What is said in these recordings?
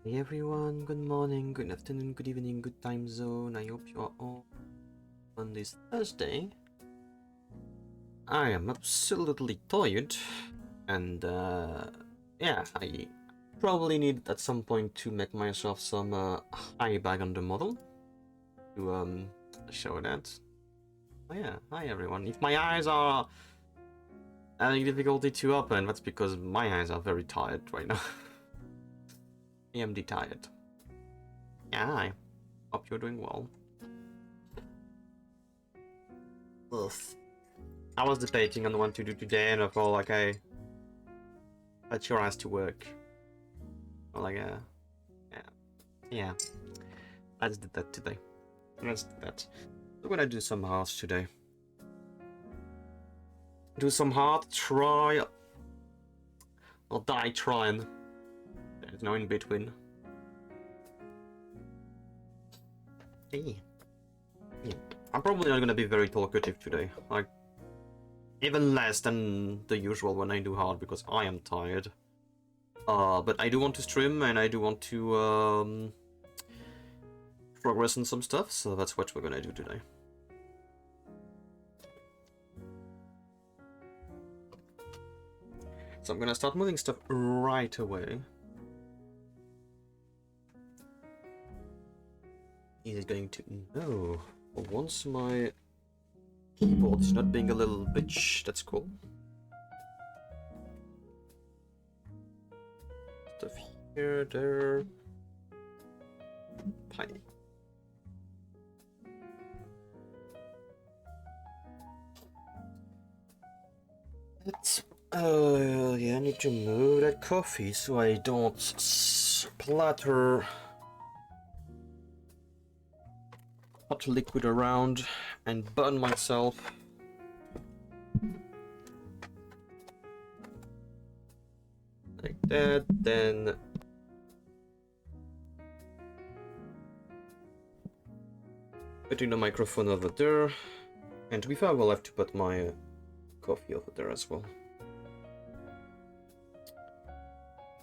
Hey everyone, good morning, good afternoon, good evening, good time zone. I hope you are all on this Thursday. I am absolutely tired, and yeah, I probably need at some point to make myself some high bag on the model to show that. Oh yeah, hi everyone. If my eyes are having difficulty to open, that's because my eyes are very tired right now. AMD tired. Yeah, I hope you're doing well. Ugh. I was debating on what to do today, and I felt like I had your ass to work. Like, yeah. I just did that today. Let's do that. We're gonna do some hard today. Do some hard, try, or die trying. There's no in between. Hey. Yeah. I'm probably not gonna be very talkative today. Like, even less than the usual when I do hard because I am tired. But I do want to stream and I do want to progress on some stuff, so that's what we're gonna do today. So I'm gonna start moving stuff right away. Is it going to... No. Well, once my keyboard is not being a little bitch, that's cool. Stuff here, there. Pie. Let's... yeah, I need to move that coffee so I don't splatter hot liquid around and burn myself. Like that, then... putting the microphone over there. And to be fair, I will have to put my coffee over there as well.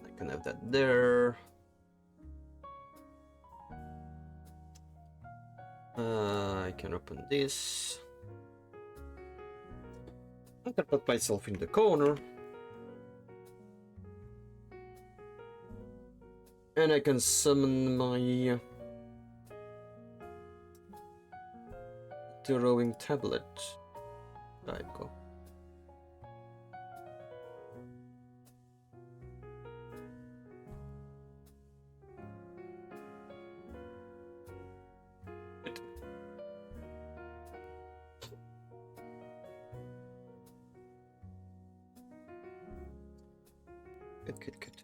I can have that there. I can open this. I can put myself in the corner. And I can summon my drawing tablet. There you go. Good.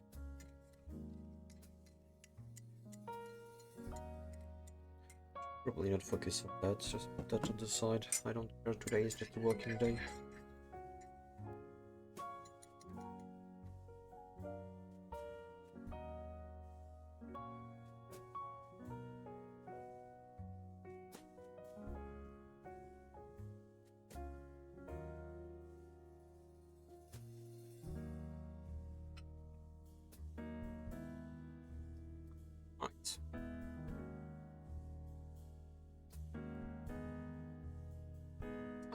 Probably not focus on that, just put that on the side. I don't care, today is just a working day.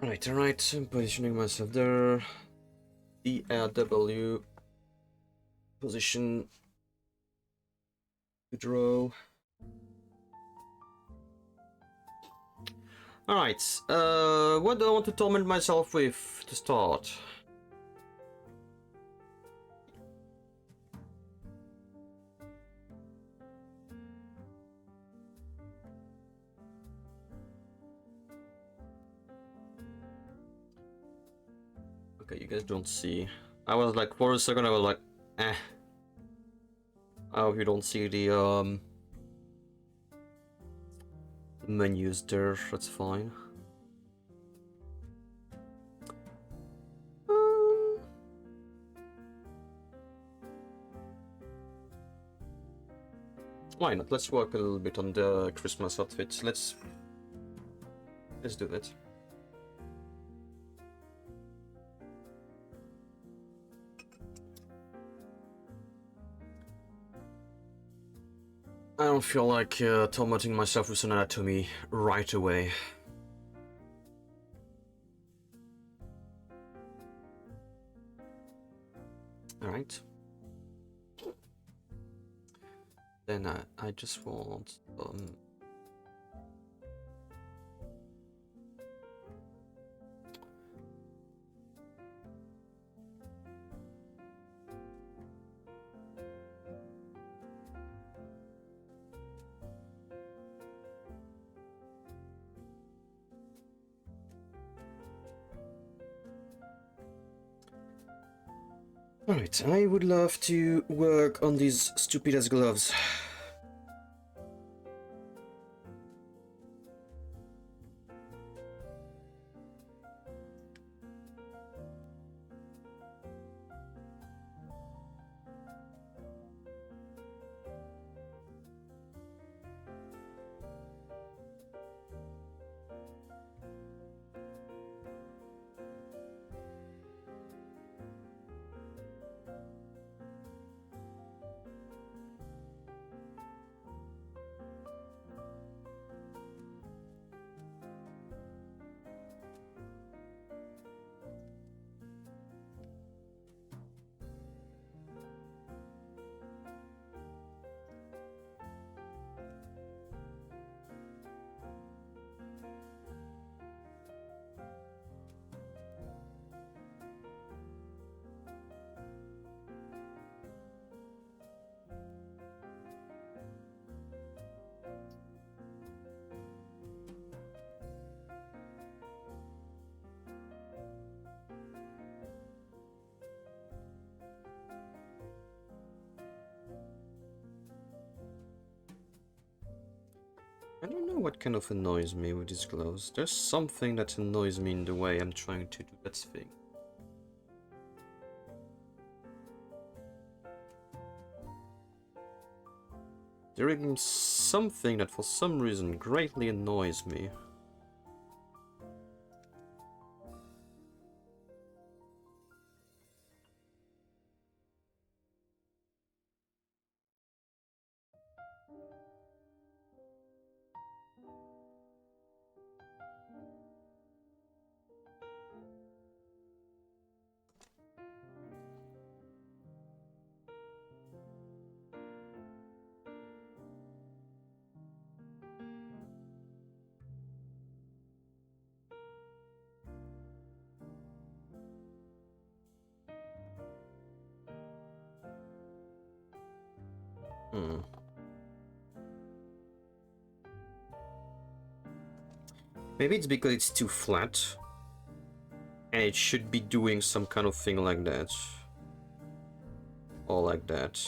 Alright, I'm positioning myself there. DRW position to draw. Alright, what do I want to torment myself with to start? Okay, you guys don't see. I was like, for a second I was like, eh. I hope you don't see the menus there, that's fine. Why not? Let's work a little bit on the Christmas outfits. Let's do that. I don't feel like tormenting myself with an anatomy right away. Alright. Then I just want Alright, I would love to work on these stupid ass gloves. I don't know what kind of annoys me with these gloves. There's something that annoys me in the way I'm trying to do that thing. There is something that for some reason greatly annoys me. Maybe it's because it's too flat. And it should be doing some kind of thing like that. Or like that.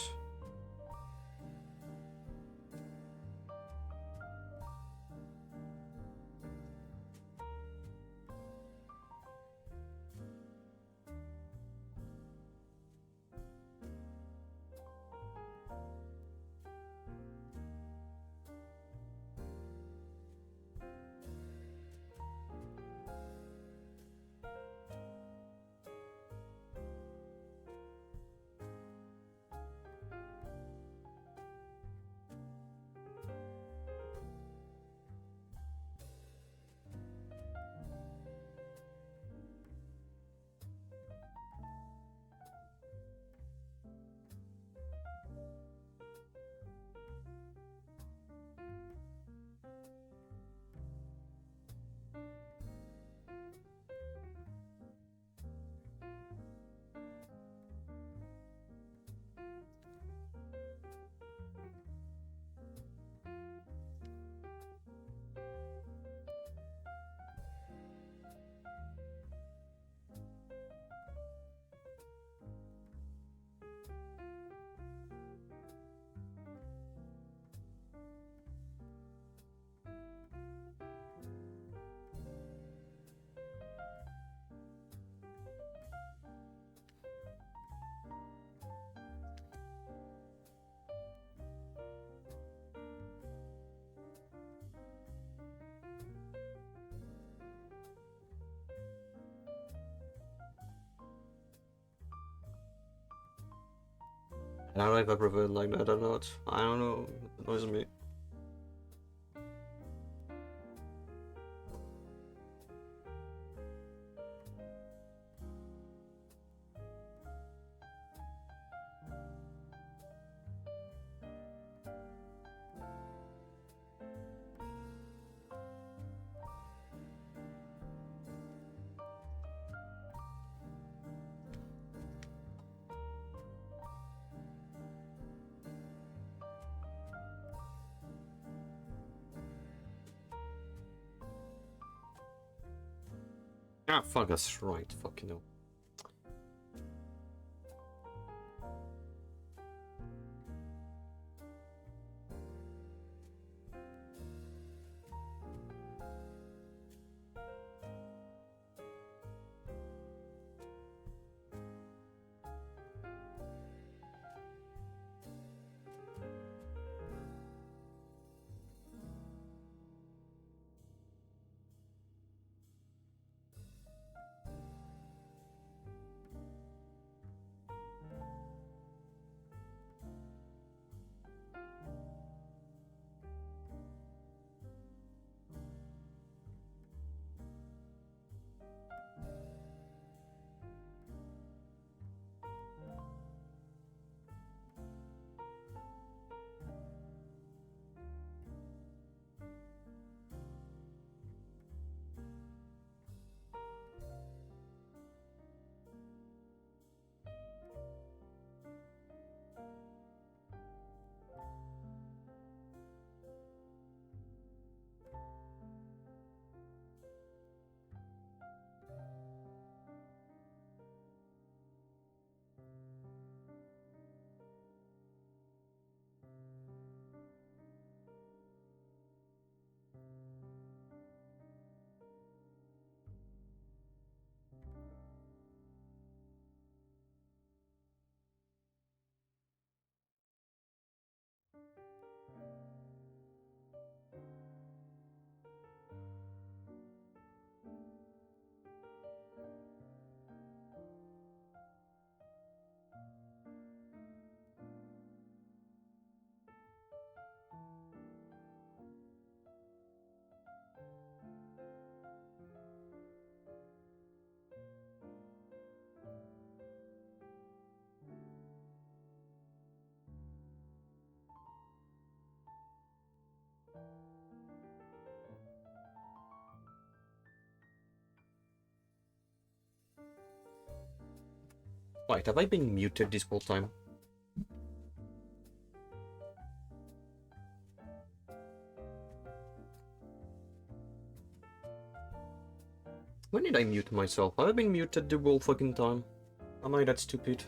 I don't know if I prefer it like that or not. I don't know. Annoys me. Ah, fuck, that's right. Fucking hell. Wait, have I been muted this whole time? When did I mute myself? Have I been muted the whole fucking time? Am I that stupid?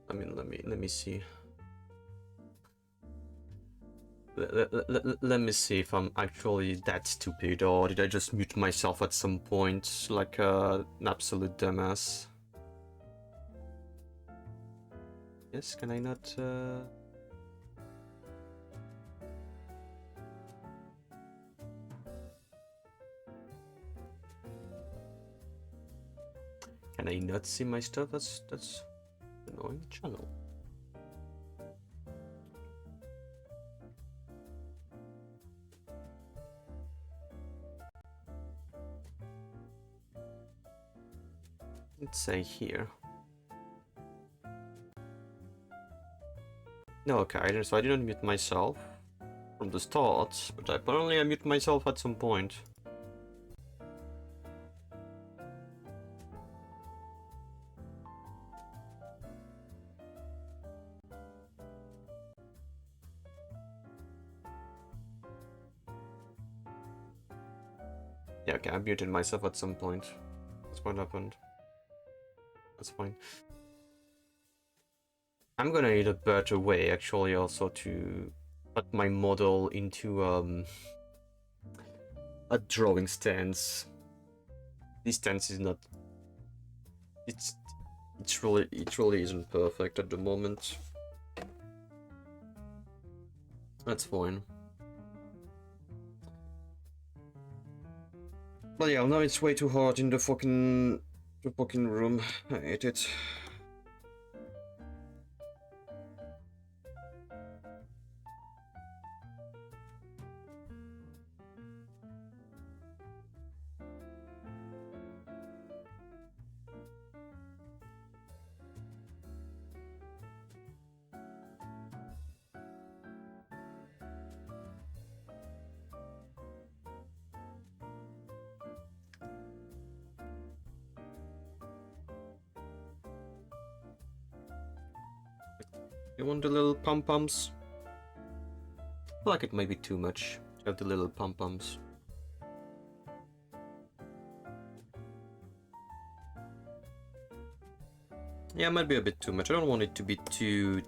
I mean, let me see. Let me see if I'm actually that stupid, or did I just mute myself at some point like an absolute dumbass? Yes, can I not? Can I not see my stuff? That's annoying. Channel. Let's say here. No, okay, so I didn't mute myself from the start, but apparently I mute myself at some point. Yeah, okay, I muted myself at some point. That's what happened. That's fine. I'm gonna need a better way, actually, also to put my model into a drawing stance. This stance is not. It really isn't perfect at the moment. That's fine. But yeah, now it's way too hard in the fucking The fucking room. I hate it. You want the little pom-poms? I feel like it might be too much to have the little pom-poms. Yeah, it might be a bit too much. I don't want it to be too...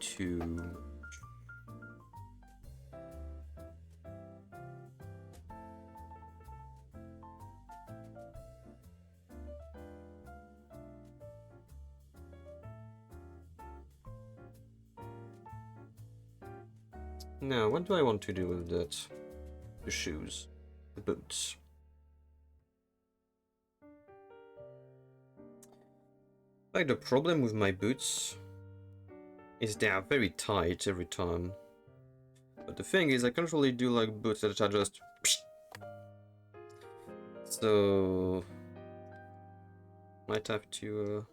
Now, what do I want to do with that? The shoes. The boots. Like, the problem with my boots is they are very tight every time. But the thing is, I can't really do like boots that are just... So... might have to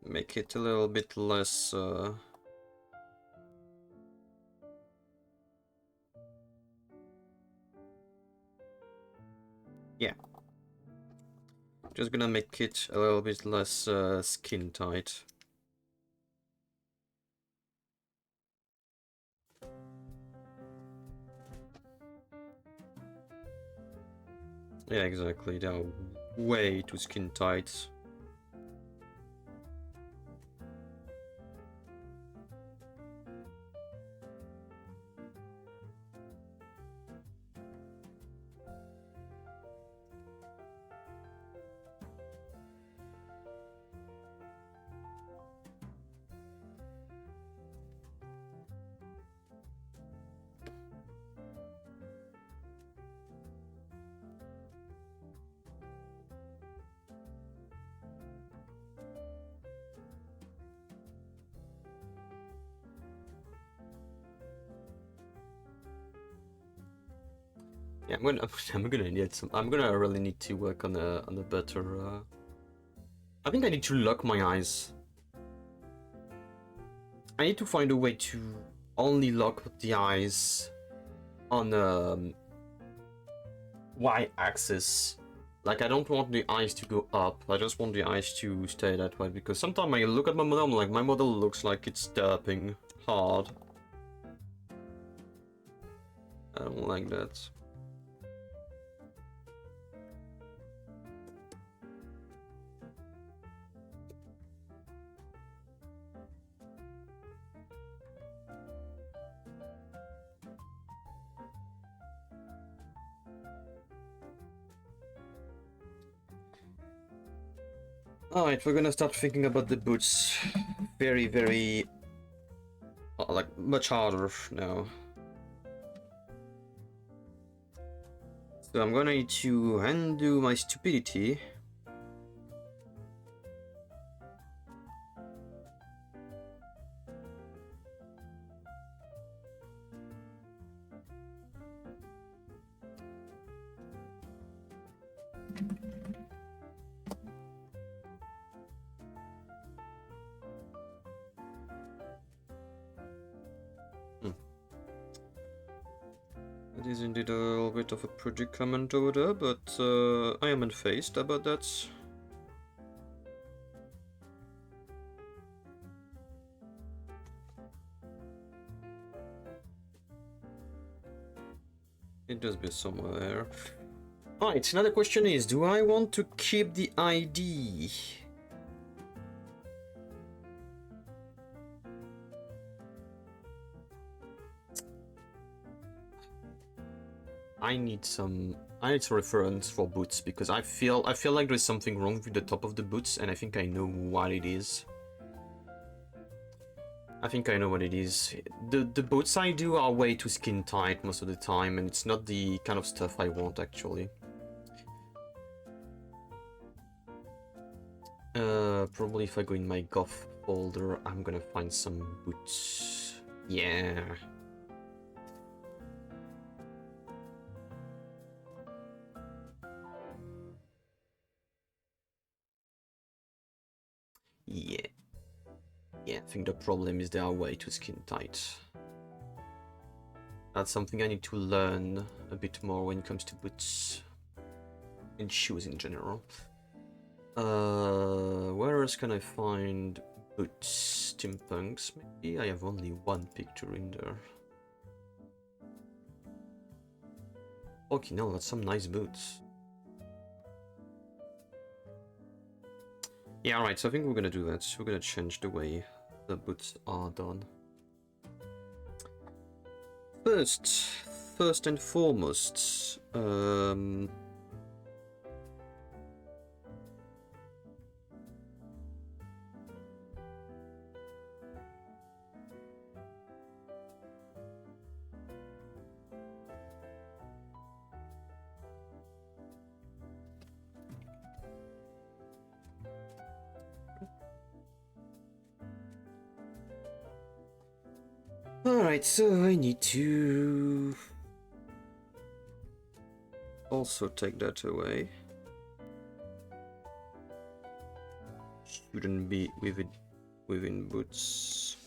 make it a little bit less... Yeah. Just gonna make it a little bit less skin tight. Yeah, exactly. They are way too skin tight. Yeah, I'm gonna need some. I'm gonna really need to work on a better. I think I need to lock my eyes. I need to find a way to only lock the eyes on y-axis. Like, I don't want the eyes to go up. I just want the eyes to stay that way, because sometimes I look at my model, I'm like, my model looks like it's derping hard. I don't like that. Alright, we're gonna start thinking about the boots very, very... like, much harder now. So I'm gonna need to undo my stupidity. It is indeed a little bit of a predicament over there, but I am unfazed about that. It does be somewhere there. Alright, another question is, do I want to keep the ID? I need some reference for boots, because I feel like there's something wrong with the top of the boots, and I think I know what it is. I think I know what it is. The boots I do are way too skin tight most of the time, and it's not the kind of stuff I want actually. probably if I go in my golf folder, I'm gonna find some boots. Yeah. Yeah. Yeah, I think the problem is they are way too skin tight. That's something I need to learn a bit more when it comes to boots and shoes in general. Where else can I find boots? Steampunks, maybe? I have only one picture in there. Okay, no, that's some nice boots. Yeah, alright, so I think we're gonna do that. We're gonna change the way the boots are done. First and foremost, alright, so I need to also take that away. Shouldn't be within boots.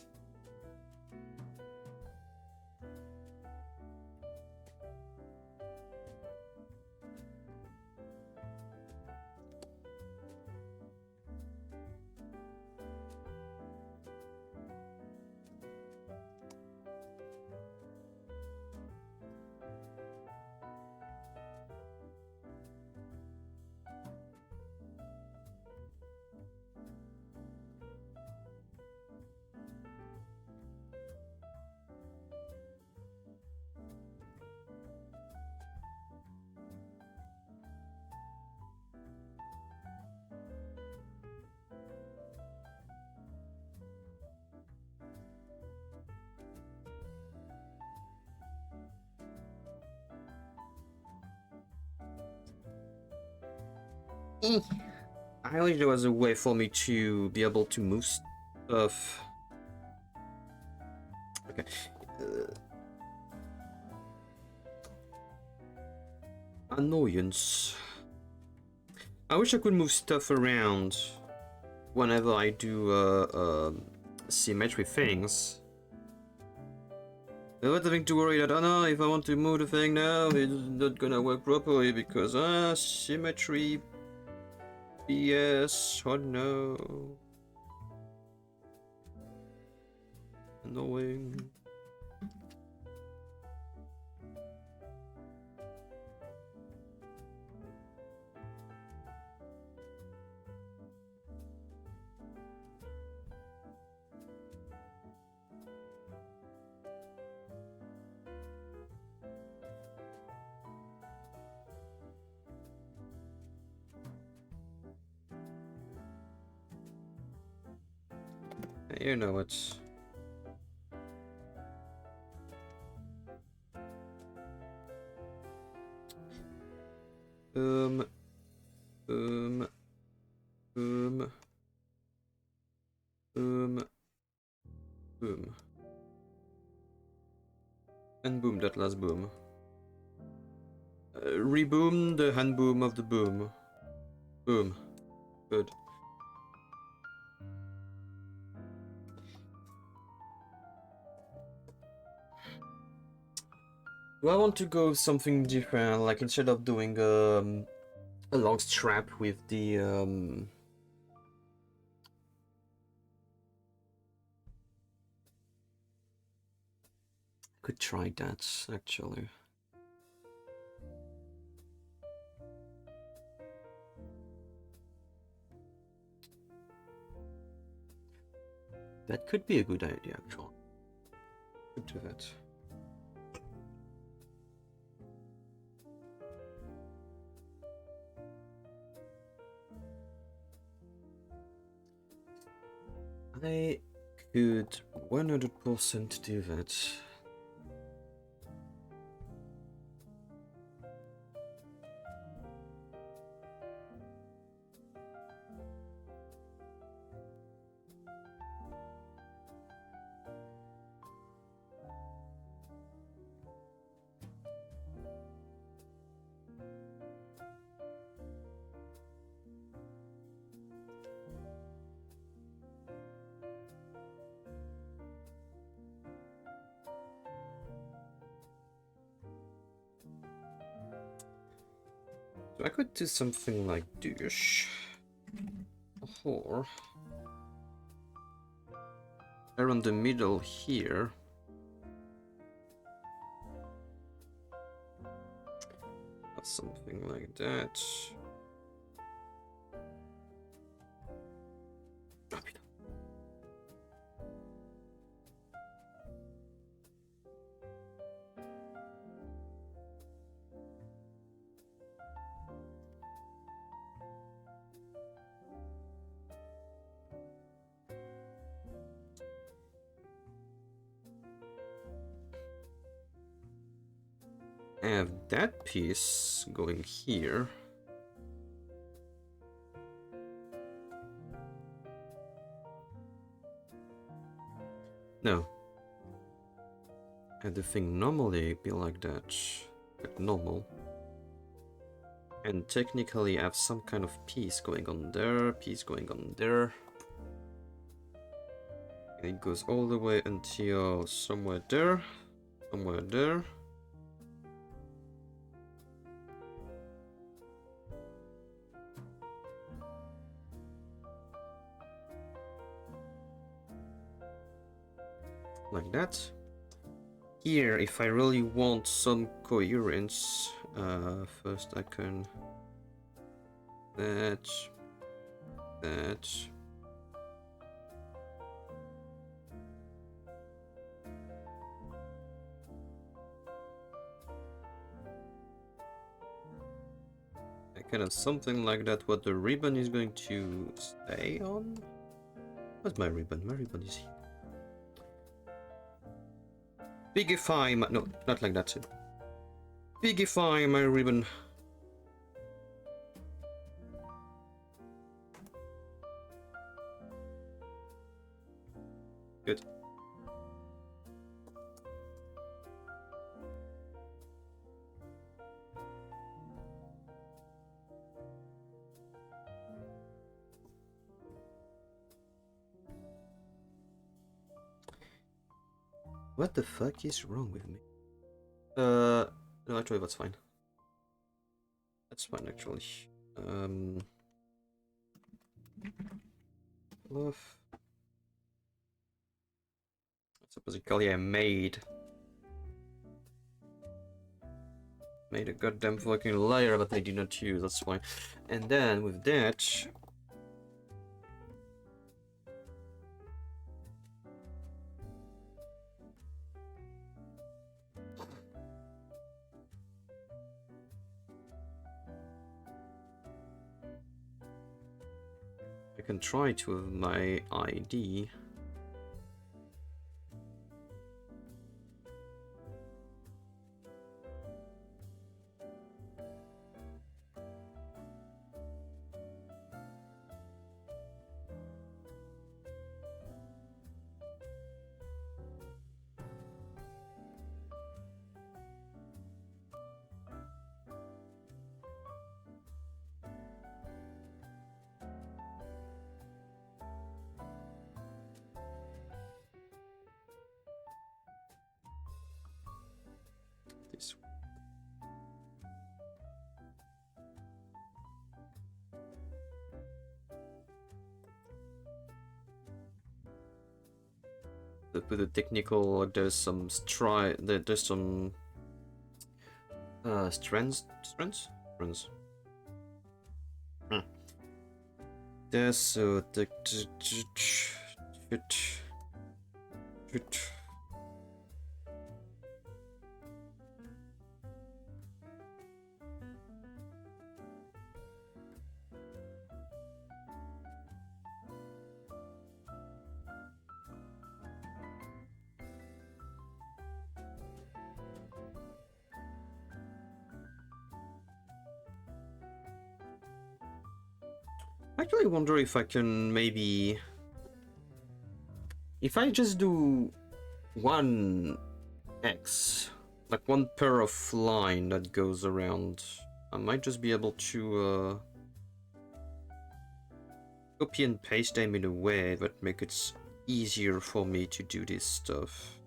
I wish there was a way for me to be able to move stuff. Okay. Annoyance. I wish I could move stuff around whenever I do symmetry things. Without having to worry that, oh no, if I want to move the thing now, it's not gonna work properly because, symmetry BS, oh no. Annoying. You know it. Boom. Boom. Boom. Boom. Boom. And boom, that last boom. Reboom the hand boom of the boom. Boom. Good. Do I want to go something different? Like instead of doing a long strap with the could try that actually. That could be a good idea actually. Could do that. I could 100% do that. I could do something like this. Or around the middle here. Something like that. Drop it. I have that piece going here. No. And the thing normally be like that. Like normal. And technically I have some kind of piece going on there, piece going on there. And it goes all the way until somewhere there. Somewhere there. Like that. Here, if I really want some coherence, first I can that. I can have something like that. What the ribbon is going to stay on? Where's my ribbon? My ribbon is here. Bigify my... No, not like that. Bigify my ribbon. Good. What the fuck is wrong with me? No, actually that's fine. That's fine actually. Fluff. So basically I made a goddamn fucking layer that I did not use, that's fine. And then with that I can try to have my ID. This with the technical, there's some there's some strands. There's so the I actually wonder if I can maybe... If I just do one X, like one pair of line that goes around, I might just be able to copy and paste them in a way that makes it easier for me to do this stuff.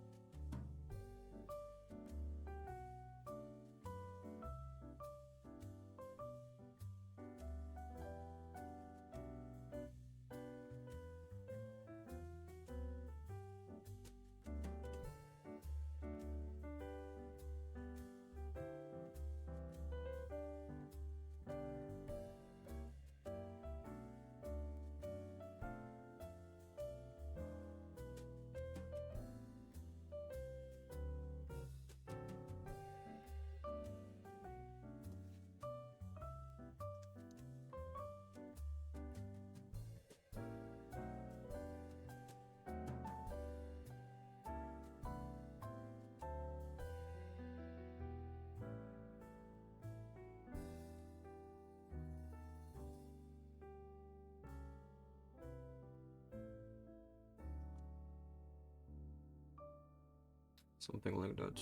something like that.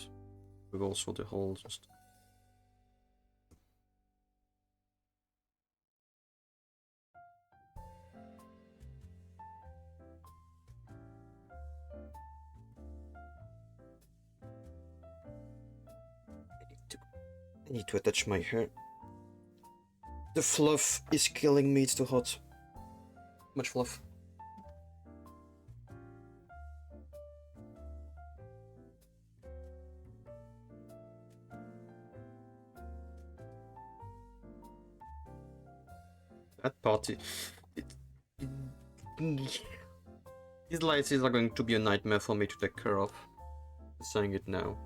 With also the holes and stuff. I need to attach my hair. The fluff is killing me, it's too hot. Much fluff. That party... These lights are going to be a nightmare for me to take care of. I'm saying it now.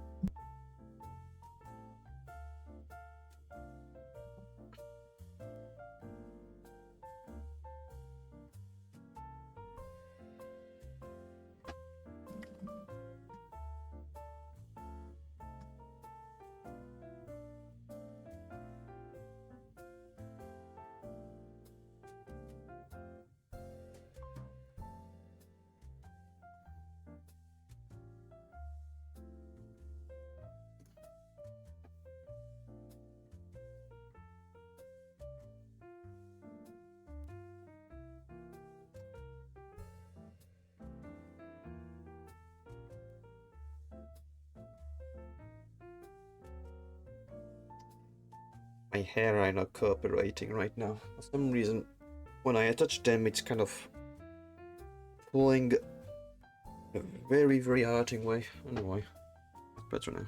My hair are not cooperating right now. For some reason, when I attach them, it's kind of pulling a very, very hurting way. I don't know why. It's better now.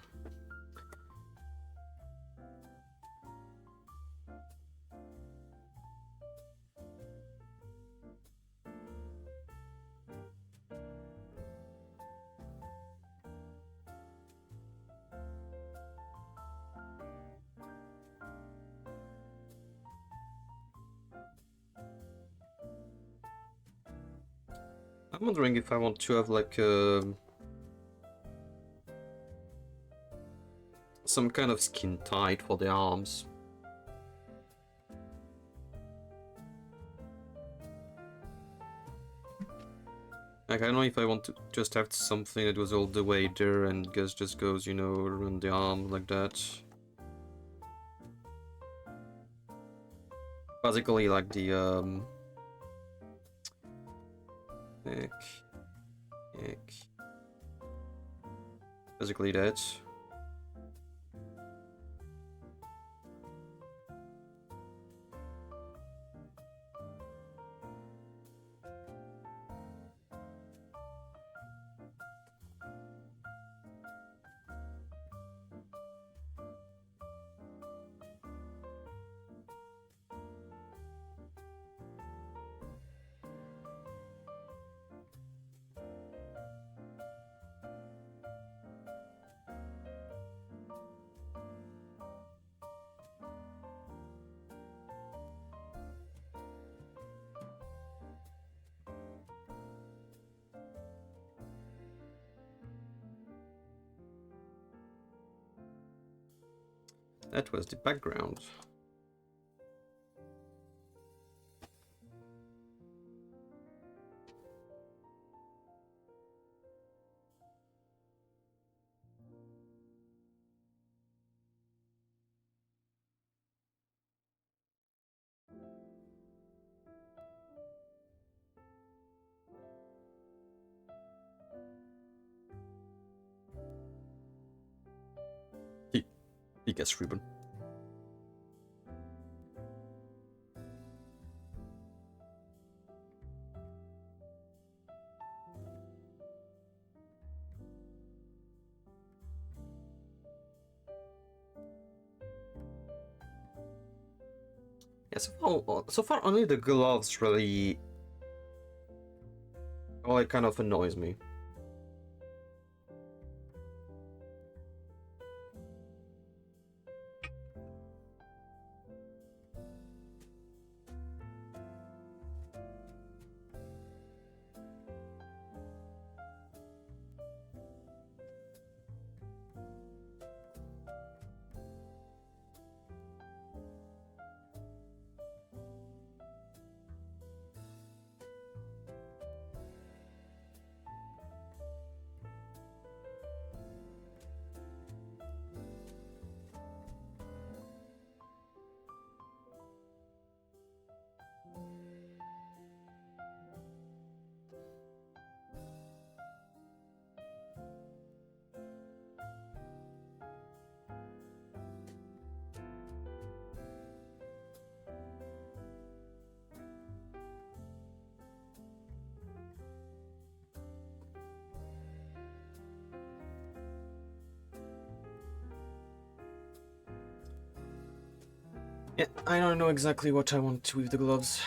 I'm wondering if I want to have like some kind of skin tight for the arms. Like, I don't know if I want to just have something that goes all the way there and just goes, you know, around the arm like that. Basically like the basically that. That was the background. He gets ribbon. Yeah, so far only the gloves really it kind of annoys me. Yeah, I don't know exactly what I want with the gloves.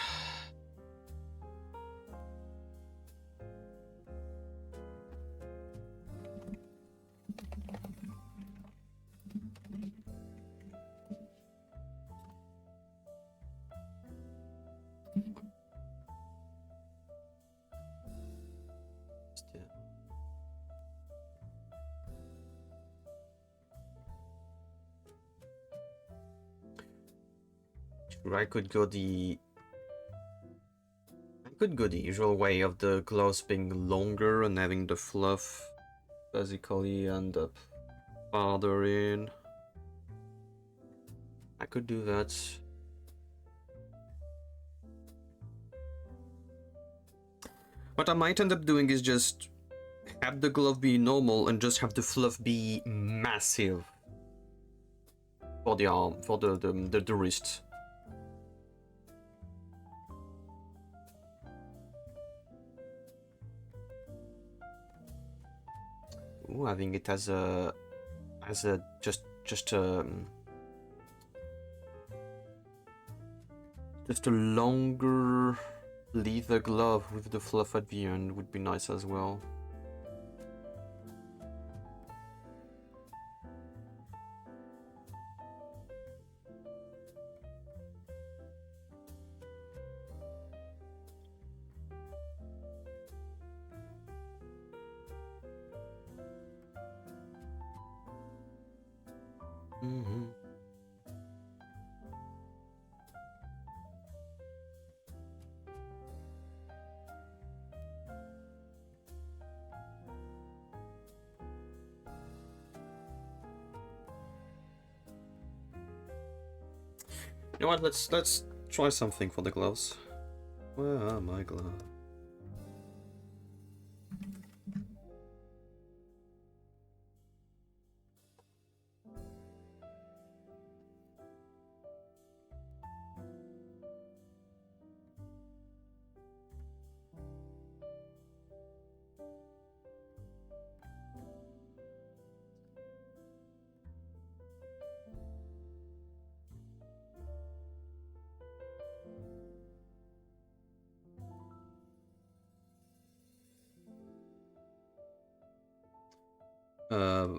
Sure, I could go the usual way of the gloves being longer and having the fluff basically end up farther in. I could do that. What I might end up doing is just have the glove be normal and just have the fluff be massive for the arm, for the wrist. Ooh, having it as a just a longer leather glove with the fluff at the end would be nice as well. Mm-hmm. You know what? Let's try something for the gloves. Where are my gloves?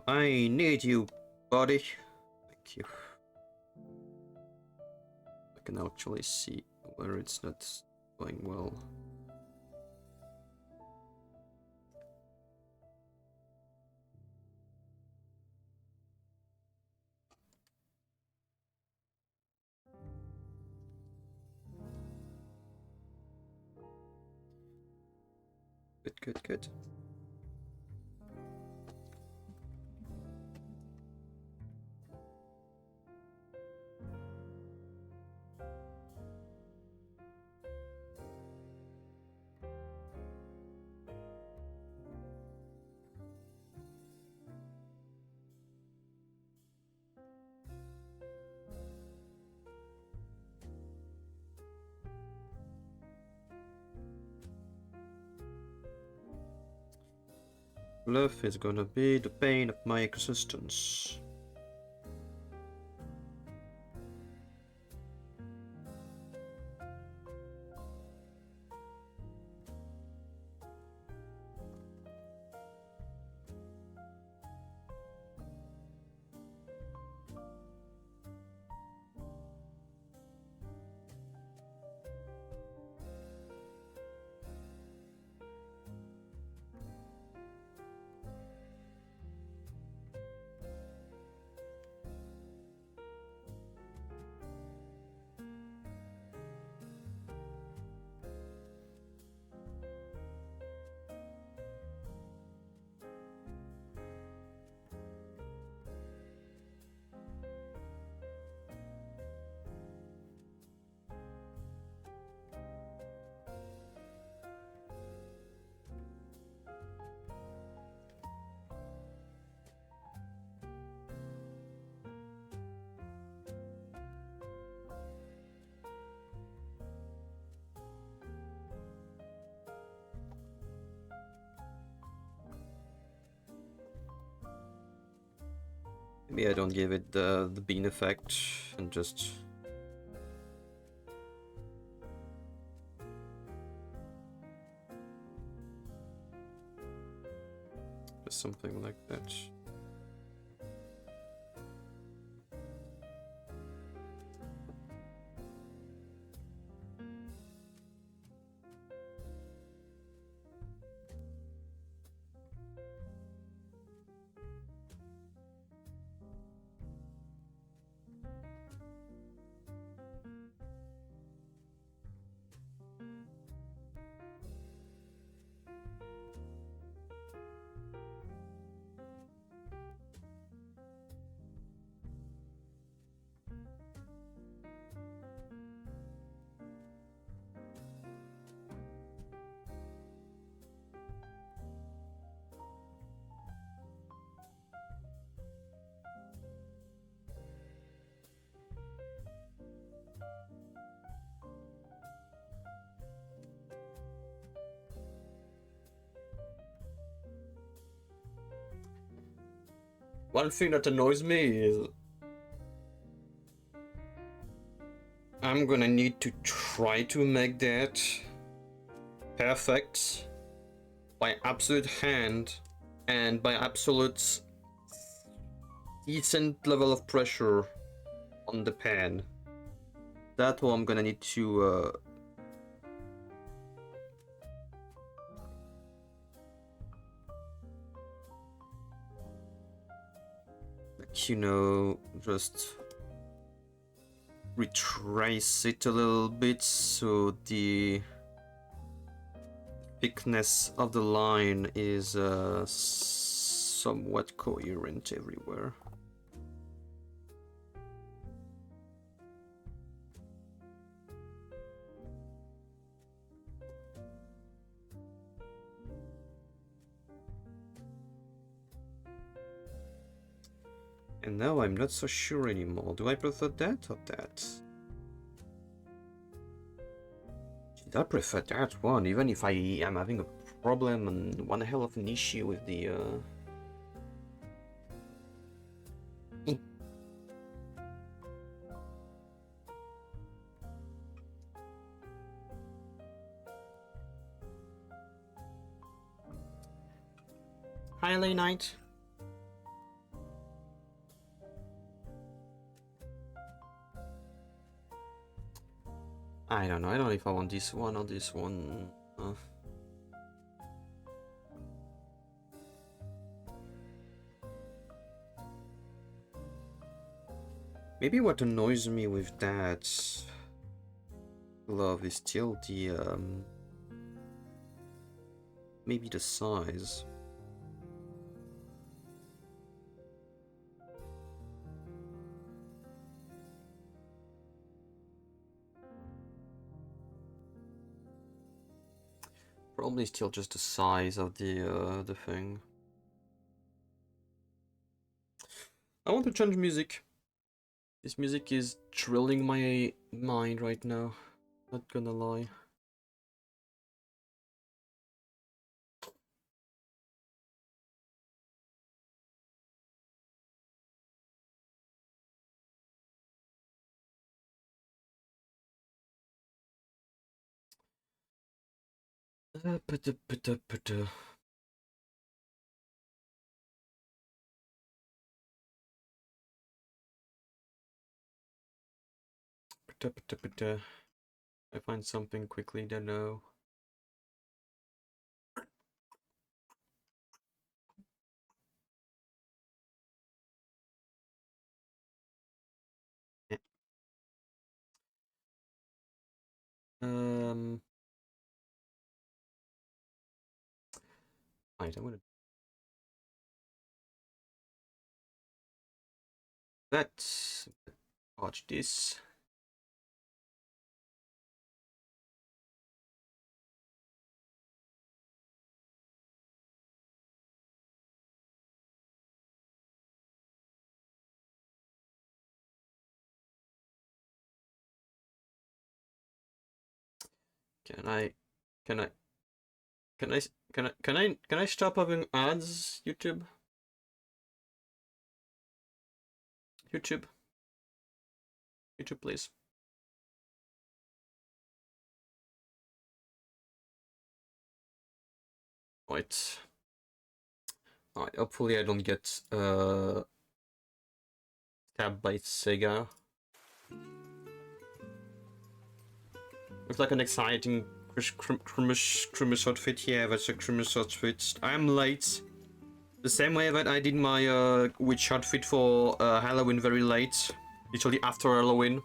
I need you, buddy. Thank you. I can actually see where it's not going well. Good. Love is gonna be the pain of my existence. Maybe I don't give it the bean effect and just Just something like that. One thing that annoys me is I'm gonna need to try to make that perfect by absolute hand and by absolute decent level of pressure on the pan. That's what I'm gonna need to you know, just retrace it a little bit so the thickness of the line is somewhat coherent everywhere. And now I'm not so sure anymore. Do I prefer that or that? I prefer that one, even if I am having a problem and one hell of an issue with the Hi, Lay Knight. I don't know. I don't know if I want this one or this one. Maybe what annoys me with that glove is still the maybe the size. Probably still just the size of the thing. I want to change music. This music is drilling my mind right now. Not gonna lie. I find something quickly, don't know. Um, right, I'm gonna. Let's watch this. Can I, can I, can I, can I stop having ads, YouTube? YouTube, YouTube, please. Right. Alright, hopefully I don't get stabbed by Sega. Looks like an exciting Christmas outfit. Yeah, that's a Christmas outfit. I'm late. The same way that I did my witch outfit for Halloween very late. Literally after Halloween.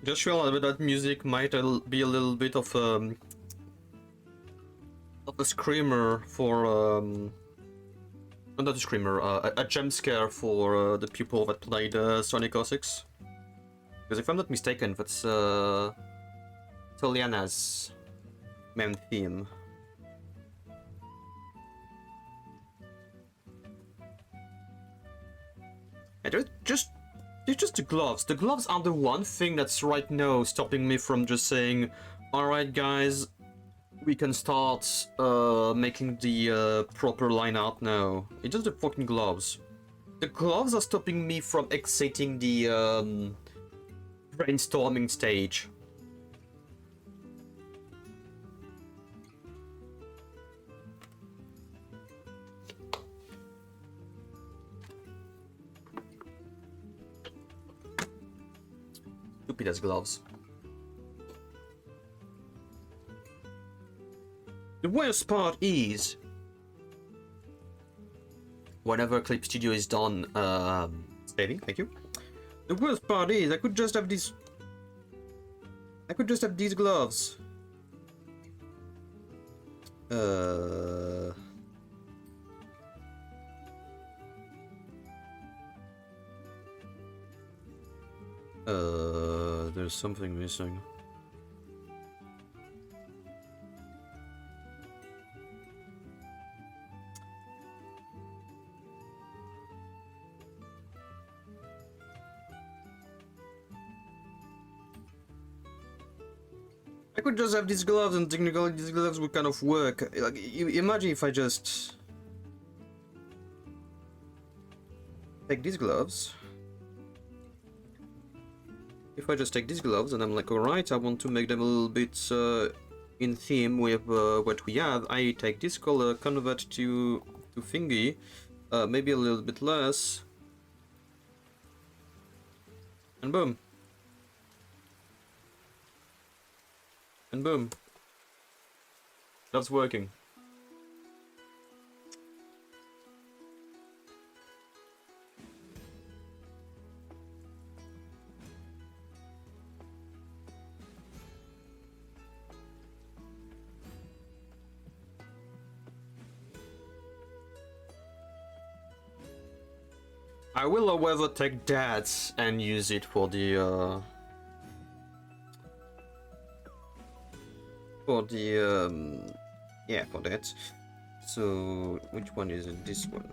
Just realized that music might be a little bit of a screamer for not a screamer, a jump scare for the people that played Sonic 06. Because if I'm not mistaken, that's Toliana's main theme. And it's just the gloves. The gloves are the one thing that's right now stopping me from just saying, alright guys, we can start making the proper line art now. It's just the fucking gloves. The gloves are stopping me from exiting the brainstorming stage. Stupid as gloves. The worst part is, whenever Clip Studio is done saving, thank you. The worst part is I could just have these gloves. There's something missing. I could just have these gloves, and technically these gloves would kind of work. Like, imagine if I just take these gloves. If I just take these gloves and I'm like, alright, I want to make them a little bit in theme with what we have. I take this color, convert to thingy, maybe a little bit less, and boom. And boom. That's working. I will, however, take that and use it for the yeah, for that. So which one is it? This one.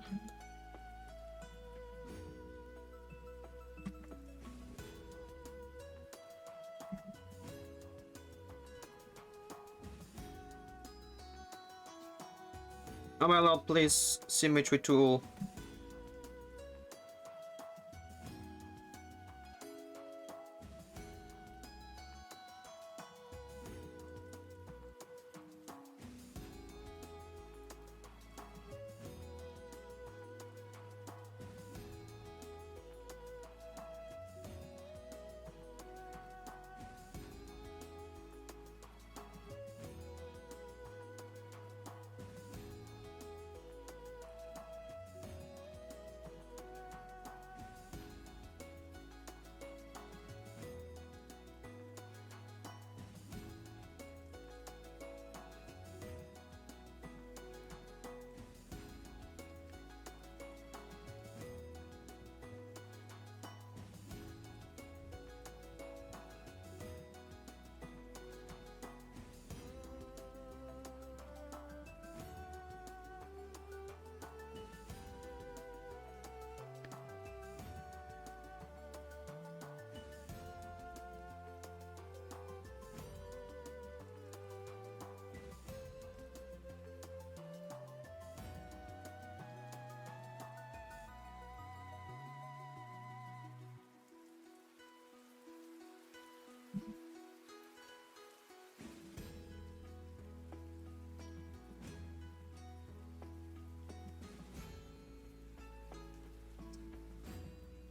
Am I allowed, please? Symmetry tool.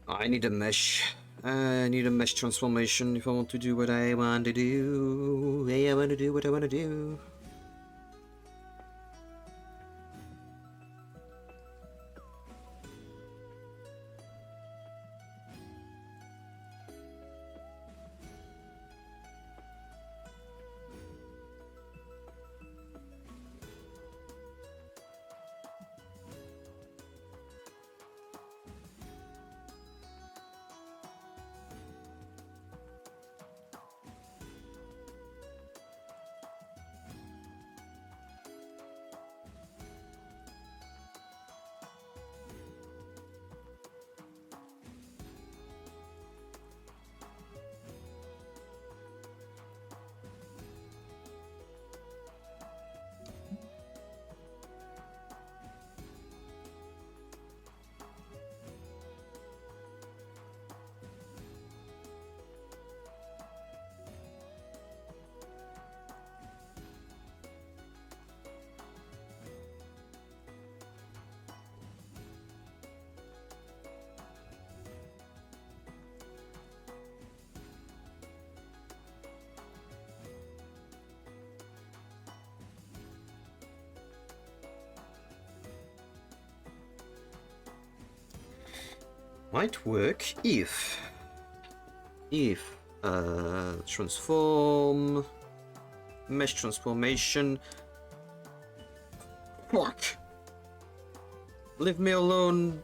I need a mesh. I need a mesh transformation if I want to do what I want to do. Hey, I want to do what I want to do. Might work if transform mesh transformation. Fuck! Leave me alone.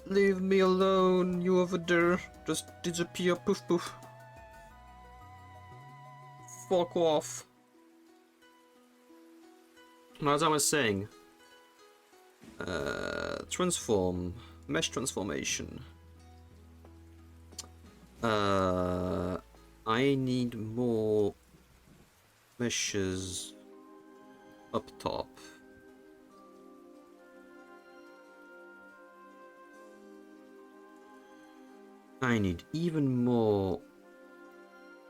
Leave me alone, you over there. Just disappear, poof poof. Fuck off. As I was saying, transform, mesh transformation. I need more meshes up top. I need even more.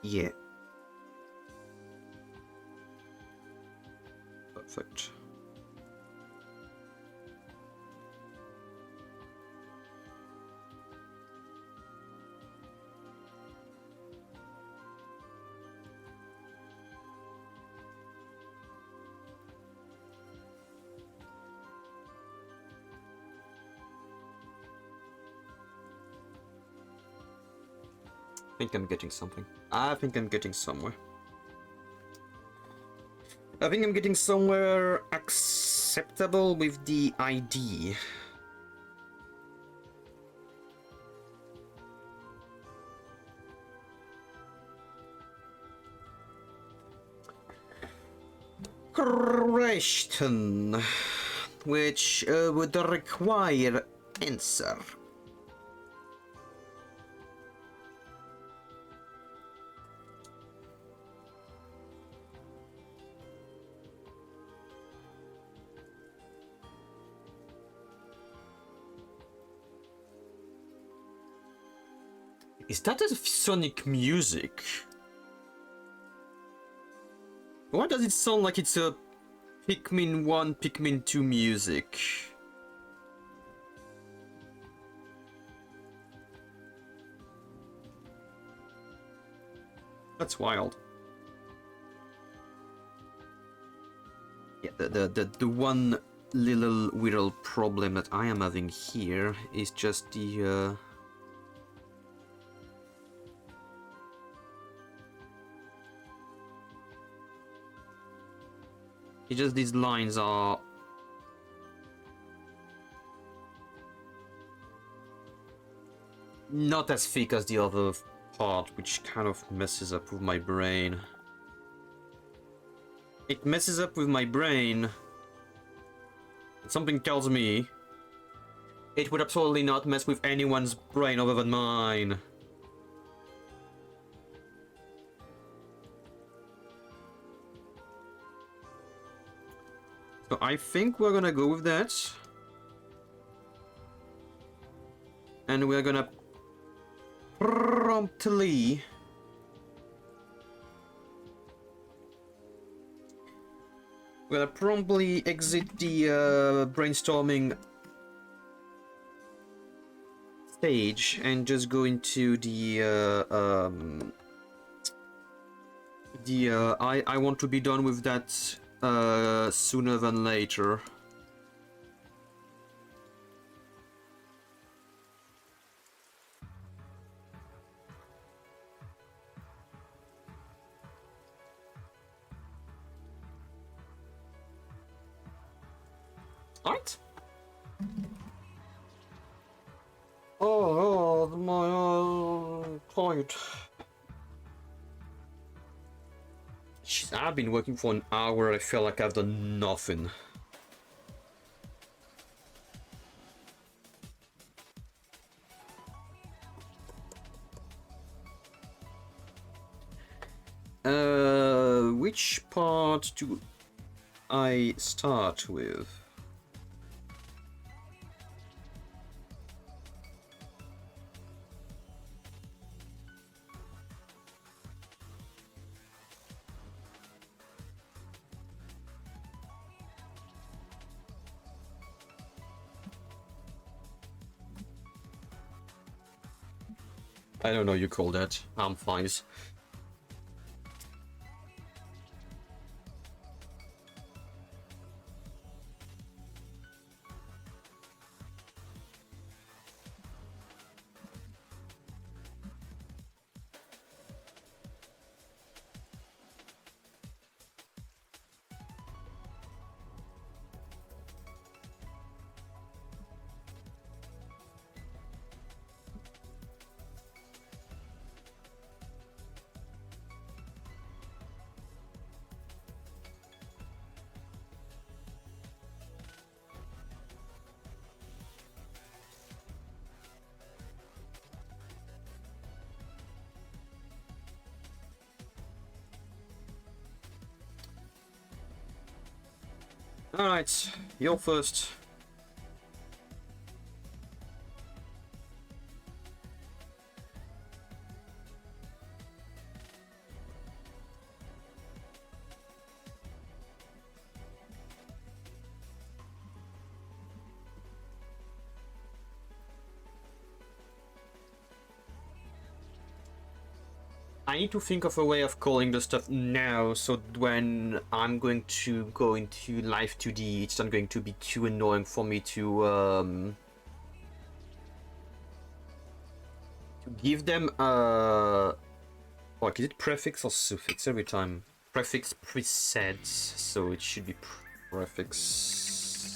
Yeah. Perfect. I think I'm getting something. I think I'm getting somewhere. I think I'm getting somewhere acceptable with the ID. Question, which would require answer. Is that a Sonic music? Why does it sound like it's a Pikmin 1, Pikmin 2 music? That's wild. Yeah, the one little problem that I am having here is just the it's just these lines are not as thick as the other part, which kind of messes up with my brain. It messes up with my brain. Something tells me it would absolutely not mess with anyone's brain other than mine. So I think we're gonna go with that. And we're gonna promptly exit the brainstorming stage and just go into I want to be done with that sooner than later. Alright. Oh, my tired. Jeez, I've been working for an hour. I feel like I've done nothing. Which part do I start with? I don't know you call that. I'm fine. Alright, you're first. I need to think of a way of calling the stuff now, so when I'm going to go into live 2D, it's not going to be too annoying for me to give them what is it, prefix or suffix every time? Prefix presets, so it should be prefix.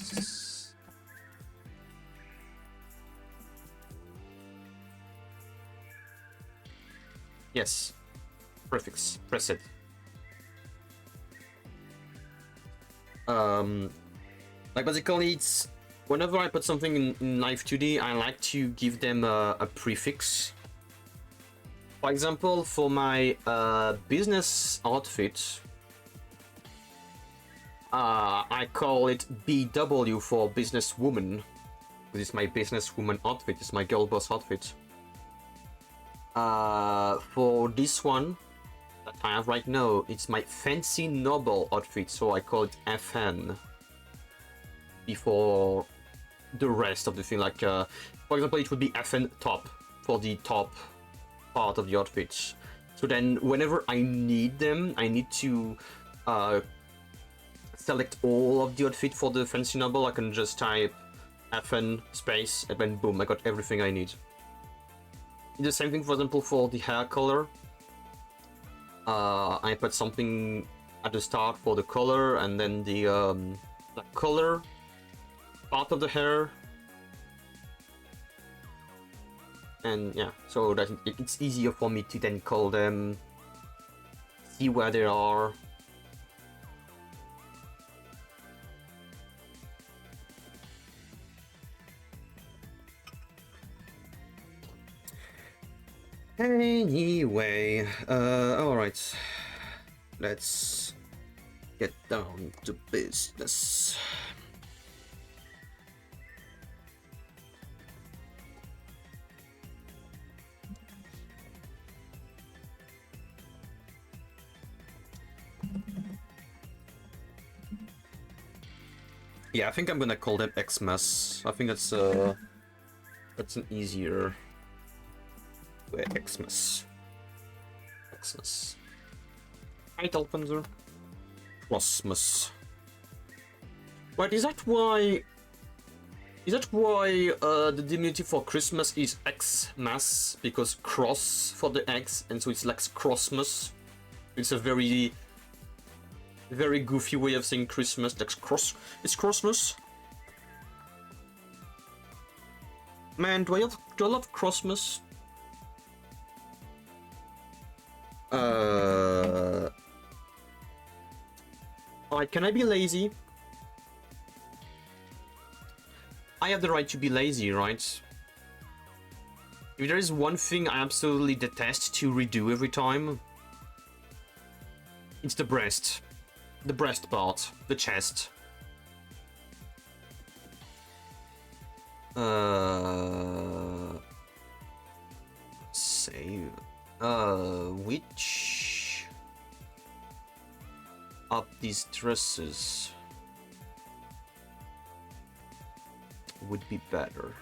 Yes. Prefix, preset. Like basically it's whenever I put something in Live 2D, I like to give them a prefix. For example, for my business outfit, I call it BW for businesswoman. This is my businesswoman outfit, it's my girl boss outfit. For this one that I have right now, it's my fancy noble outfit, so I call it FN before the rest of the thing. Like, for example, it would be FN top for the top part of the outfit. So then, whenever I need them, I need to select all of the outfit for the fancy noble. I can just type FN space, and then boom, I got everything I need. The same thing, for example, for the hair color. I put something at the start for the color, and then the color part of the hair. And yeah, so that it's easier for me to then call them, see where they are. Anyway, alright. Let's get down to business. Yeah, I think I'm gonna call them Xmas. I think that's a That's an easier way. Xmas. Xmas. Hi, Telpanzer. Christmas. Wait, is that why? Is that why the diminutive for Christmas is Xmas? Because cross for the X, and so it's like Crossmas. It's a very, very goofy way of saying Christmas. Like cross. It's Crossmas. Man, do I love Crossmas? Alright, can I be lazy? I have the right to be lazy, right? If there is one thing I absolutely detest to redo every time, it's the breast. The breast part. The chest. Save. Which of these dresses would be better?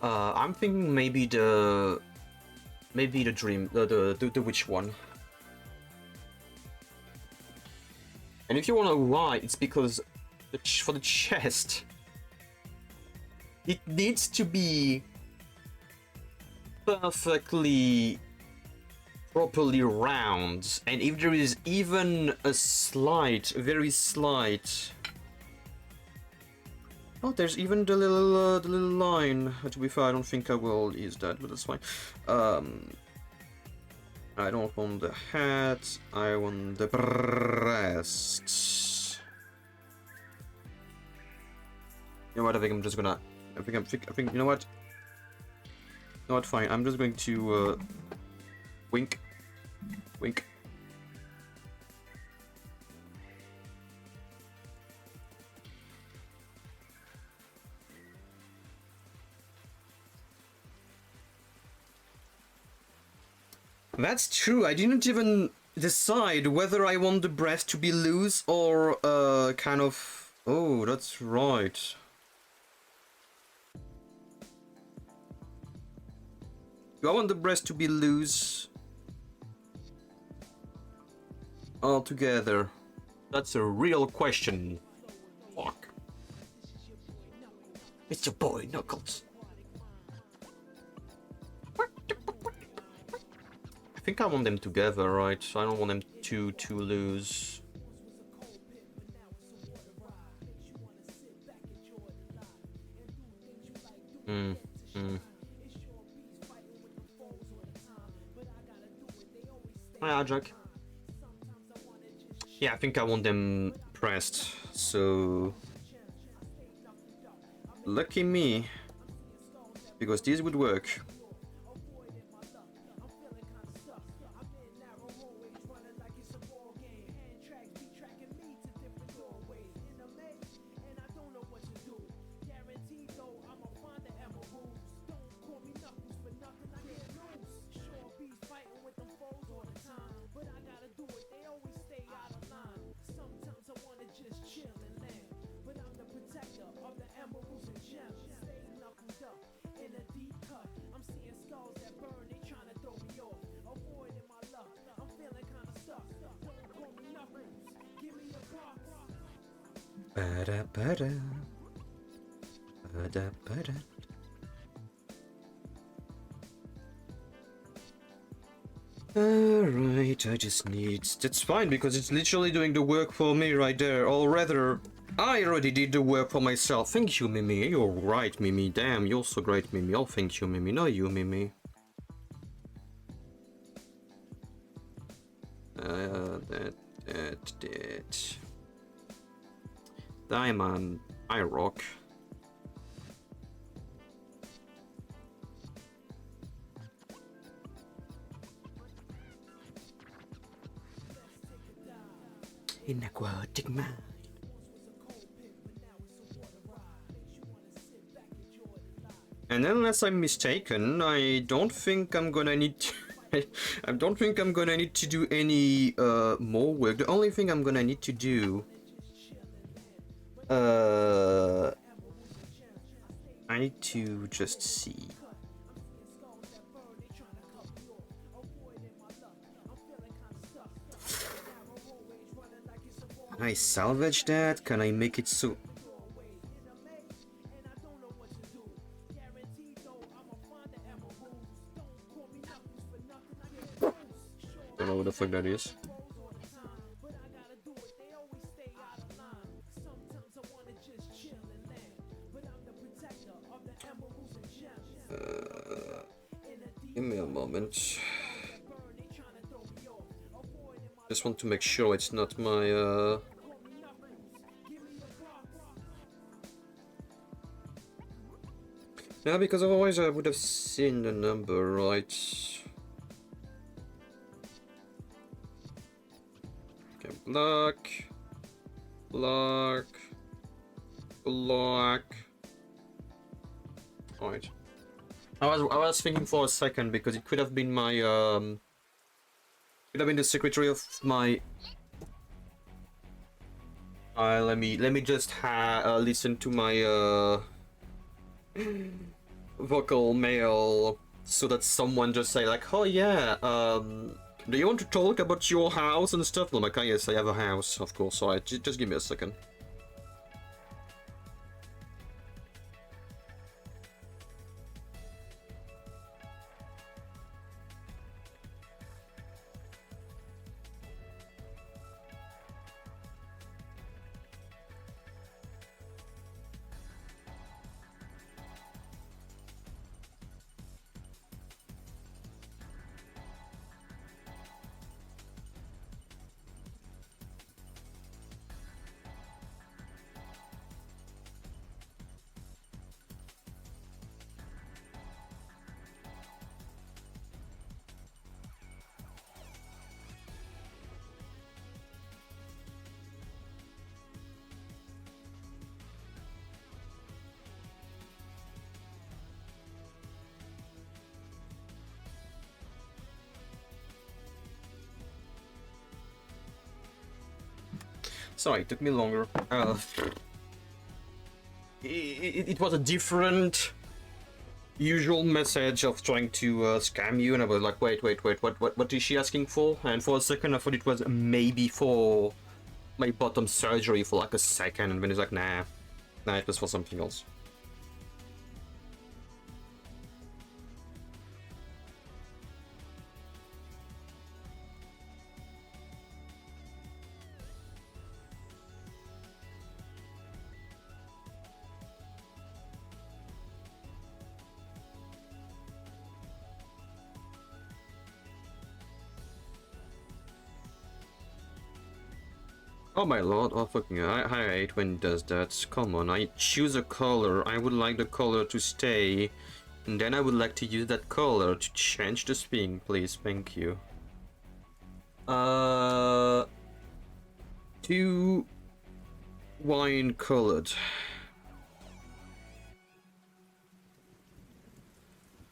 I'm thinking maybe the dream, the witch one. And if you wanna know why, it's because for the chest, it needs to be perfectly, properly round. And if there is even a slight, very slight... Oh, there's even the little line. To be fair, I don't think I will use that, but that's fine. I don't want the hat. I want the breast. You know what? I think I'm just gonna. I think. You know what? You know what? Fine. I'm just going to wink, wink. That's true, I didn't even decide whether I want the breast to be loose or kind of... Oh, that's right. Do I want the breast to be loose altogether? That's a real question. Fuck. It's your boy, Knuckles. I think I want them together, right? I don't want them too loose. Hi, Jack. Yeah, I think I want them pressed, so... Lucky me. Because these would work. Alright, I just need... That's fine, because it's literally doing the work for me right there. Or rather, I already did the work for myself. Thank you, Mimi. You're right, Mimi. Damn, you're so great, Mimi. Oh, thank you, Mimi. Not you, Mimi. That. Diamond, I rock. In aquatic mind. And unless I'm mistaken, I don't think I'm gonna need to I don't think I'm gonna need to do any more work. The only thing I'm gonna need to do, I need to just see. Can I salvage that? Can I make it so? Don't know what the fuck that is. Give me a moment. Just want to make sure it's not my Yeah, because otherwise I would have seen the number, right? Okay, black, black, black. Alright. I was thinking for a second because it could have been my could have been the secretary of my. Let me just listen to my vocal mail so that someone just say like, oh yeah, do you want to talk about your house and stuff? I'm like, oh, yes, I have a house, of course. Alright, just give me a second. Sorry, it took me longer. It was a different usual message of trying to scam you, and I was like, wait, what is she asking for? And for a second I thought it was maybe for my bottom surgery for like a second, and then it's like, nah, it was for something else. Oh my lord, oh fucking I hate when it does that. Come on, I choose a color, I would like the color to stay, and then I would like to use that color to change the thing, please, thank you. Two wine colored.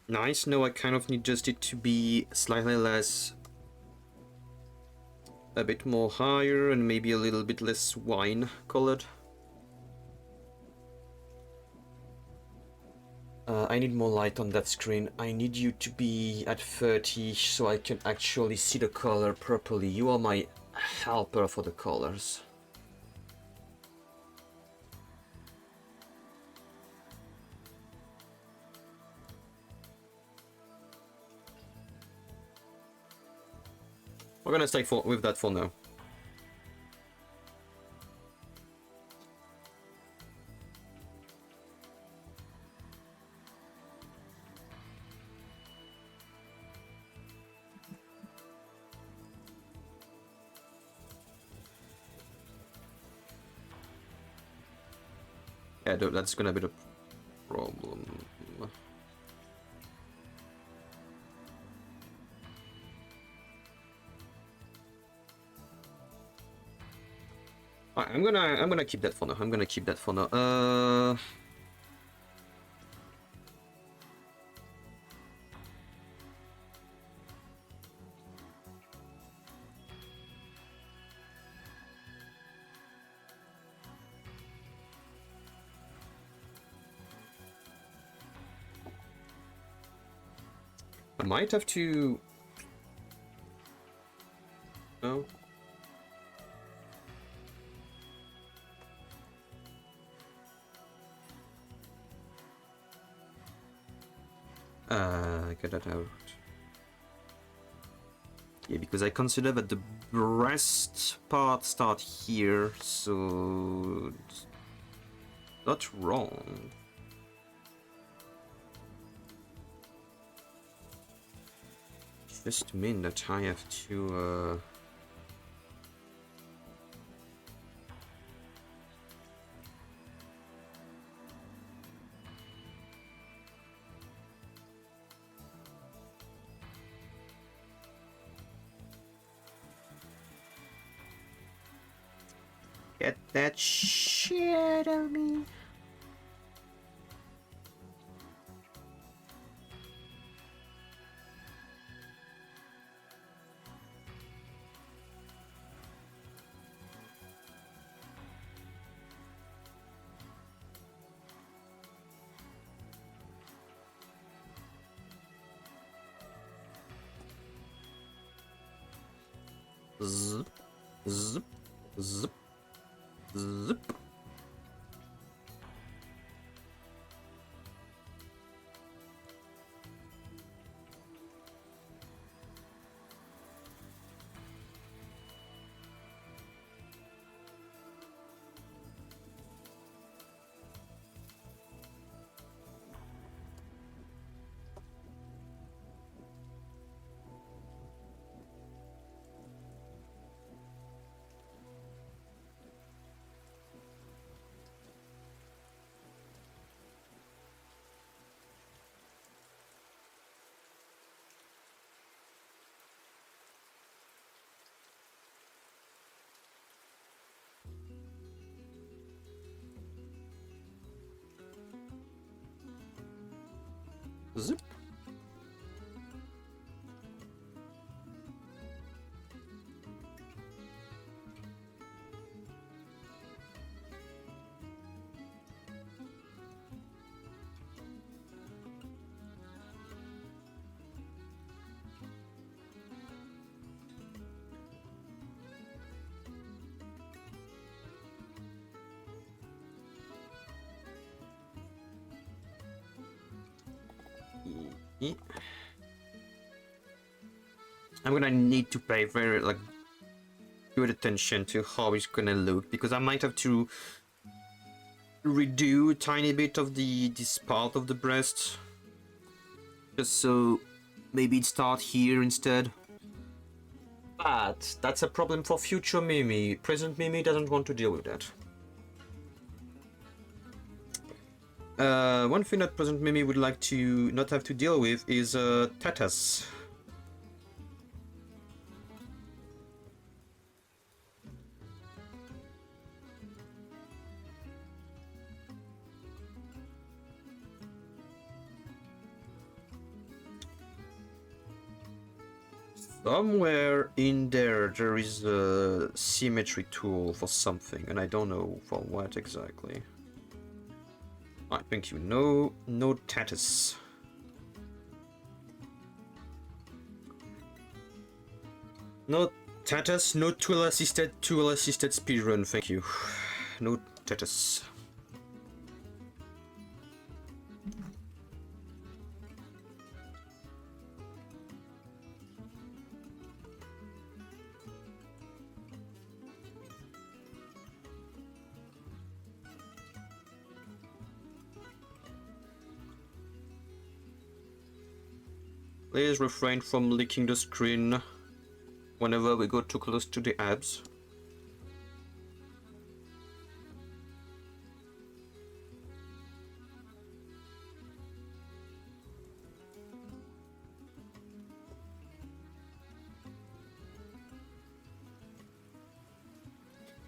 Nice, no, I kind of need just it to be slightly less, a bit more higher, and maybe a little bit less wine colored. I need more light on that screen. I need you to be at 30 so I can actually see the color properly. You are my helper for the colors. We're gonna stay with that for now. Yeah, that's gonna be the problem. I'm gonna keep that for now. I'm gonna keep that for now. I might have to... No? Get that out. Yeah, because I consider that the breast part start here, so... it's not wrong. Just mean that I have to... Get that shit out of me. Zip, zip, zip, zip. Zip. I'm gonna need to pay very good attention to how it's gonna look, because I might have to redo a tiny bit of this part of the breast, just so maybe it start here instead. But that's a problem for future Mimi. Present Mimi doesn't want to deal with that. One thing that present Mimi would like to not have to deal with is tatas. Somewhere in there is a symmetry tool for something, and I don't know for what exactly. I think you know, no tatus. No tatus, no tool assisted speedrun, thank you. No tatus. Please refrain from licking the screen whenever we go too close to the abs.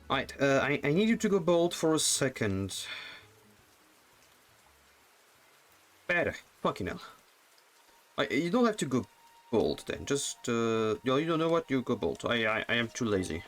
Alright, I need you to go bold for a second. Better. Fucking hell. You don't have to go bold then. Just, you don't know what? You go bold. I am too lazy.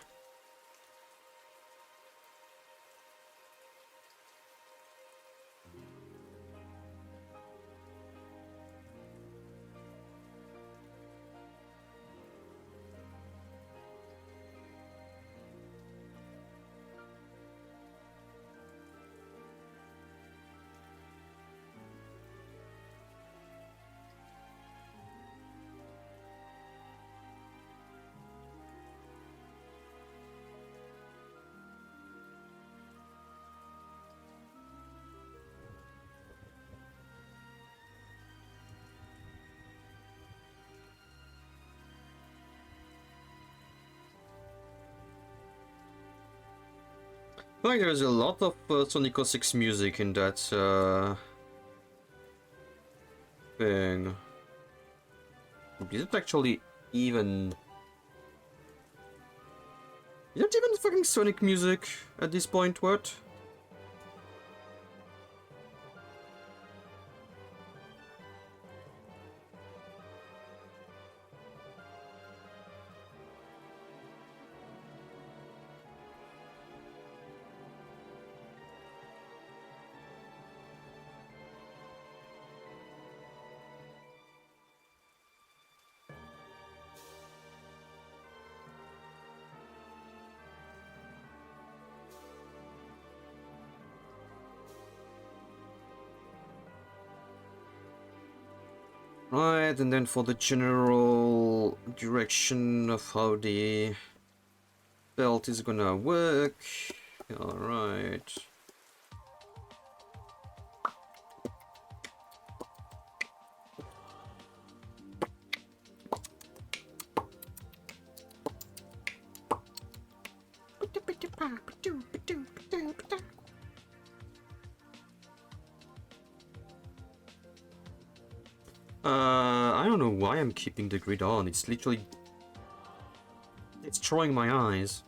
Like there's a lot of Sonic 06 music in that thing. Is it actually even... Is it even fucking Sonic music at this point, what? Right, and then for the general direction of how the belt is gonna work. Alright. I don't know why I'm keeping the grid on. It's literally... It's destroying my eyes.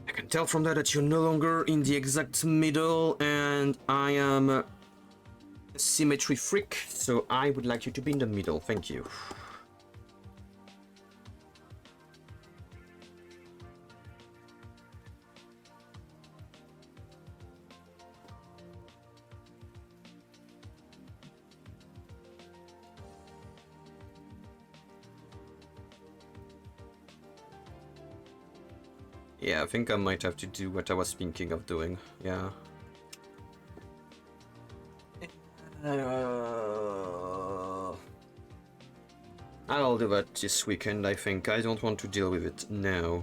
I can tell from that you're no longer in the exact middle, and I am a symmetry freak, so I would like you to be in the middle. Thank you. Yeah, I think I might have to do what I was thinking of doing. Yeah. I'll do that this weekend, I think. I don't want to deal with it now.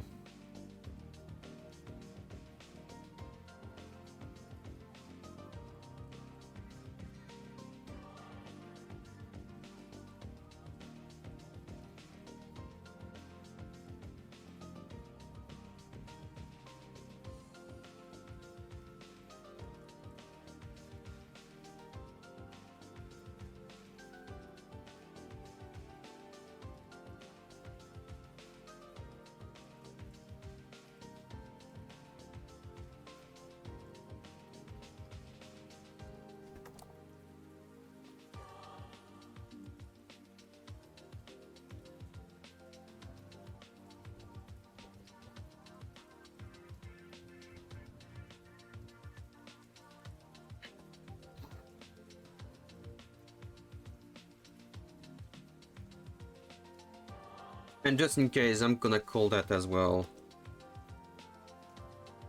And just in case, I'm gonna call that as well.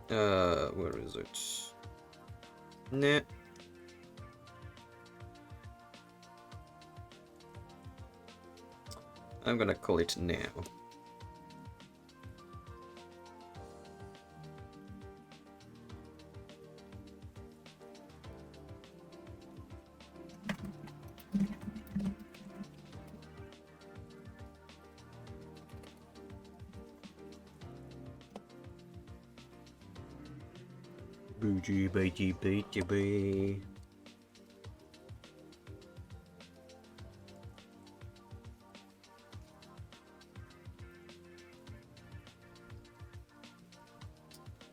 Where is it? Nah. I'm gonna call it now. Booty, baby, baby.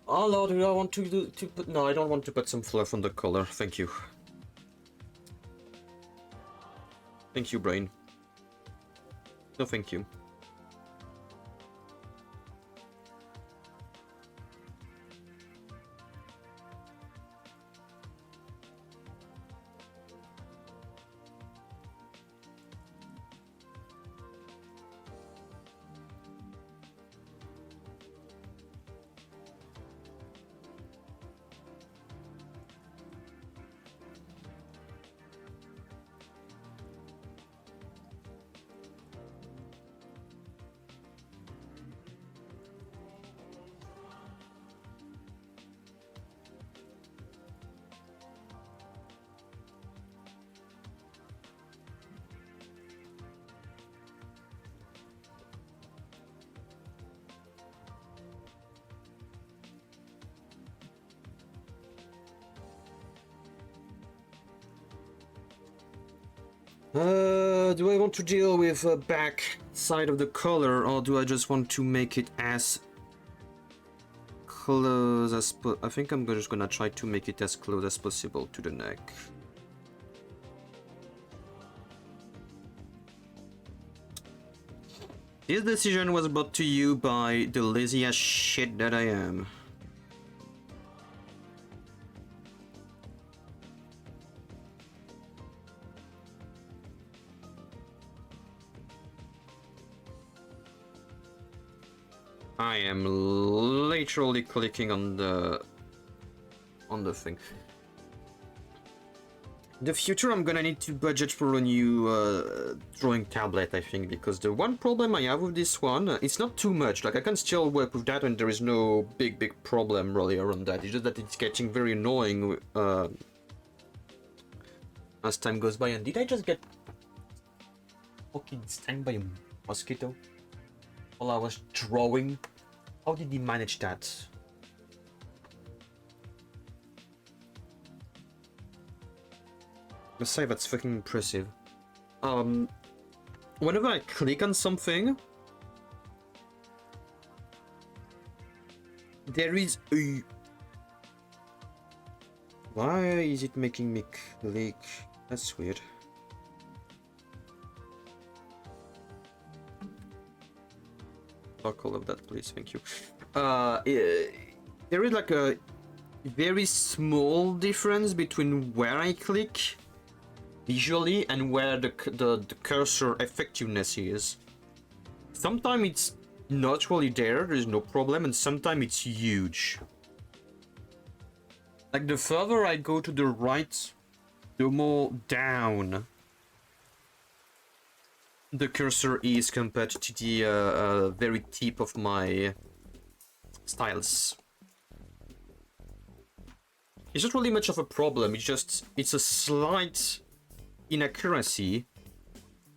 Oh lord, do I want to put... No, I don't want to put some fluff on the color, thank you. Thank you, brain. No, thank you. Do I want to deal with back side of the collar, or do I just want to make it as close as I think I'm just gonna try to make it as close as possible to the neck. This decision was brought to you by the lazy ass shit that I am. I am literally clicking on the thing. In the future, I'm gonna need to budget for a new drawing tablet, I think, because the one problem I have with this one, it's not too much. Like, I can still work with that and there is no big problem really around that. It's just that it's getting very annoying as time goes by. And did I just get fucking stung by a mosquito while I was drawing? How did he manage that? Let's say that's fucking impressive. Whenever I click on something, there is a... Why is it making me click? That's weird. Lock all of that, please. Thank you. There is like a very small difference between where I click visually and where the cursor effectiveness is. Sometimes it's not really there's no problem, and sometimes it's huge. Like, the further I go to the right, the more down the cursor is compared to the very tip of my stylus. It's not really much of a problem, it's a slight inaccuracy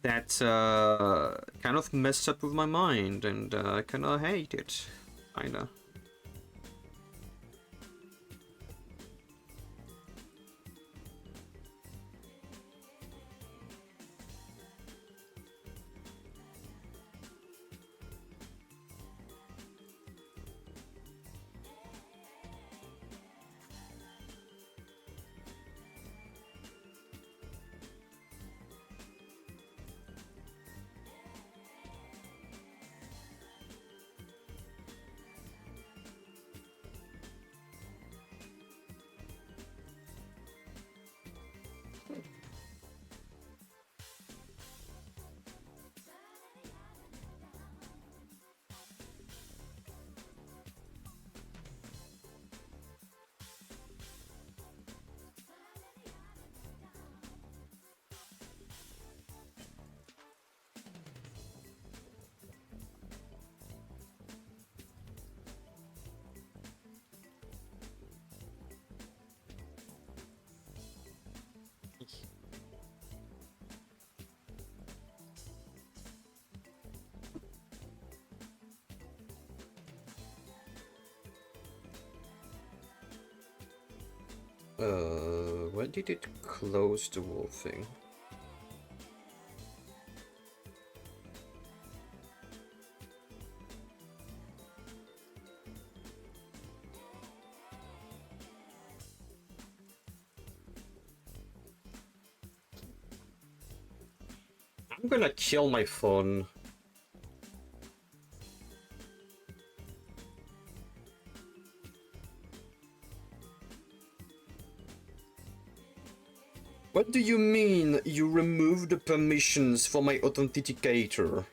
that kind of messed up with my mind, and I kinda hate it, kinda. When did it close the whole thing? I'm gonna kill my phone. What do you mean you removed the permissions for my authenticator?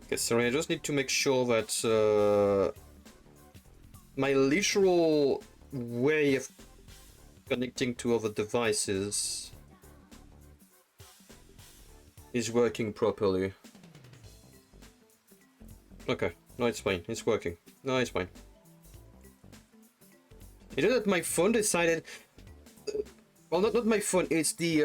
Okay, sorry, I just need to make sure that my literal way of connecting to other devices is working properly. Okay, no, it's fine. It's working. No, it's fine. You know that my phone decided... Well, not my phone, it's the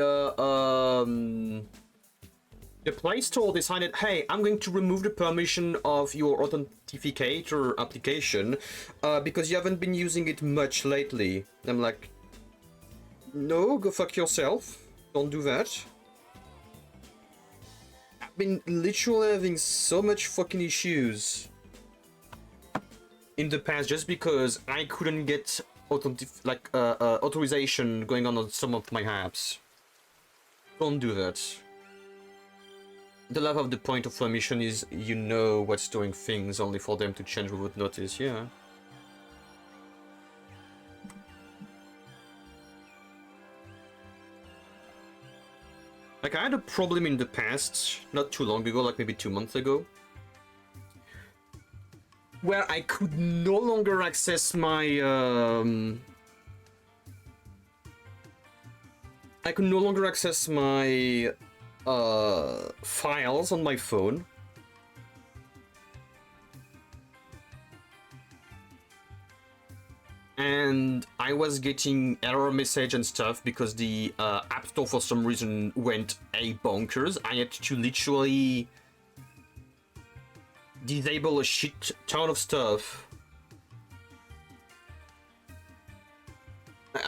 Play Store decided, hey, I'm going to remove the permission of your authenticator application because you haven't been using it much lately. I'm like, no, go fuck yourself. Don't do that. I've been literally having so much fucking issues in the past just because I couldn't get authorization going on some of my apps. Don't do that. The love of the point of permission is you know what's doing things only for them to change without notice, yeah. Like, I had a problem in the past, not too long ago, like maybe 2 months ago, where I could no longer access my, I could no longer access my, files on my phone. And I was getting error message and stuff because the App Store for some reason went bonkers. I had to literally disable a shit ton of stuff.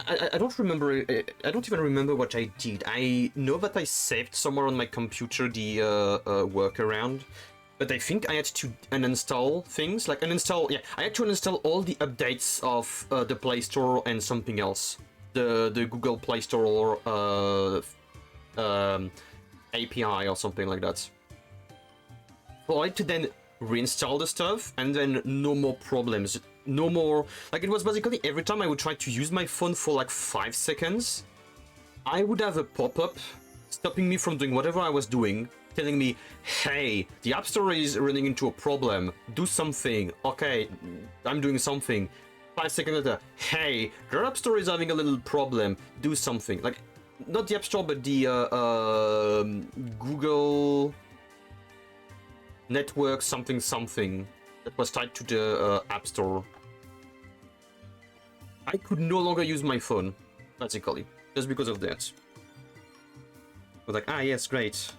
I don't remember. I don't even remember what I did. I know that I saved somewhere on my computer the workaround, but I think I had to uninstall things. Like uninstall, yeah, I had to uninstall all the updates of the Play Store and something else, the Google Play Store API or something like that, for it to then reinstall the stuff, and then no more problems. No more, like, it was basically every time I would try to use my phone for like 5 seconds, I would have a pop-up stopping me from doing whatever I was doing, telling me, hey, the App Store is running into a problem, do something. Okay, I'm doing something. 5 seconds later, hey, your App Store is having a little problem, do something. Like, not the App Store, but the Google network something that was tied to the App Store. I could no longer use my phone, basically, just because of that. I was like, ah, yes, great.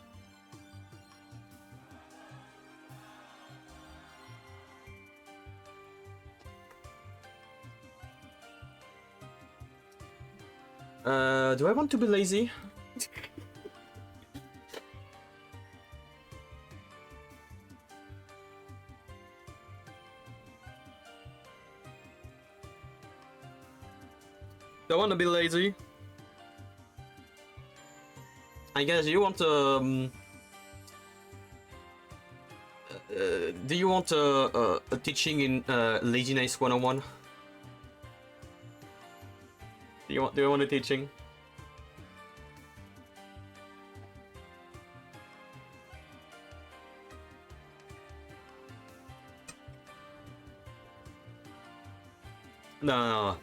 Do I want to be lazy? Do I want to be lazy? I guess you want do you want a teaching in laziness 101? Do you want a teaching? No.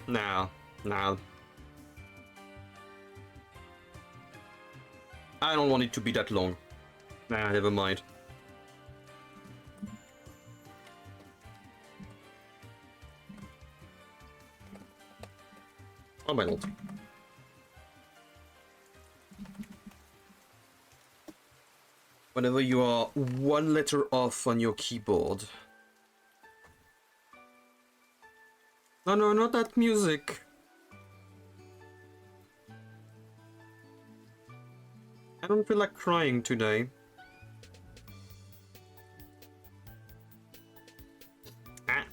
I don't want it to be that long. Nah, never mind. Oh my lord. Whenever you are one letter off on your keyboard. No, not that music. I don't feel like crying today. Ah.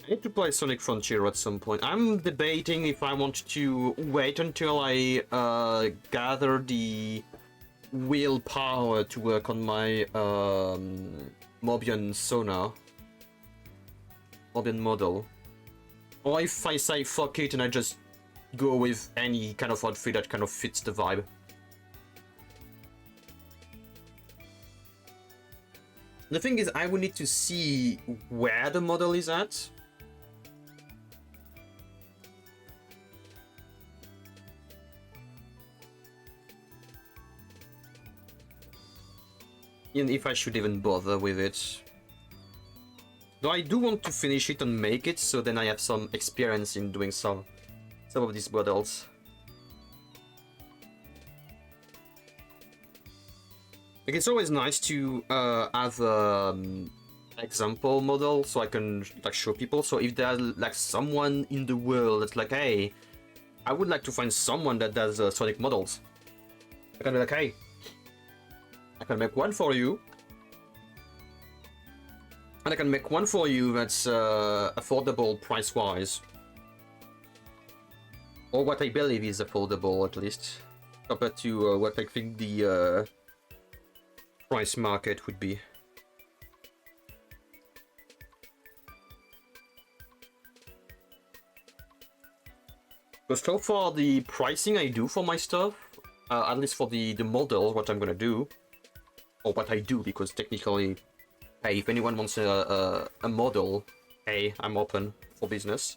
I need to play Sonic Frontier at some point. I'm debating if I want to wait until I gather the willpower to work on my Mobian model, or if I say fuck it and I just go with any kind of outfit that kind of fits the vibe. The thing is, I would need to see where the model is at. And if I should even bother with it. Though I do want to finish it and make it, so then I have some experience in doing some of these models. Like, it's always nice to have example model so I can like show people. So if there's like someone in the world that's like, hey, I would like to find someone that does Sonic models, I can be like, hey, I can make one for you, and I can make one for you that's affordable price-wise, or what I believe is affordable at least, compared to what I think the price market would be. Because so far the pricing I do for my stuff, at least for the models, what I'm gonna do, or what I do, because technically, hey, if anyone wants a model, hey, I'm open for business.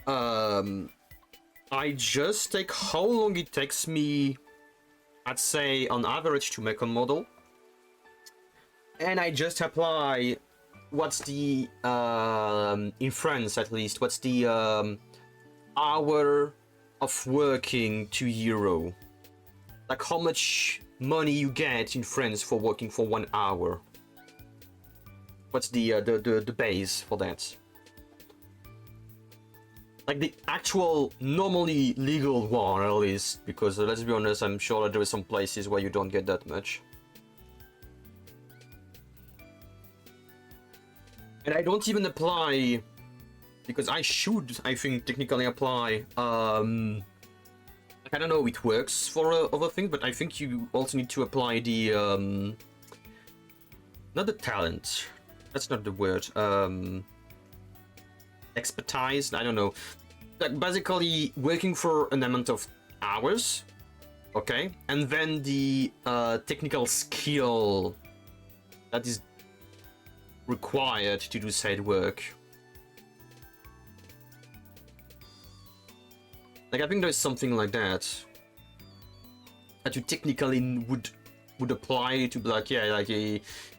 I just take how long it takes me, I'd say on average, to make a model, and I just apply what's the in France at least, what's the hour of working to euro, like how much money you get in France for working for 1 hour. What's the base for that? Like the actual normally legal one at least, because let's be honest, I'm sure that there are some places where you don't get that much. And I don't even apply, because I should, I think, technically apply, I don't know, it works for other things, but I think you also need to apply the, not the talent, that's not the word, expertise, I don't know, like basically working for an amount of hours, okay, and then the technical skill that is required to do said work. Like, I think there's something like that you technically would apply to be like, yeah,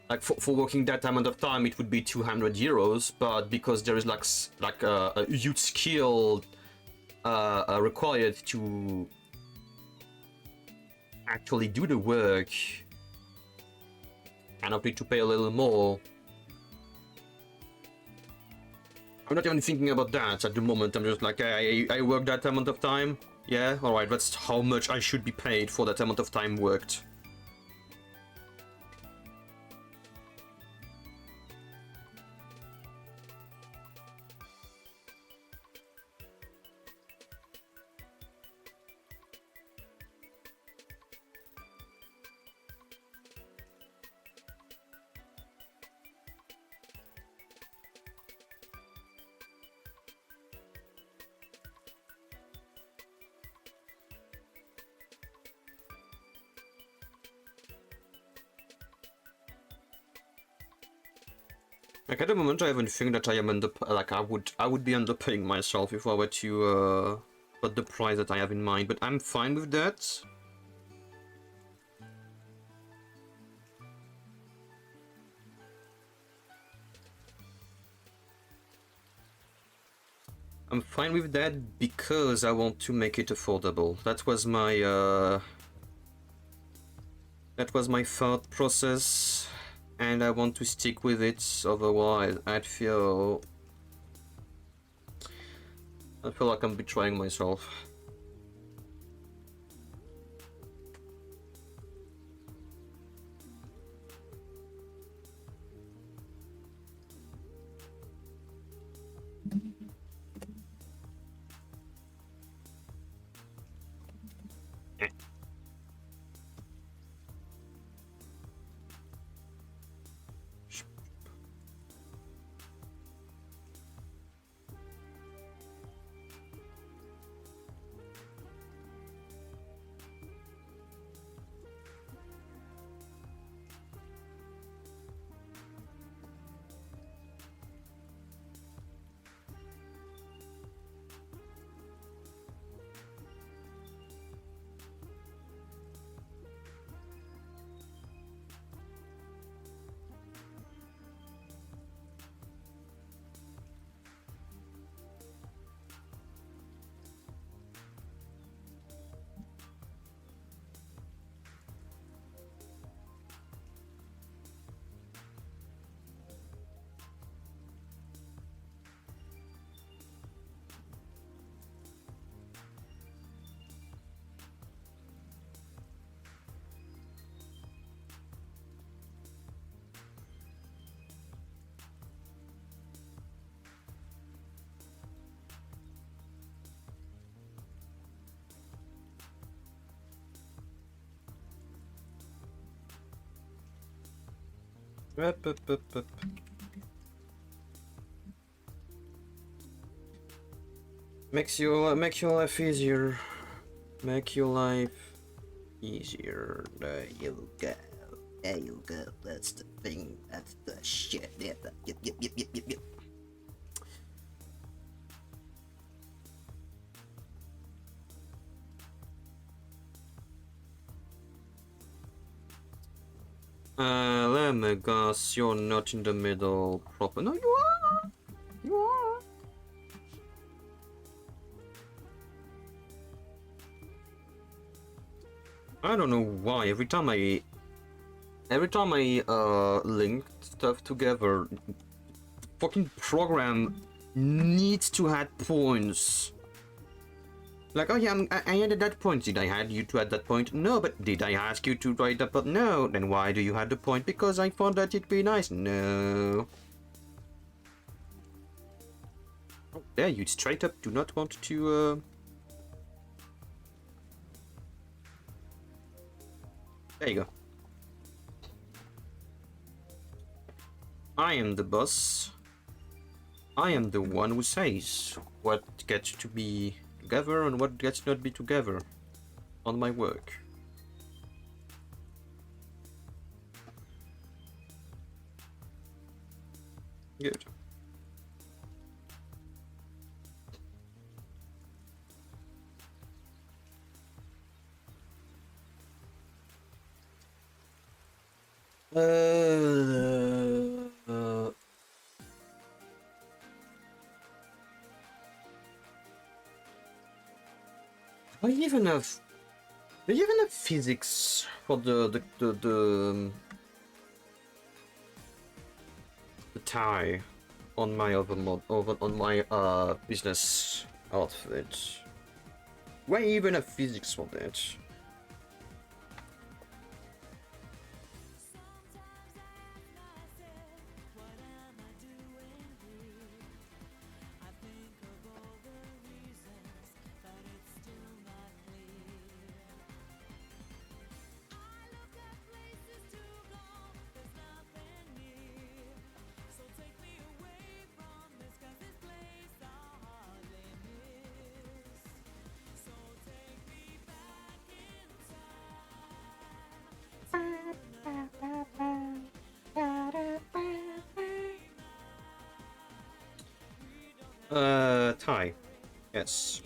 like for working that amount of time it would be 200 euros, but because there is like a huge skill required to actually do the work, and I need to pay a little more. I'm not even thinking about that at the moment. I'm just like, I worked that amount of time. Yeah, alright, that's how much I should be paid for that amount of time worked. Like at the moment, I even think that I am like I would be underpaying myself if I were to put the price that I have in mind, but I'm fine with that. I'm fine with that because I want to make it affordable. That was my thought process. And I want to stick with it, otherwise I feel like I'm betraying myself. Up, up, up, up. Make your life easier. Make your life easier. There you go. There you go. That's the thing. That's the shit. Yep. Let me guess, you're not in the middle proper. No, you are! You are! I don't know why, every time I link stuff together, fucking program needs to add points. Like, oh yeah, I added that point. Did I add you to add that point? No, but did I ask you to write that? But no. Then why do you add the point? Because I thought that it'd be nice. No. Oh, there you straight up do not want to. There you go. I am the boss. I am the one who says what gets to be together and what gets not be together on my work. Good. I even have. Do you even have physics for the tie on my other on my business outfit? Why even have physics for that? Tie. Yes.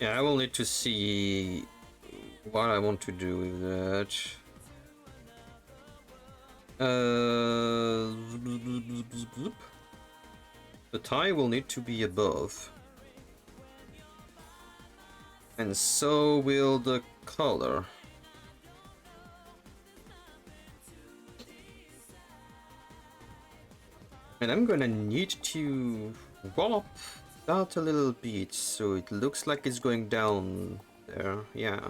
Yeah, I will need to see what I want to do with that. The tie will need to be above. And so will the color. And I'm gonna need to warp that a little bit so it looks like it's going down there. Yeah.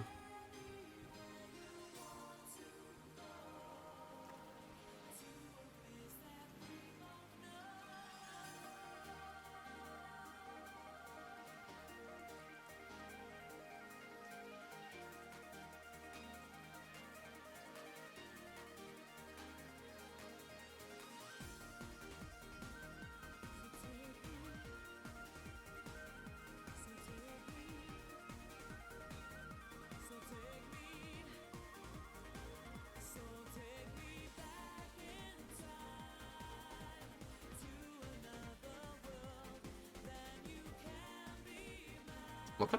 Okay.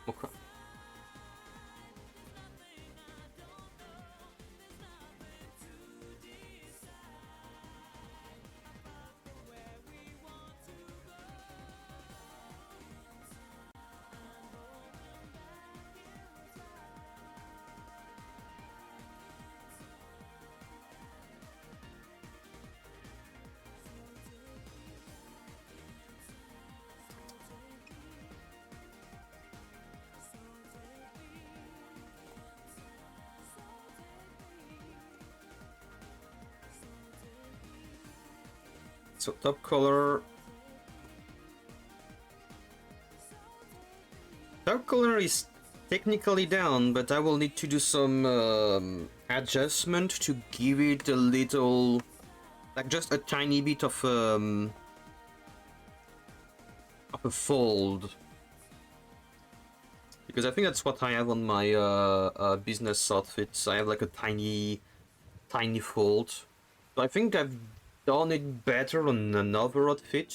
Okay. So top color. Top color is technically down, but I will need to do some adjustment to give it a little, like just a tiny bit of a fold. Because I think that's what I have on my business outfits. I have like a tiny fold. So I think I've done it better on another outfit.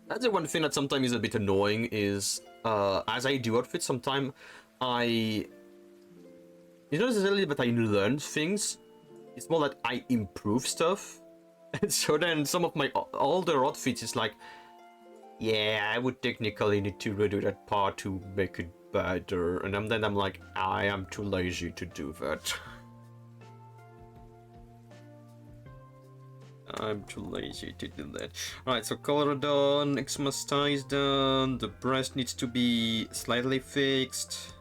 That's the one thing that sometimes is a bit annoying is, as I do outfits, sometimes it's not necessarily that I learn things, it's more that I improve stuff. And so then some of my older outfits is like, yeah, I would technically need to redo that part to make it better. And then I'm like, I am too lazy to do that. I'm too lazy to do that. Alright, so color done, Xmas tie is done, the breast needs to be slightly fixed.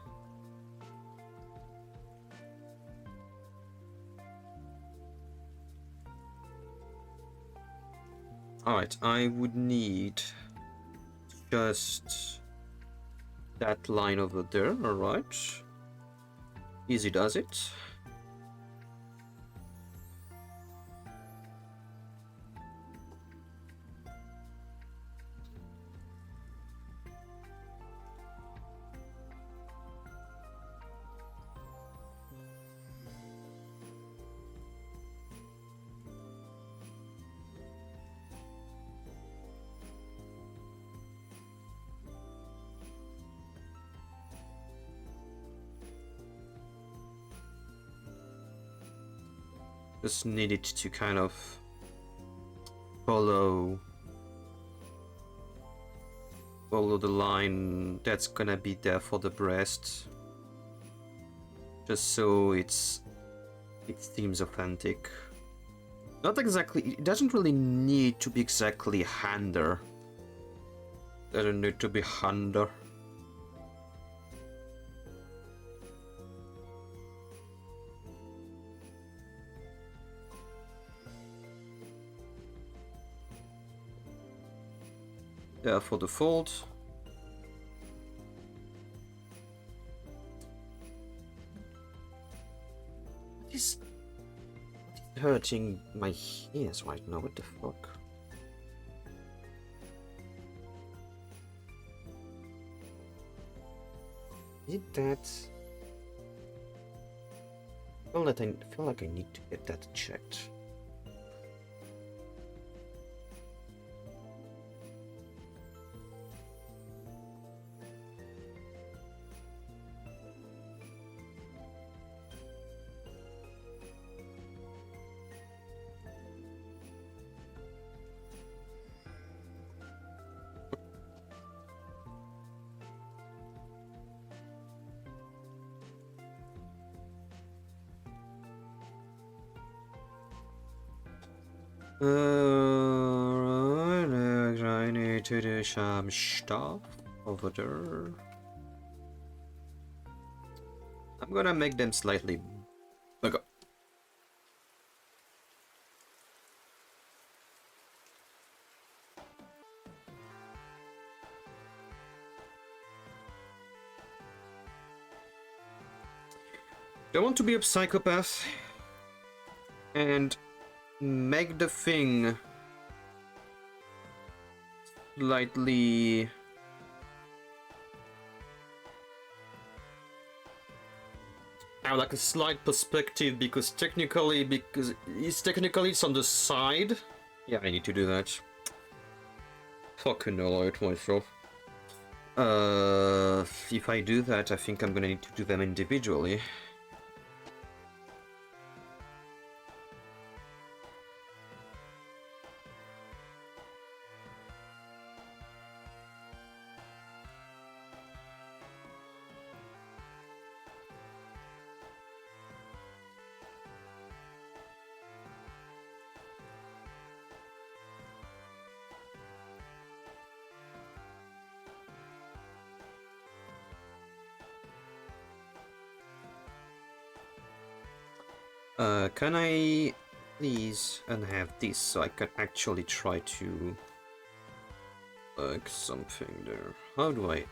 Alright, I would need just that line over there, alright. Easy does it. Just need it to kind of follow the line that's gonna be there for the breast, just so it seems authentic. Not exactly, it doesn't really need to be exactly hander. Doesn't need to be hander. There for the fold. What is hurting my ears right now? What the fuck? Is it that? I feel like I need to get that checked. I need to do some stuff over there. I'm gonna make them slightly bigger. Don't want to be a psychopath and make the thing slightly have like a slight perspective because it's on the side. Yeah, I need to do that. Fucking hell, I hate myself. If I do that, I think I'm gonna need to do them individually. Can I please have this so I can actually try to work something there? How do I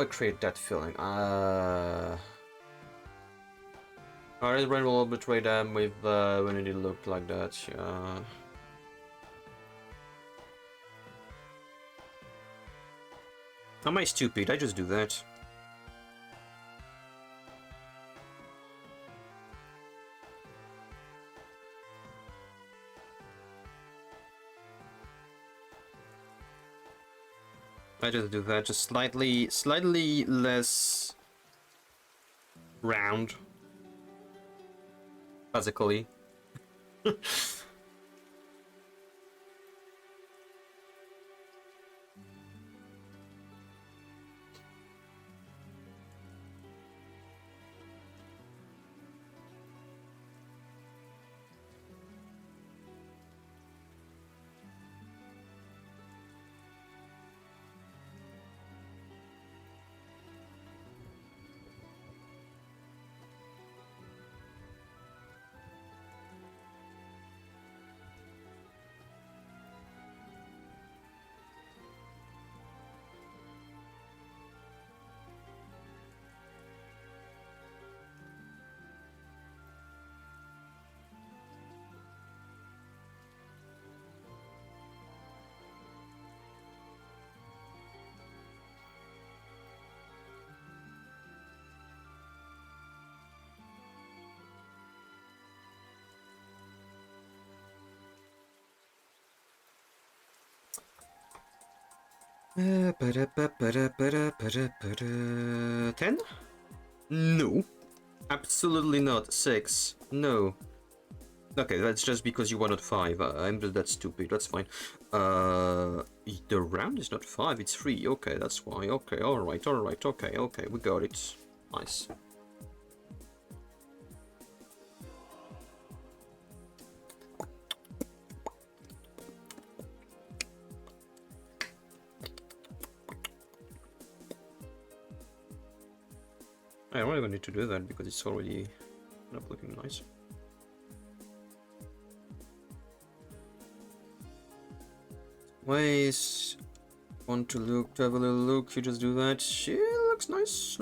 create that feeling? Alright, Ren will betray them with when it looked like that, yeah. Am I stupid? I just do that. I just do that, just slightly less round. Physically. Ten? No. Absolutely not. 6. No. Okay, that's just because you were not 5. I'm just that stupid. That's fine. The round is not 5, it's 3. Okay, that's why. Okay, alright. Okay, we got it. Nice. I don't even need to do that because it's already not looking nice. Ways want to have a little look, you just do that. Yeah, looks nice,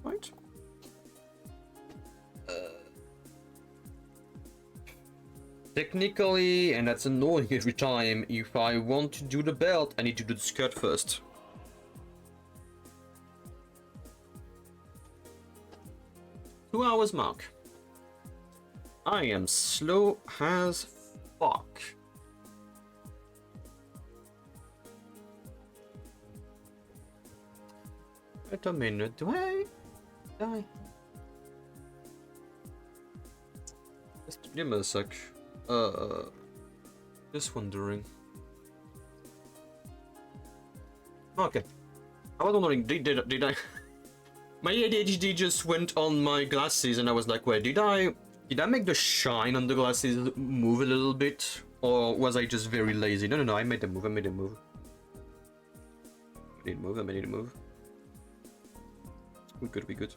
right? Technically, and that's annoying every time, if I want to do the belt, I need to do the skirt first. Hours mark. I am slow as fuck. Wait a minute, do I? Just give me a sec. Just wondering. Okay. I was wondering, did I? My ADHD just went on my glasses and I was like, wait, did I make the shine on the glasses move a little bit? Or was I just very lazy? No, I made a move. I made a move. I made a move. We good.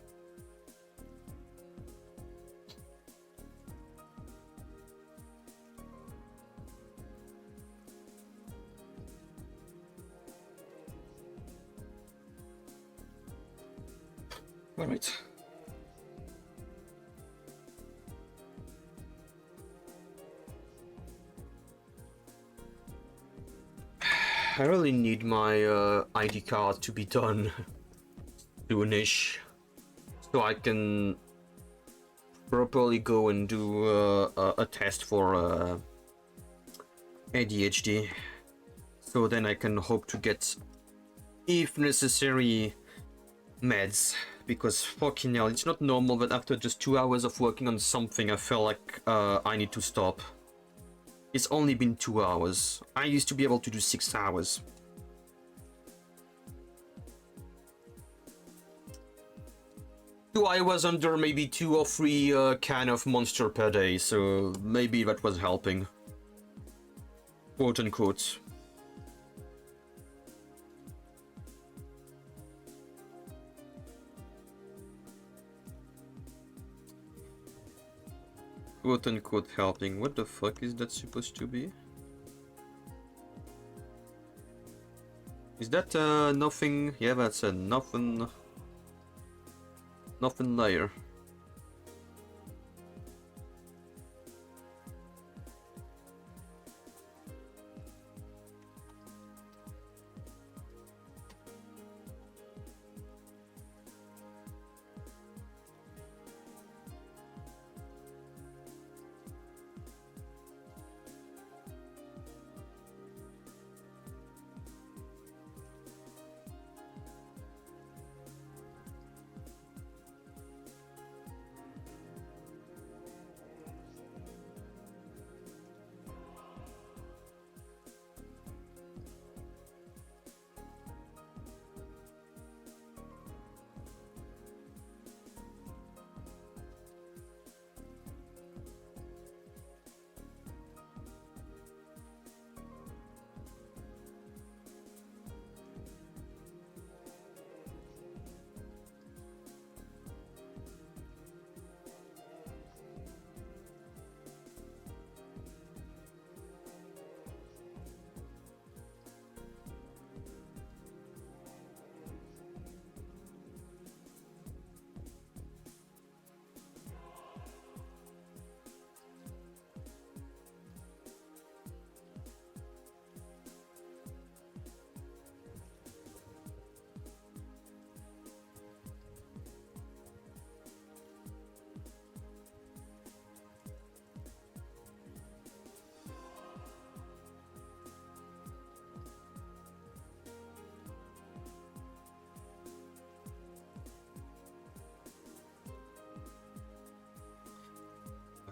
Alright. I really need my ID card to be done soonish, so I can properly go and do a test for ADHD. So then I can hope to get, if necessary, meds. Because fucking hell, it's not normal that after just 2 hours of working on something I feel like I need to stop. It's only been 2 hours. I used to be able to do 6 hours. I was under maybe 2 or 3 can of monster per day, so maybe that was helping. Quote unquote. Quote unquote helping. What the fuck is that supposed to be? Is that nothing? Yeah, that's a nothing. Nothing there.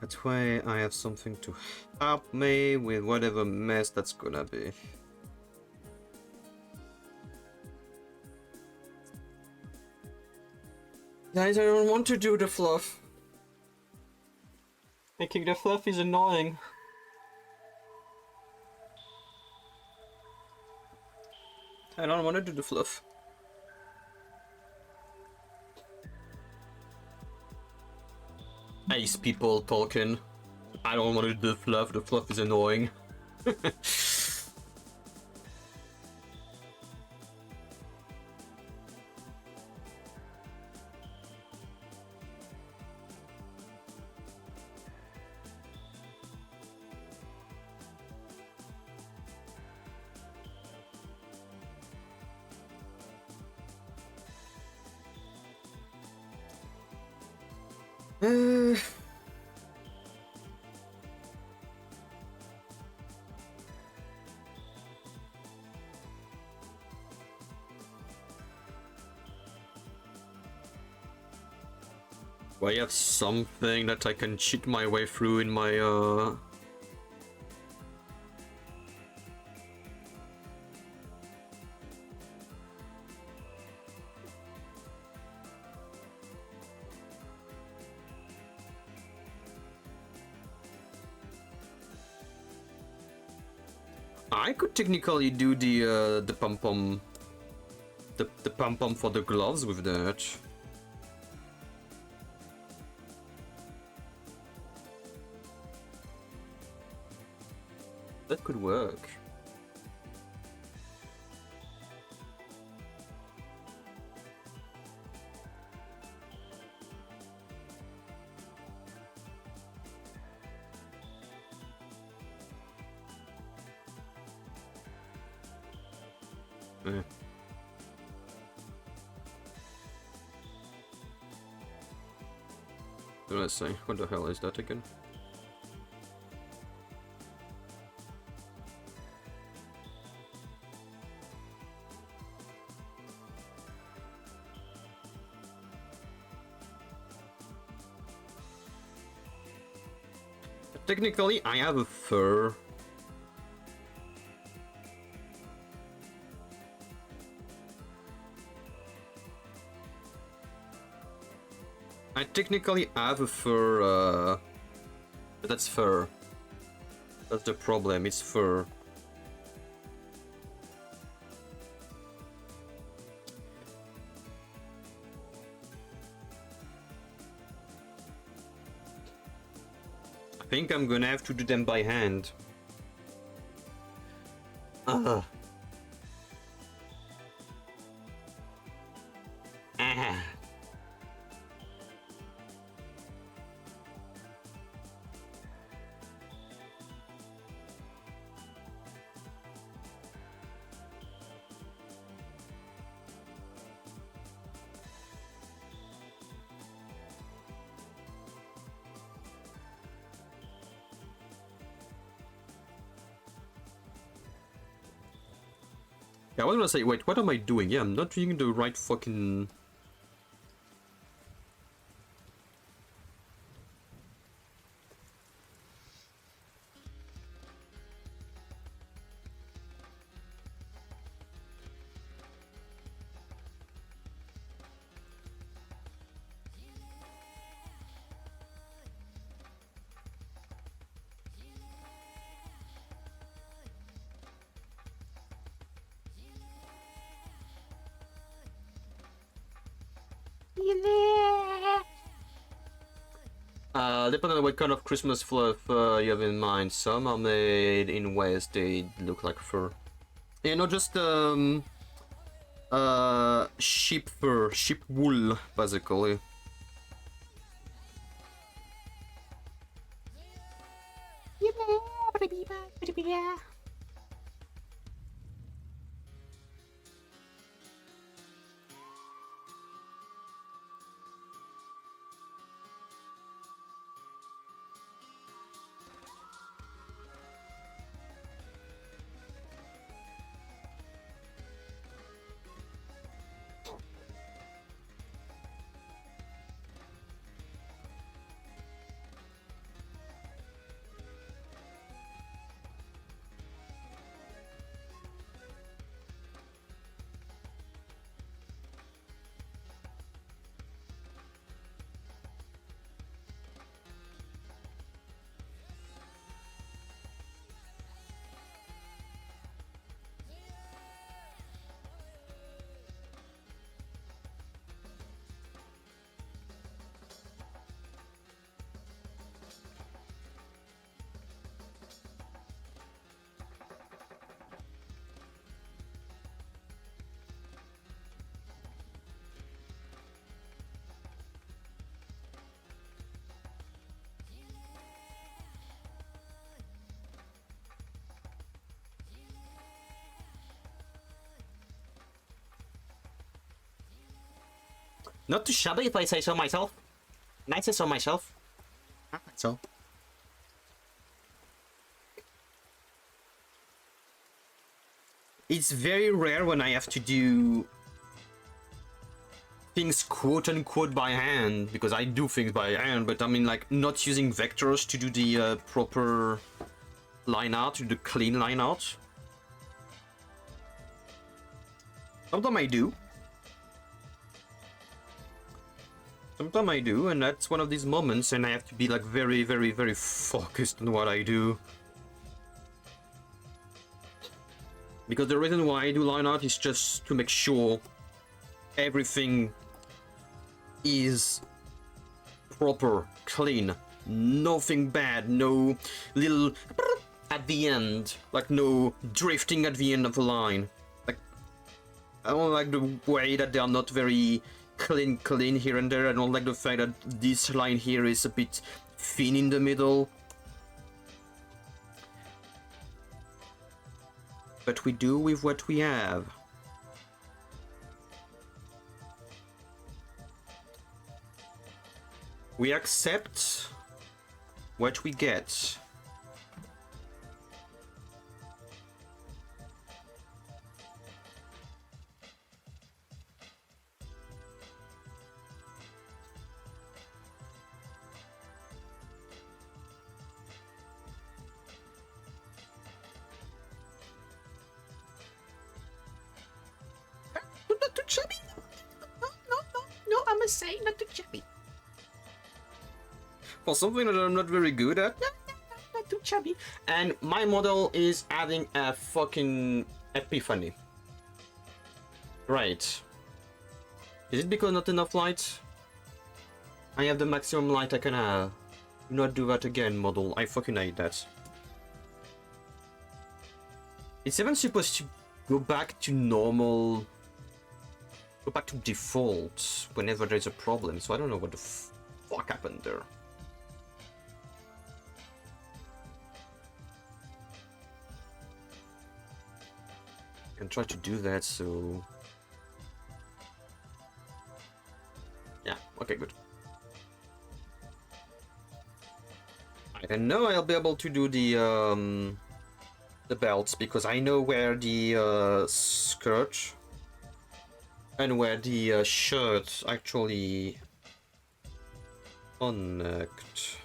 That way I have something to help me with whatever mess that's gonna be. Guys, I don't want to do the fluff. Making the fluff is annoying. I don't want to do the fluff. Nice people talking. I don't want to do the fluff is annoying. Do I have something that I can cheat my way through in my I could technically do the pom-pom the pom-pom for the gloves with that. That could work. Eh. Let's see, what the hell is that again? Technically, I have a fur. I technically have a fur, but that's fur. That's the problem, it's fur. I think I'm gonna have to do them by hand. Ah. Yeah, I was gonna say, wait, what am I doing? Yeah, I'm not doing the right fucking... Depending on what kind of Christmas fluff you have in mind. Some are made in ways they look like fur. You know, just sheep fur, sheep wool, basically. Not too shabby if I say so myself. And I say so myself. So. It's very rare when I have to do things quote unquote by hand, because I do things by hand, but I mean like not using vectors to do the proper line art, to do the clean line art. Sometimes I do. Sometimes I do, and that's one of these moments, and I have to be like very, very, very focused on what I do. Because the reason why I do line art is just to make sure everything is proper, clean, nothing bad, no little at the end, like no drifting at the end of the line. Like, I don't like the way that they are not very clean here and there. I don't like the fact that this line here is a bit thin in the middle. But we do with what we have. We accept what we get. always say not too chubby. For something that I'm not very good at, not too chubby. And my model is having a fucking epiphany. Right. Is it because not enough light? I have the maximum light I can have. Do not do that again, model. I fucking hate that. It's even supposed to go back to normal. Go back to default whenever there's a problem, so I don't know what the fuck happened there. I can try to do that, so... Yeah, okay, good. I know I'll be able to do the belts, because I know where the skirt and where the shirt actually connect.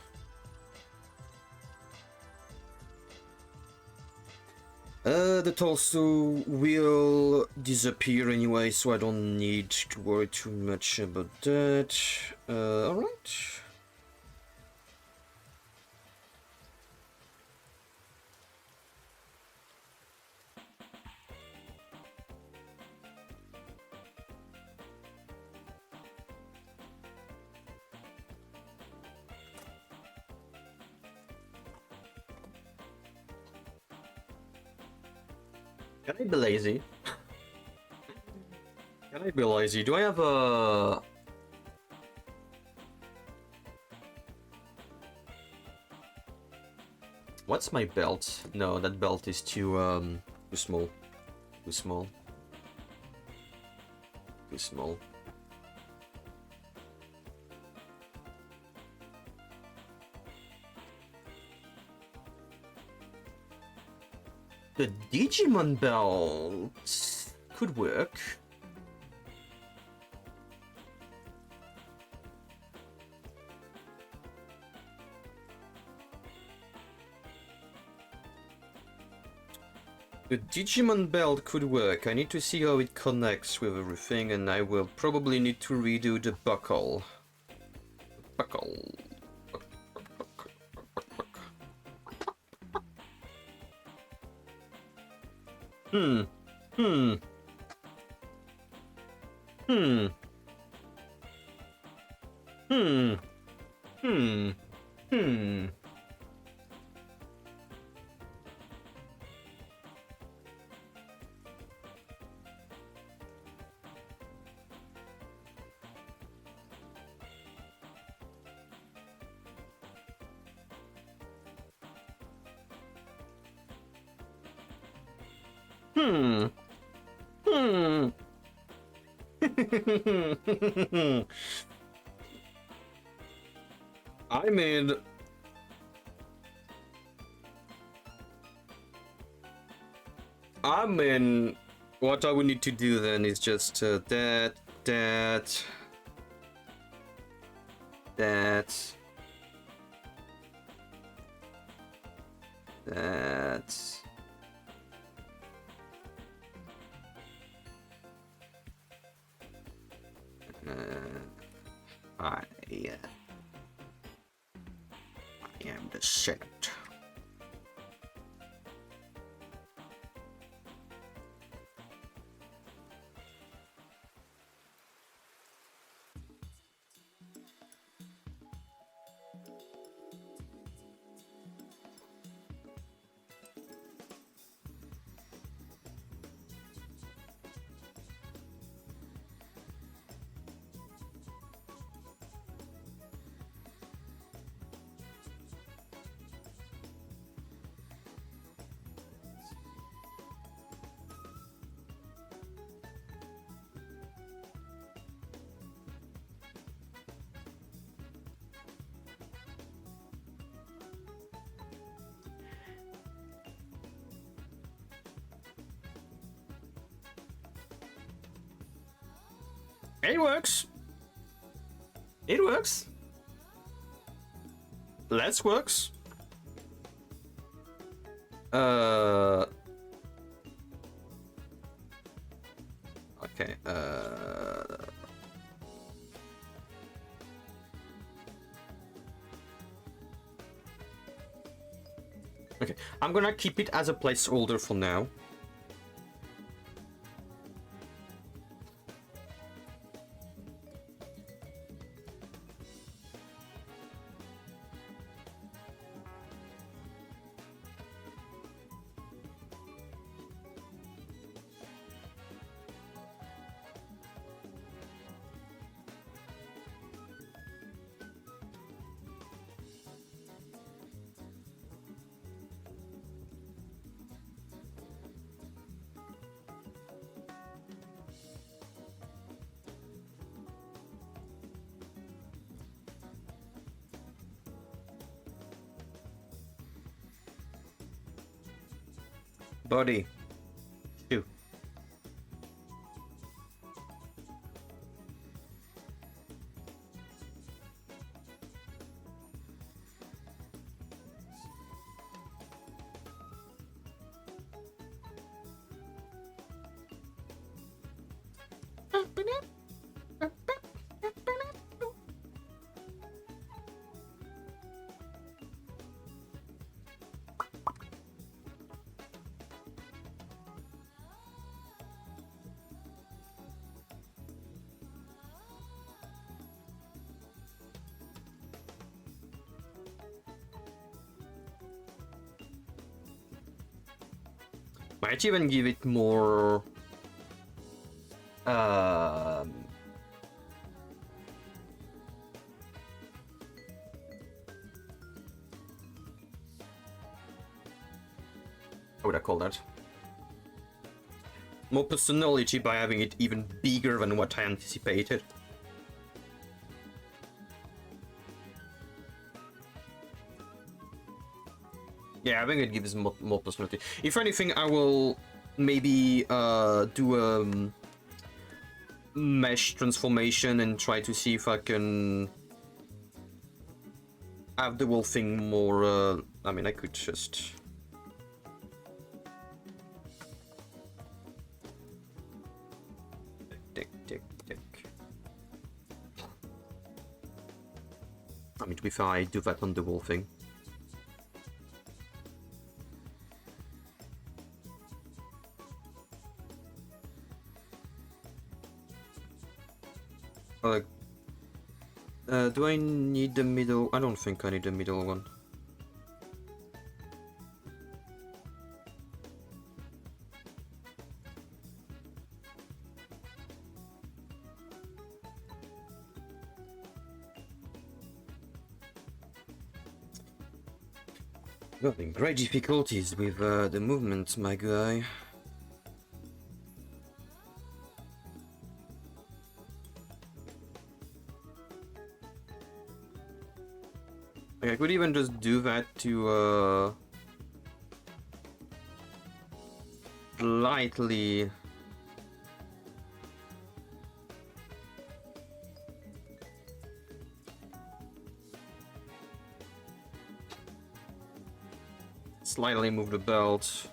The torso will disappear anyway, so I don't need to worry too much about that. Alright. Can I be lazy? Can I be lazy? Do I have a... What's my belt? No, that belt is too small. Too small. Too small. The Digimon belt could work. The Digimon belt could work. I need to see how it connects with everything, and I will probably need to redo the buckle. Buckle. Hmm. Hmm. Hmm. Hmm. Hmm. Hmm. Hmm. Hmm. I mean, what I would need to do then is just that. I am the Senate. It works. It works. Let's works. Okay. Okay, I'm gonna keep it as a placeholder for now. Body. 2. Might even give it more how would I call that? More personality by having it even bigger than what I anticipated. Yeah, I think it gives more personality. If anything, I will maybe do a mesh transformation and try to see if I can have the whole thing more. I mean, I could just. Tick. I mean, to be fair, I do that on the whole thing. Do I need the middle? I don't think I need the middle one. You're having great difficulties with the movements, my guy. Like, I could even just do that to slightly move the belt.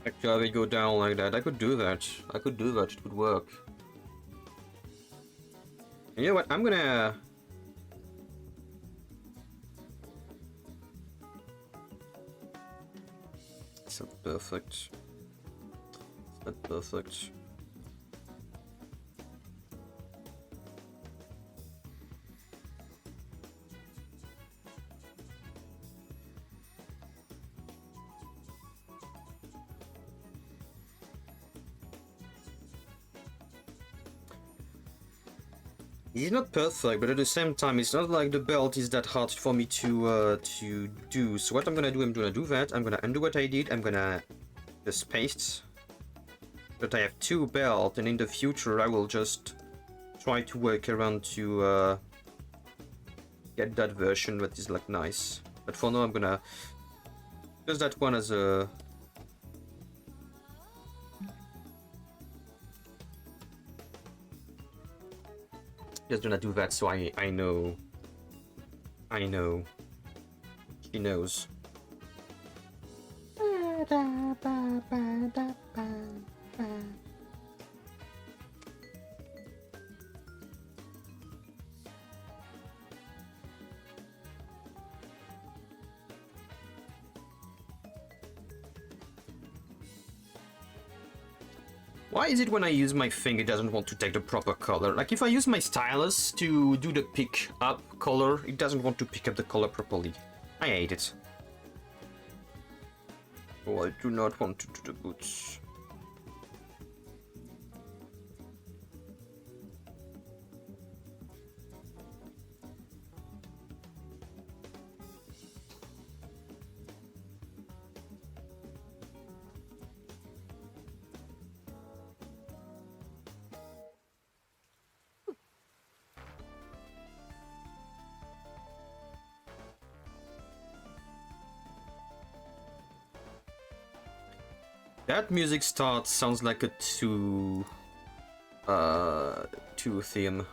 Actually, I would go down like that. I could do that. It would work. And you know what? I'm gonna. It's not perfect. It's not perfect. It's not perfect, but at the same time, it's not like the belt is that hard for me to do. So what I'm gonna do that. I'm gonna undo what I did. I'm gonna just paste. But I have 2 belts, and in the future, I will just try to work around to get that version that is like nice. But for now, I'm gonna use that one as a. Just gonna do that so I know. She knows. Why is it when I use my finger it doesn't want to take the proper color? Like if I use my stylus to do the pick up color, it doesn't want to pick up the color properly. I hate it. Oh, I do not want to do the boots. That music start sounds like a two theme.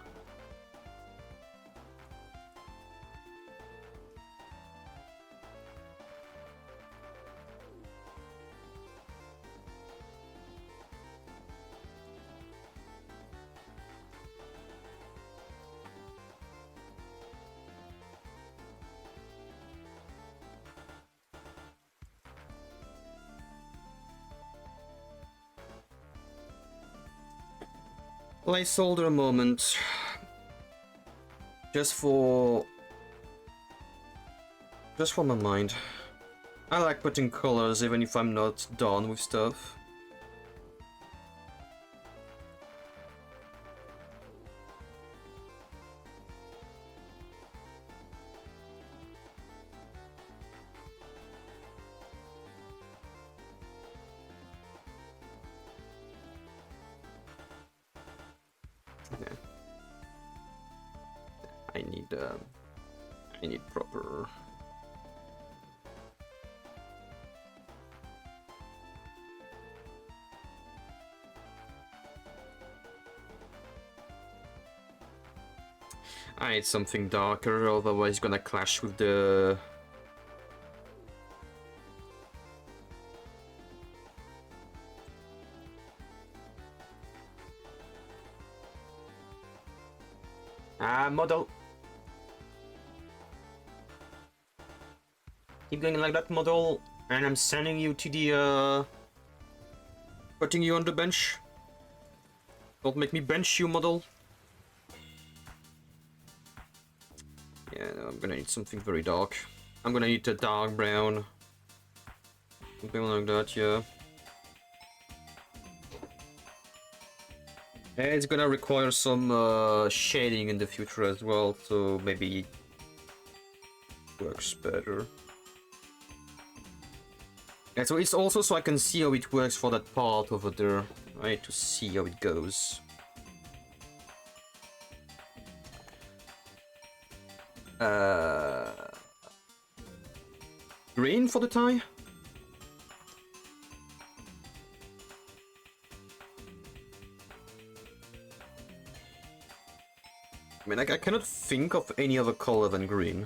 Placeholder a moment. Just for my mind. I like putting colors even if I'm not done with stuff. Okay. I need proper. I need something darker, otherwise it's gonna clash with the... model. Keep going like that, model, and I'm sending you to the, putting you on the bench. Don't make me bench you, model. Yeah, no, I'm gonna need something very dark. I'm gonna need a dark brown. Something like that, yeah. And it's gonna require some shading in the future as well, so maybe it works better. And so it's also so I can see how it works for that part over there, right? To see how it goes. Green for the tie? I mean, I cannot think of any other color than green.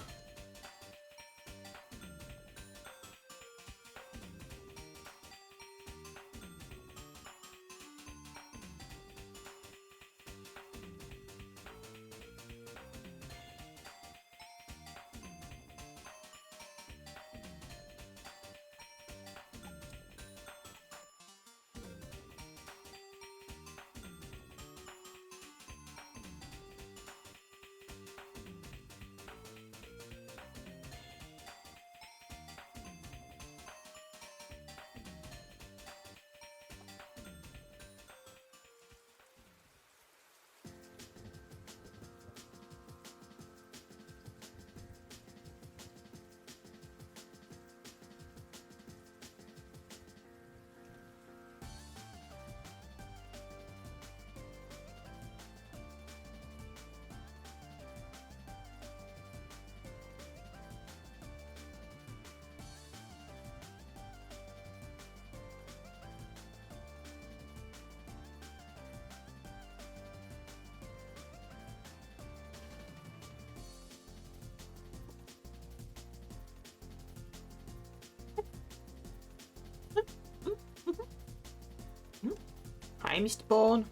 Hi, Mr. Bourne.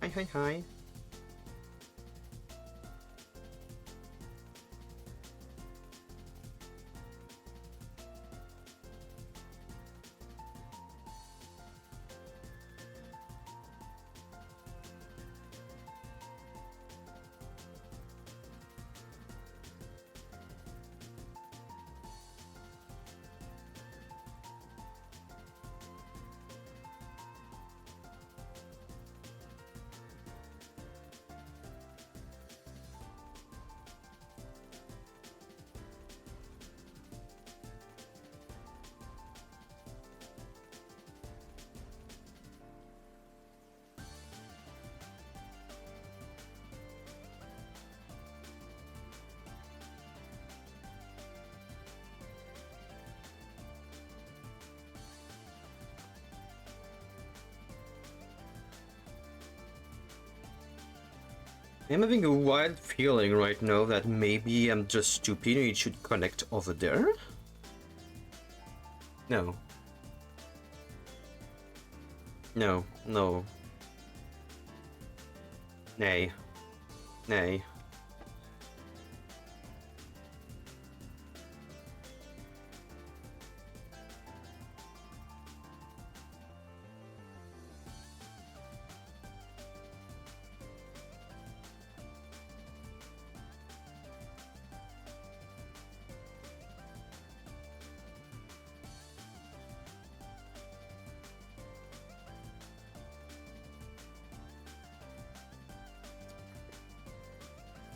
Hi, hi, hi. I'm having a wild feeling right now that maybe I'm just stupid and it should connect over there. No. No, no. Nay. Nay.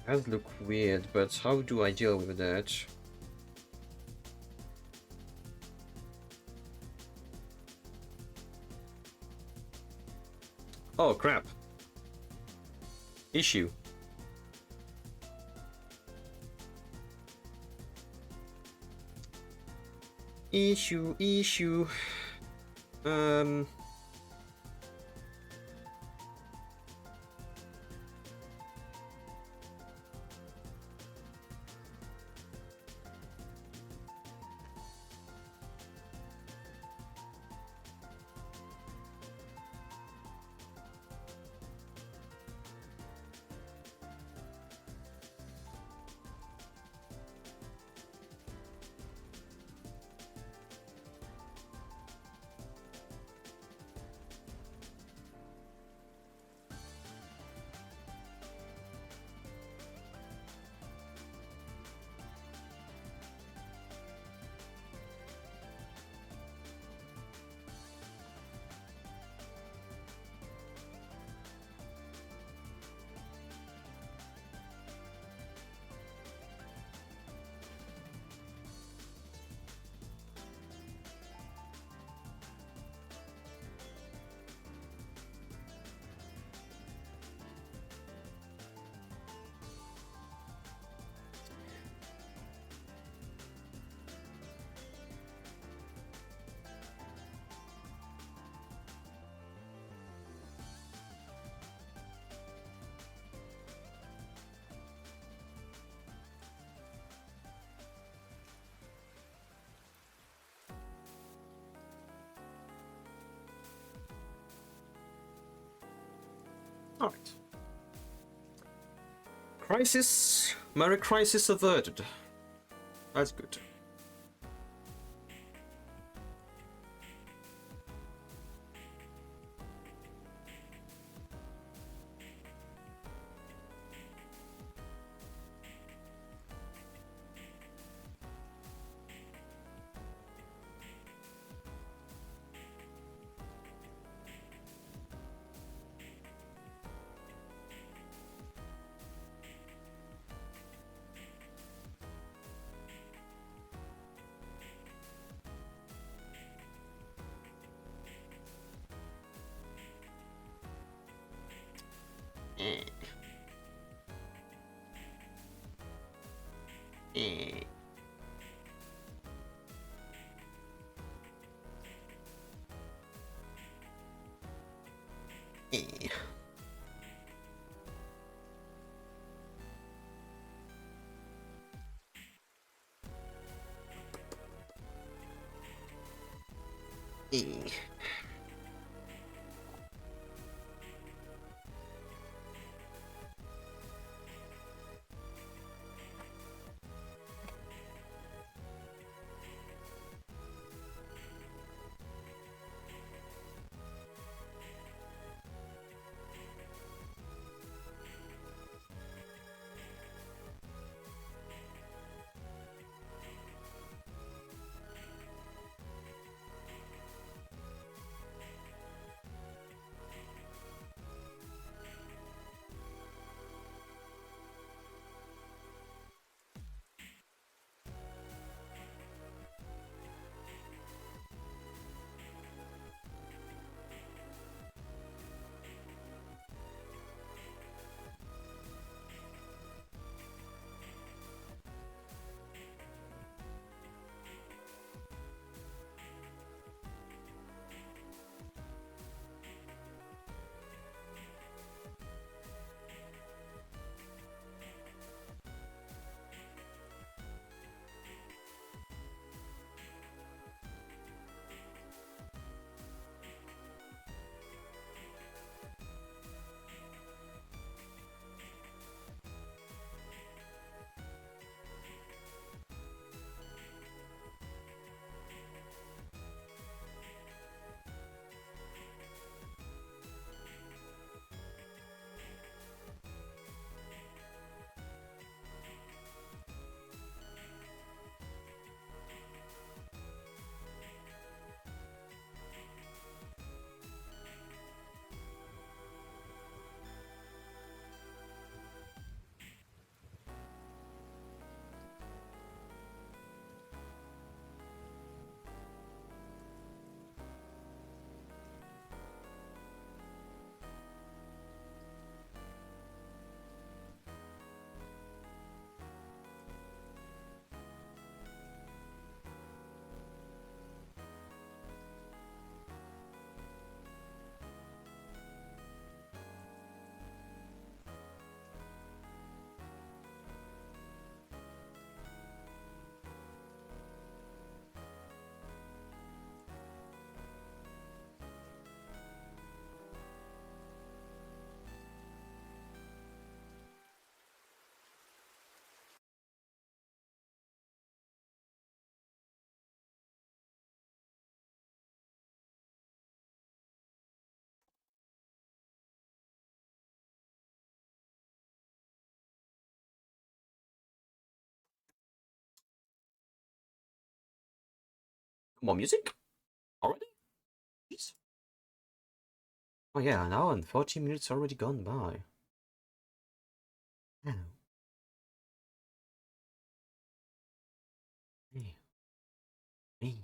That look weird, but how do I deal with that? Oh crap. Issue. Issue. Alright. Crisis. Merry crisis averted. That's good. Eh. Eh. Eh. Eh. More music? Already? Jeez. Oh yeah, an hour and 40 minutes already gone by. Oh. Hey. Hey.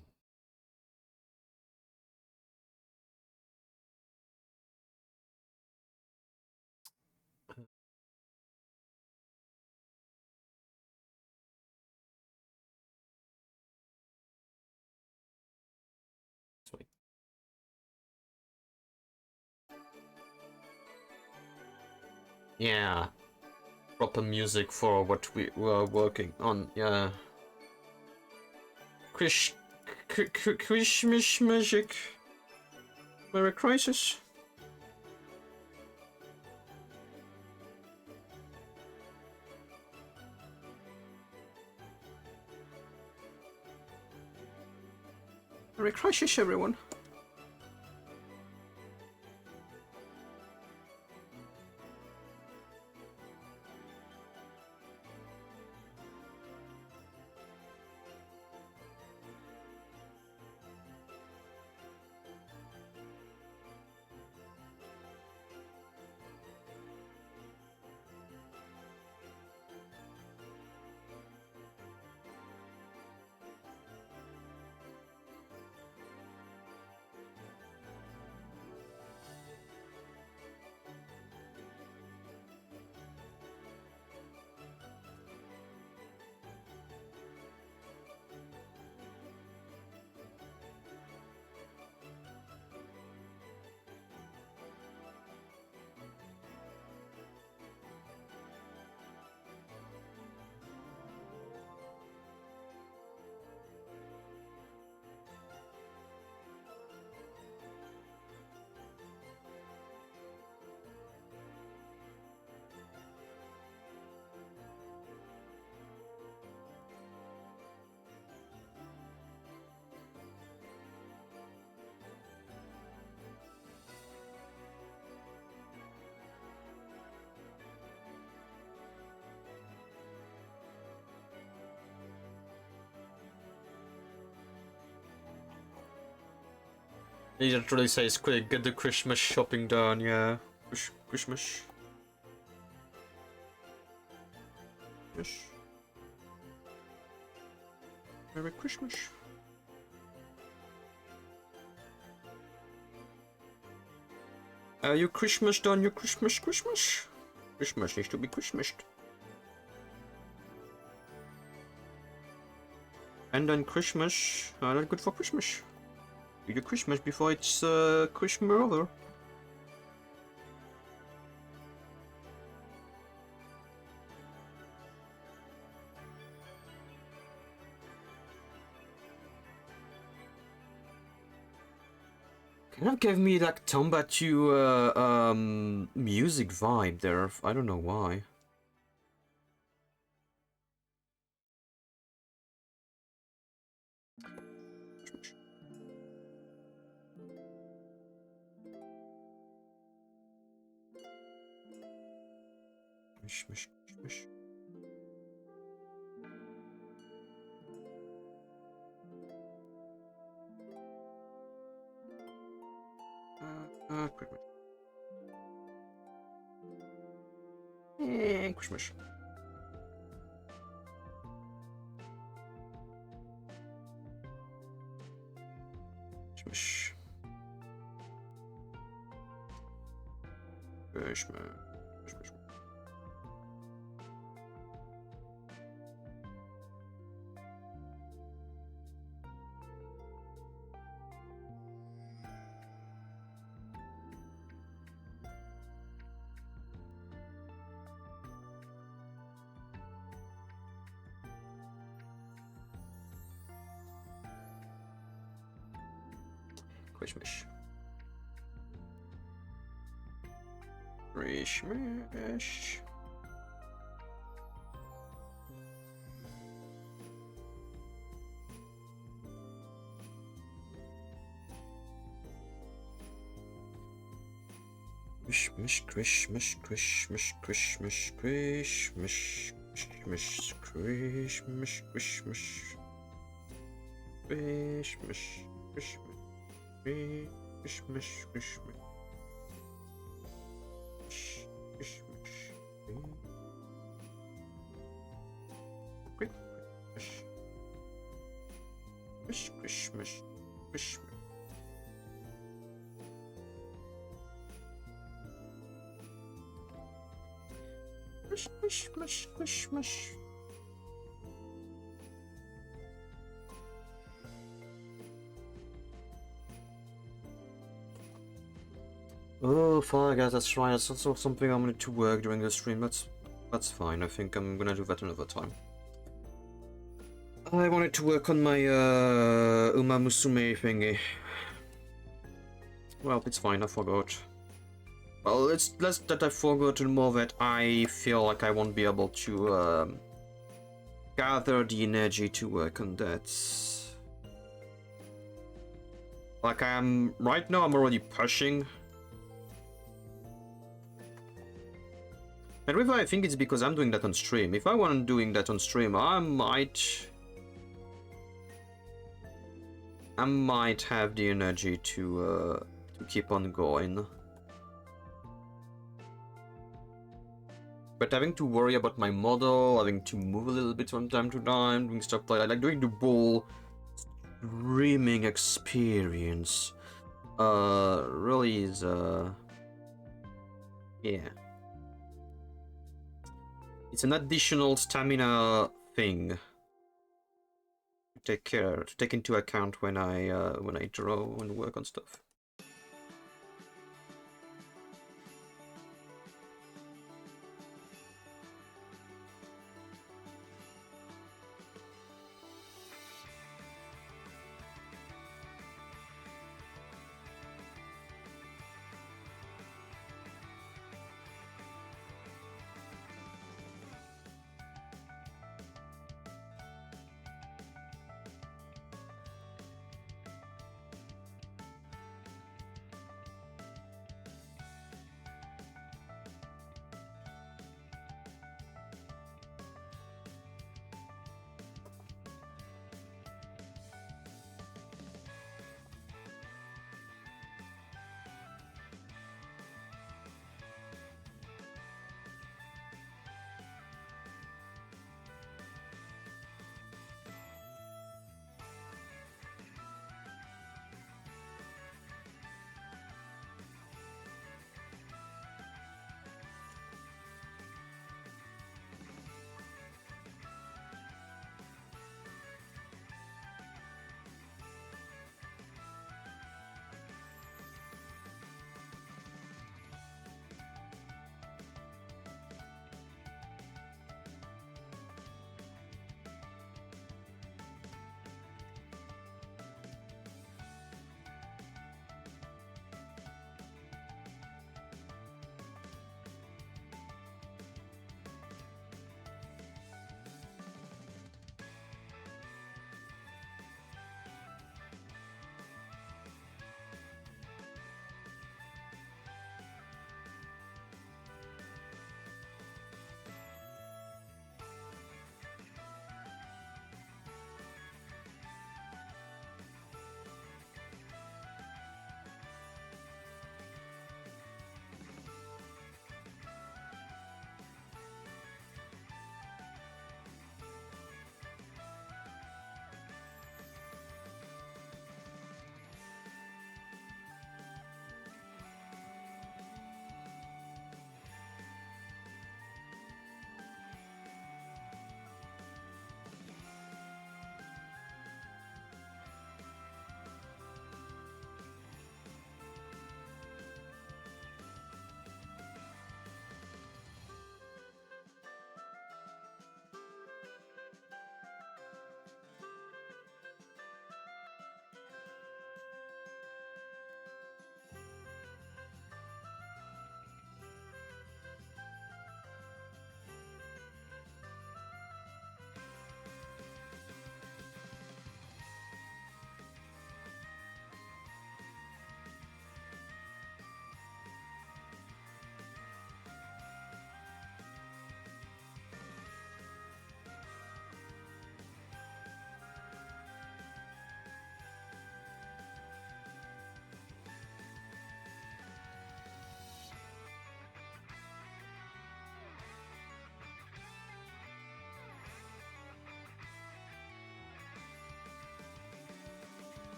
Sweet. Yeah. Proper music for what we were working on, yeah. Christmas magic. Merry Crisis. Merry Crisis, everyone. He literally says, quick, get the Christmas shopping done, yeah. Christmas. Yes. Merry Christmas. You Christmas done your Christmas? Christmas needs to be Christmased. And then Christmas, not good for Christmas. Do the Christmas before it's Christmas over. Kind of gave me that Tomboy 2 music vibe there. I don't know why. Christmas. Christmas. Christmas. Christmas. Christmas. Christmas. Christmas. Christmas, Christmas, Christmas, Christmas, Christmas, Christmas, Christmas, Christmas. Wish, wish, wish, wish, wish, wish, wish, wish, wish, wish, wish, wish, wish, wish. Wish, wish, wish, wish, wish. Oh fuck, guys, that's right. That's also something I'm gonna to work during the stream. That's fine. I think I'm gonna do that another time. I wanted to work on my Uma Musume thingy. Well, it's fine. I forgot. Well, it's less that I forgot and more that I feel like I won't be able to gather the energy to work on that. Like right now, I'm already pushing. And whether I think it's because I'm doing that on stream. If I weren't doing that on stream, I might have the energy to keep on going. But having to worry about my model, having to move a little bit from time to time, doing stuff like that, like doing the whole streaming experience, really is yeah. It's an additional stamina thing to take into account when I draw and work on stuff.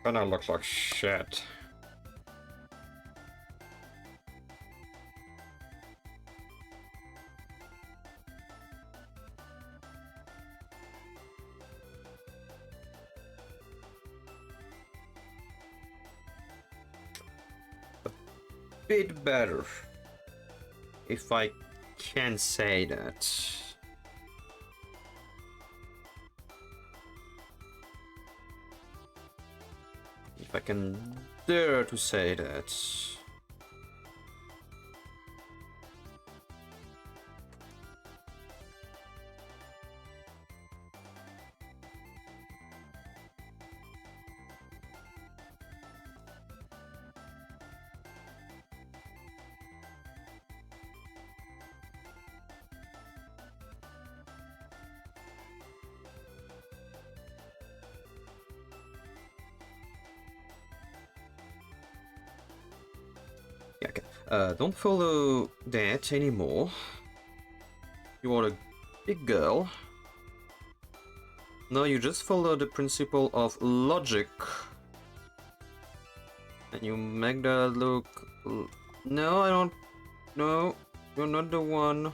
Kinda looks like shit. Bit better, if I can say that. If I can dare to say that. Yeah, okay. Don't follow that anymore. You are a big girl. No, you just follow the principle of logic. And you make that look... No, I don't... No, you're not the one.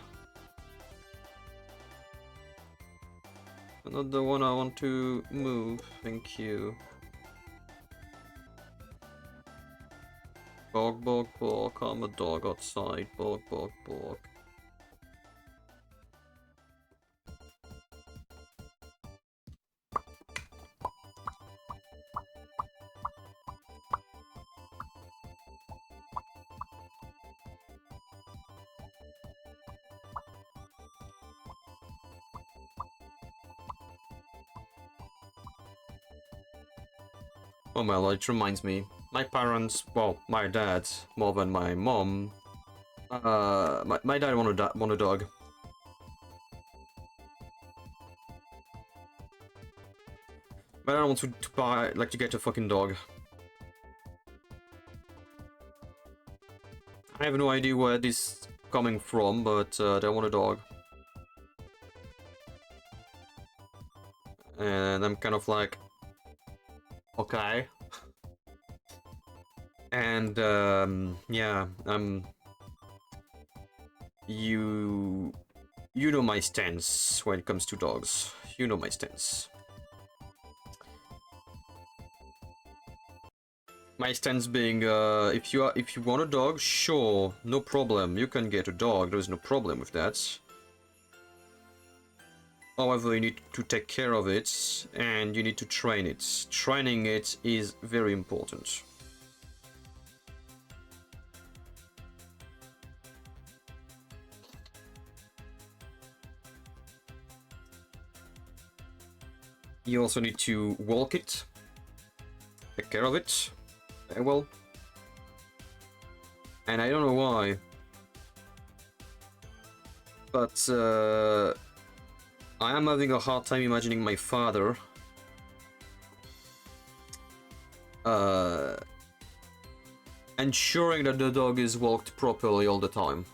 You're not the one I want to move. Thank you. Bark, bark, bark. I'm a dog outside. Bark, bark, bark. Oh well, it reminds me. My parents, well, my dad, more than my mom. My dad want a dog. But I don't want to buy, like, to get a fucking dog. I have no idea where this is coming from, but they want a dog. And I'm kind of like, okay. And yeah, you know my stance when it comes to dogs. You know my stance. My stance being, if you want a dog, sure, no problem. You can get a dog. There is no problem with that. However, you need to take care of it, and you need to train it. Training it is very important. You also need to walk it, take care of it very well. And I don't know why, but I am having a hard time imagining my father ensuring that the dog is walked properly all the time.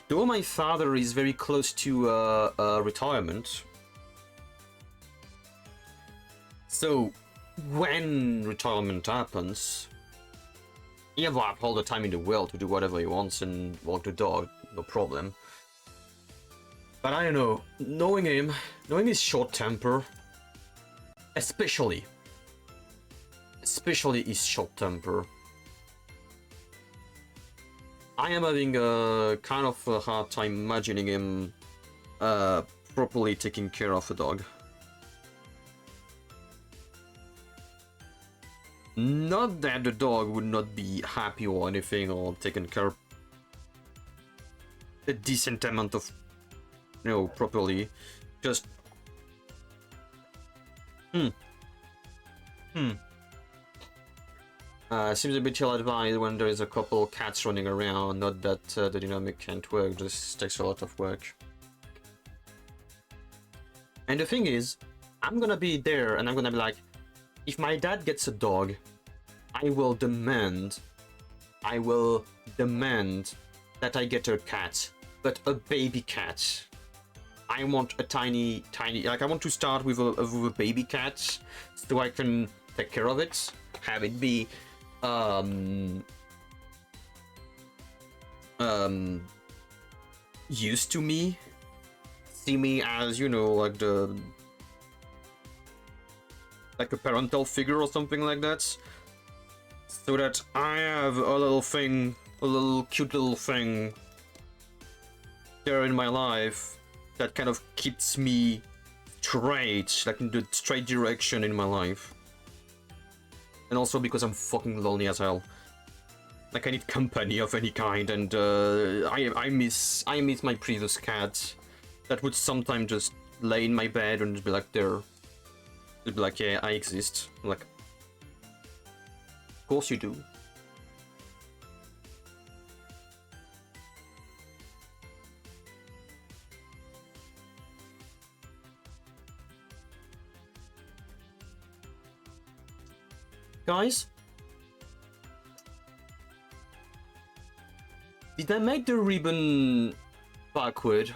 Though my father is very close to retirement, so when retirement happens, he will have all the time in the world to do whatever he wants and walk the dog, no problem. But I don't know, knowing him, knowing his short temper, especially his short temper, I am having a kind of a hard time imagining him properly taking care of a dog. Not that the dog would not be happy or anything or taken care of a decent amount of, you know, properly. Just seems a bit ill-advised when there is a couple cats running around. Not that the dynamic can't work, just takes a lot of work. And the thing is, I'm gonna be there and I'm gonna be like, if my dad gets a dog, I will demand that I get a cat, but a baby cat. I want a tiny, like I want to start with a baby cat, so I can take care of it, have it be, used to me, see me as, you know, like like a parental figure or something like that, so that I have a little thing, a little cute little thing there in my life that kind of keeps me straight, like in the straight direction in my life. And also because I'm fucking lonely as hell. Like I need company of any kind, and I miss my previous cat that would sometimes just lay in my bed and just be like there. It'd be like, yeah, I exist. I'm like, of course you do. Guys? Did I make the ribbon backward?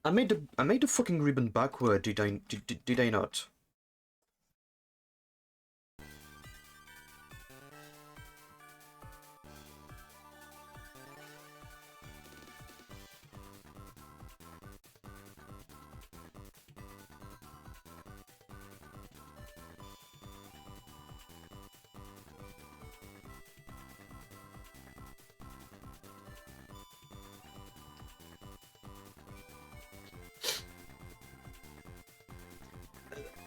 I made the fucking ribbon backward, did I not?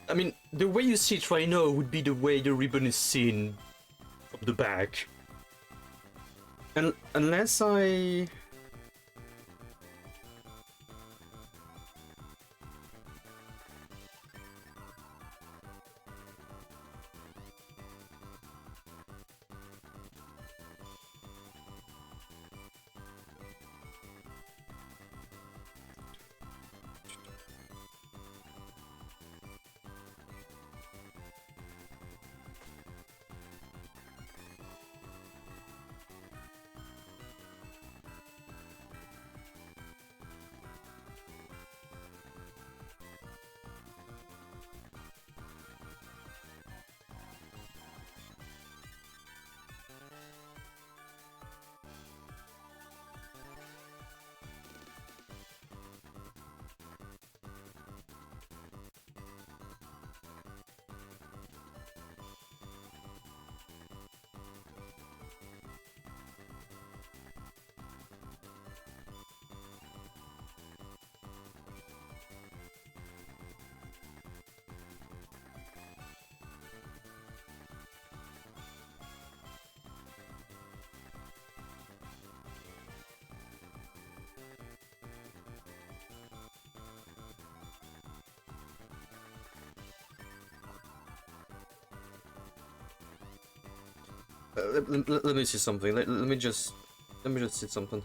I mean, the way you see it right now would be the way the ribbon is seen from the back. And unless I... let me see something. Let me just see something.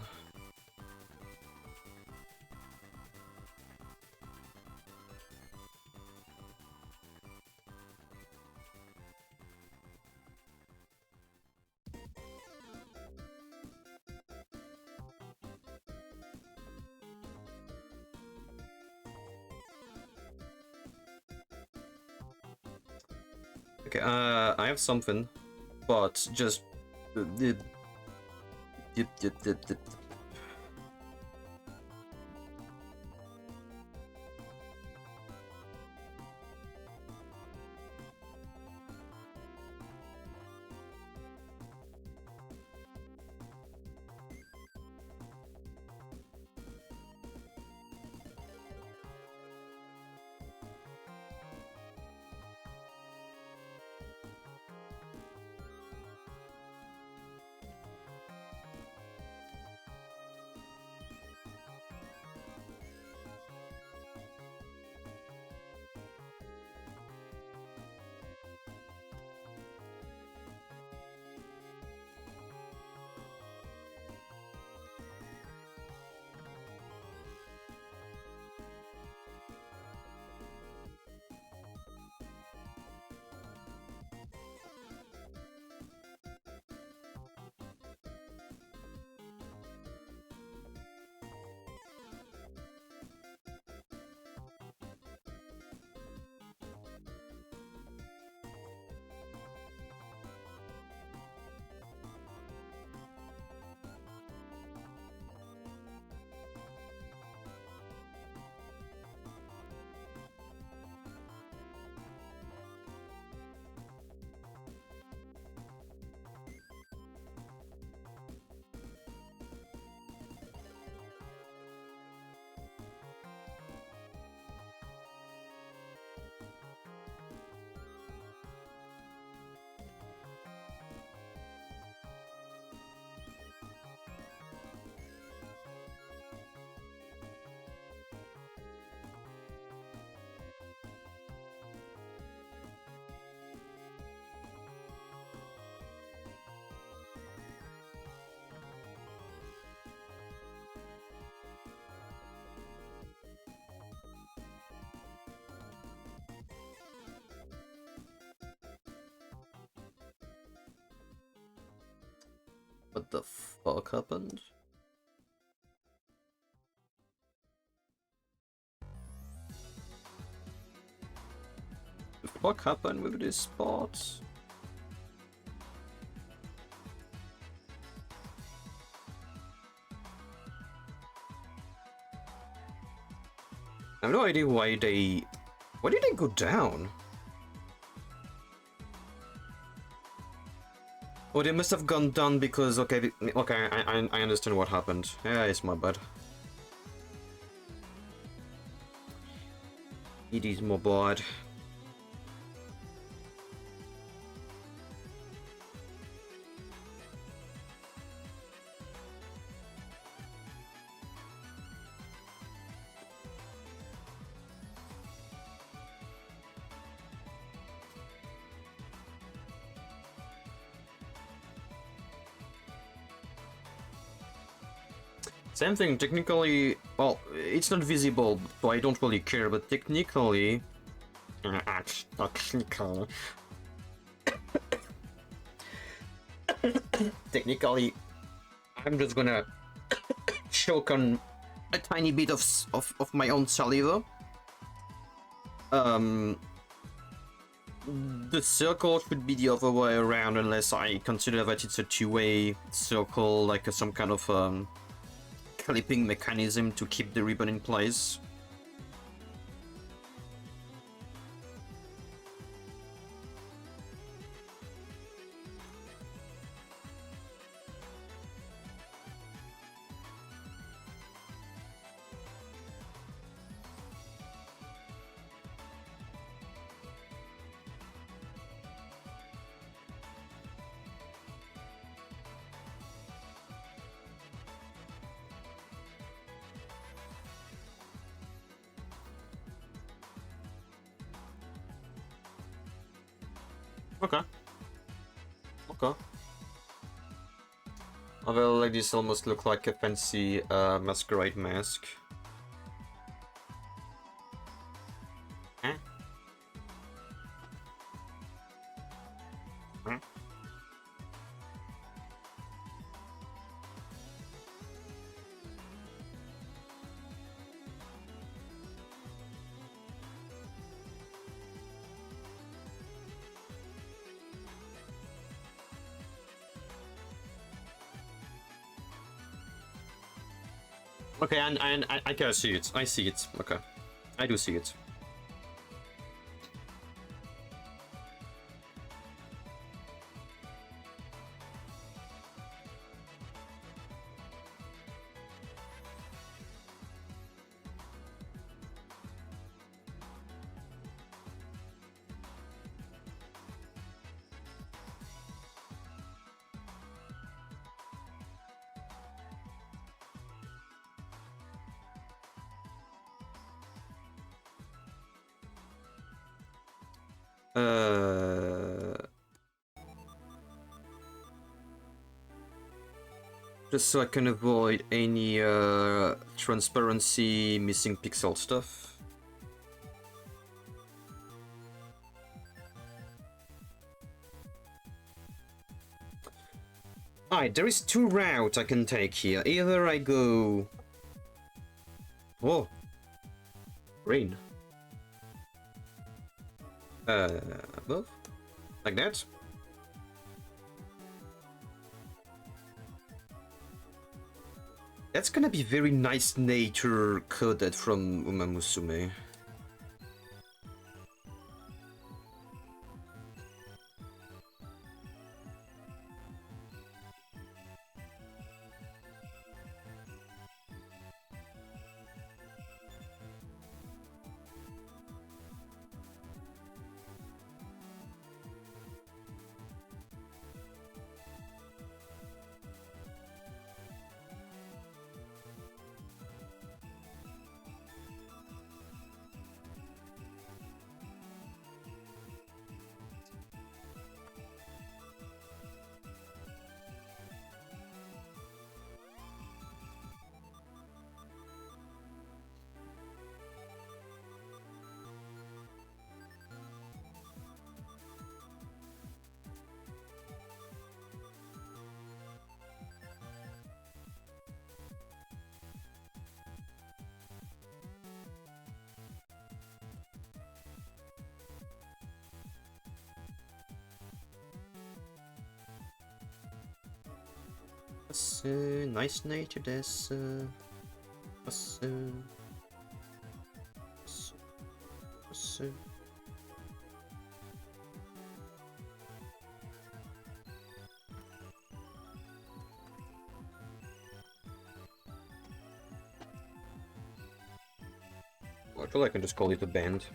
Okay, I have something, but just What the fuck happened? The fuck happened with this spot? I have no idea why they... Why did they go down? Oh, they must have gone down because... Okay, okay, I understand what happened. Yeah, it's my bad. It is my bad. Same thing, technically, well, it's not visible, so I don't really care, but technically... technically, I'm just gonna choke on a tiny bit of my own saliva. The circle should be the other way around unless I consider that it's a two-way circle, like some kind of clipping mechanism to keep the ribbon in place. Okay. Okay. Although, like, this almost look like a fancy masquerade mask. Huh? Huh? Okay, and I can see it. I see it. Okay, I do see it. Just so I can avoid any transparency, missing pixel stuff. Alright, there is two routes I can take here. Either I go... Whoa. Rain. Above? Like that? That's gonna be very nice nature coded from Uma Musume. nice nature this. I feel like I can just call it a band.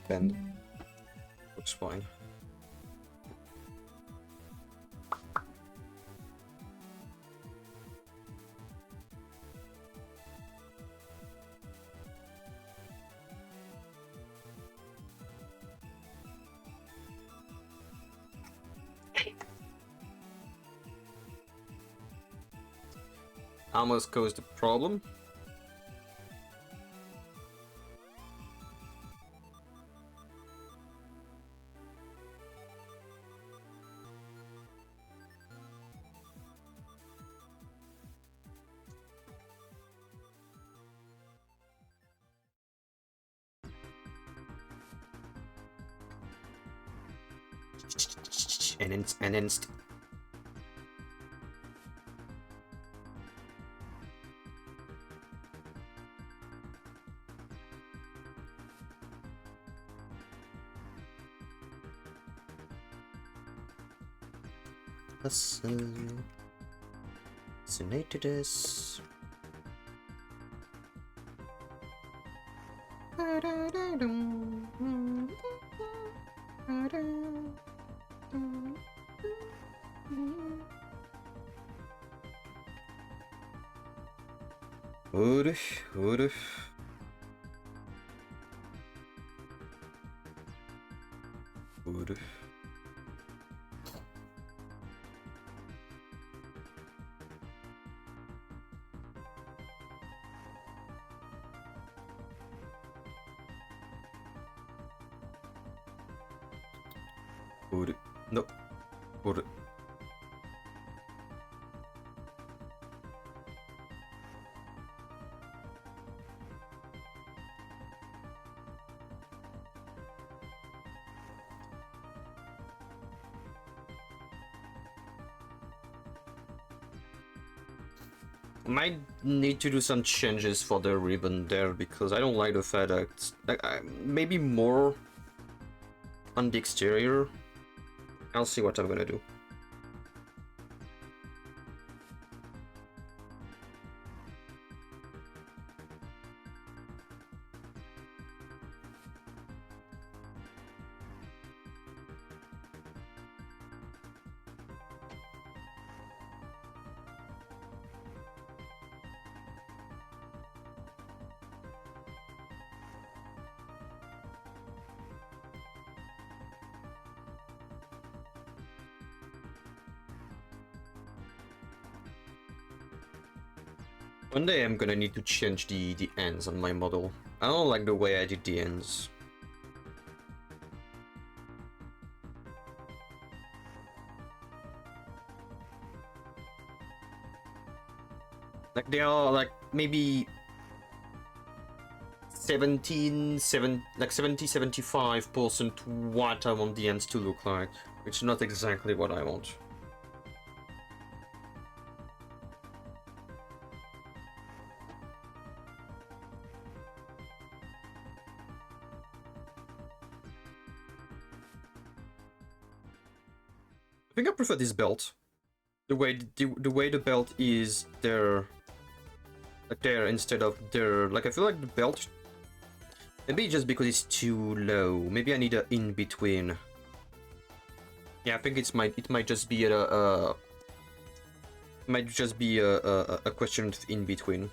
Band. Looks fine. Almost caused a problem. And inst. Listen to this. Urf. No. Might need to do some changes for the ribbon there because I don't like the fact that maybe more on the exterior. I'll see what I'm gonna do. One day I'm gonna need to change the ends on my model. I don't like the way I did the ends. Like they are like maybe 75% what I want the ends to look like, which is not exactly what I want. I think I prefer this belt. The way the belt is there, like there instead of there. Like I feel like the belt. Maybe just because it's too low. Maybe I need a in between. Yeah, I think it might just be a question of in between.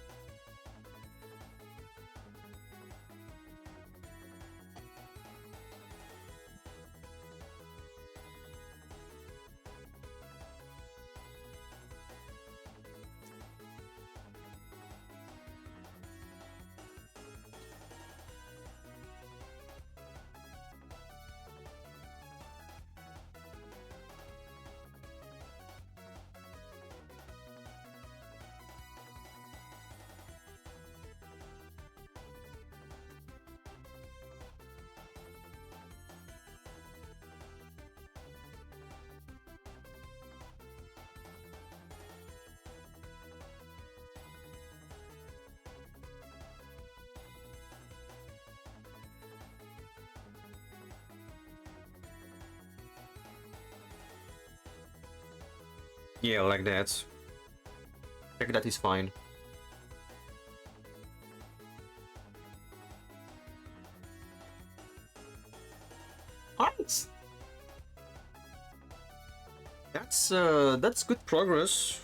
Yeah, like that. Like that is fine. Alright. That's good progress.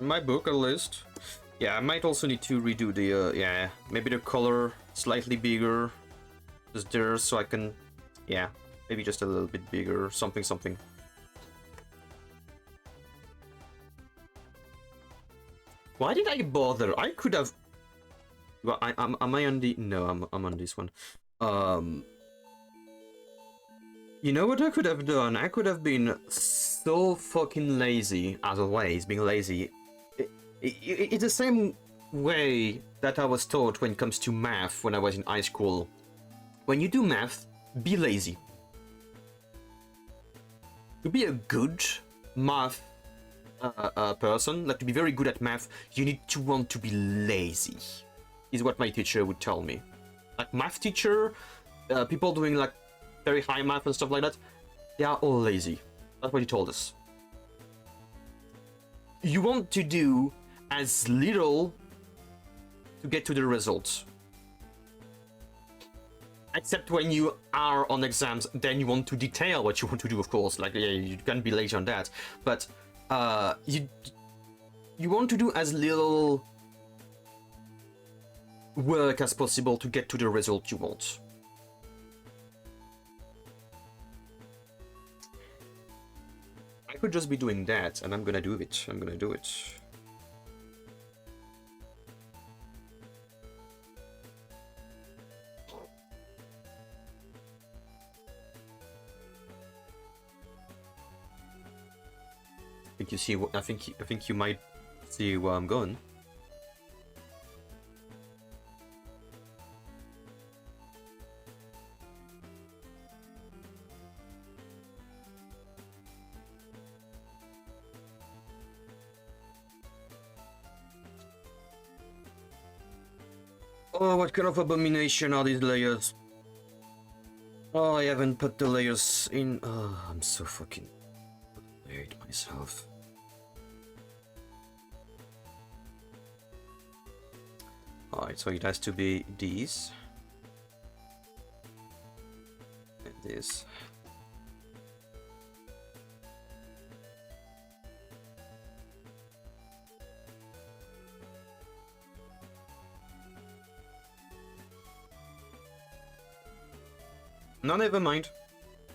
In my book, at least. Yeah, I might also need to redo the, yeah, maybe the color slightly bigger. Just there, so I can, yeah, maybe just a little bit bigger, something. Why did I bother? I could have... Well, am I on the... No, I'm on this one. You know what I could have done? I could have been so fucking lazy, as always, being lazy. It's the same way that I was taught when it comes to math when I was in high school. When you do math, be lazy. To be a good math person, like to be very good at math, you need to want to be lazy, is what my teacher would tell me. Like math teacher, people doing like very high math and stuff like that, they are all lazy. That's what he told us. You want to do as little to get to the results. Except when you are on exams, then you want to detail what you want to do, of course. Like, yeah, you can be lazy on that. But you want to do as little work as possible to get to the result you want. I could just be doing that, and I'm gonna do it. I'm gonna do it. I think you see. I think you might see where I'm going. Oh, what kind of abomination are these layers? Oh, I haven't put the layers in. Oh, I'm so fucking... I hate myself. Alright, so it has to be these. And this. No, never mind.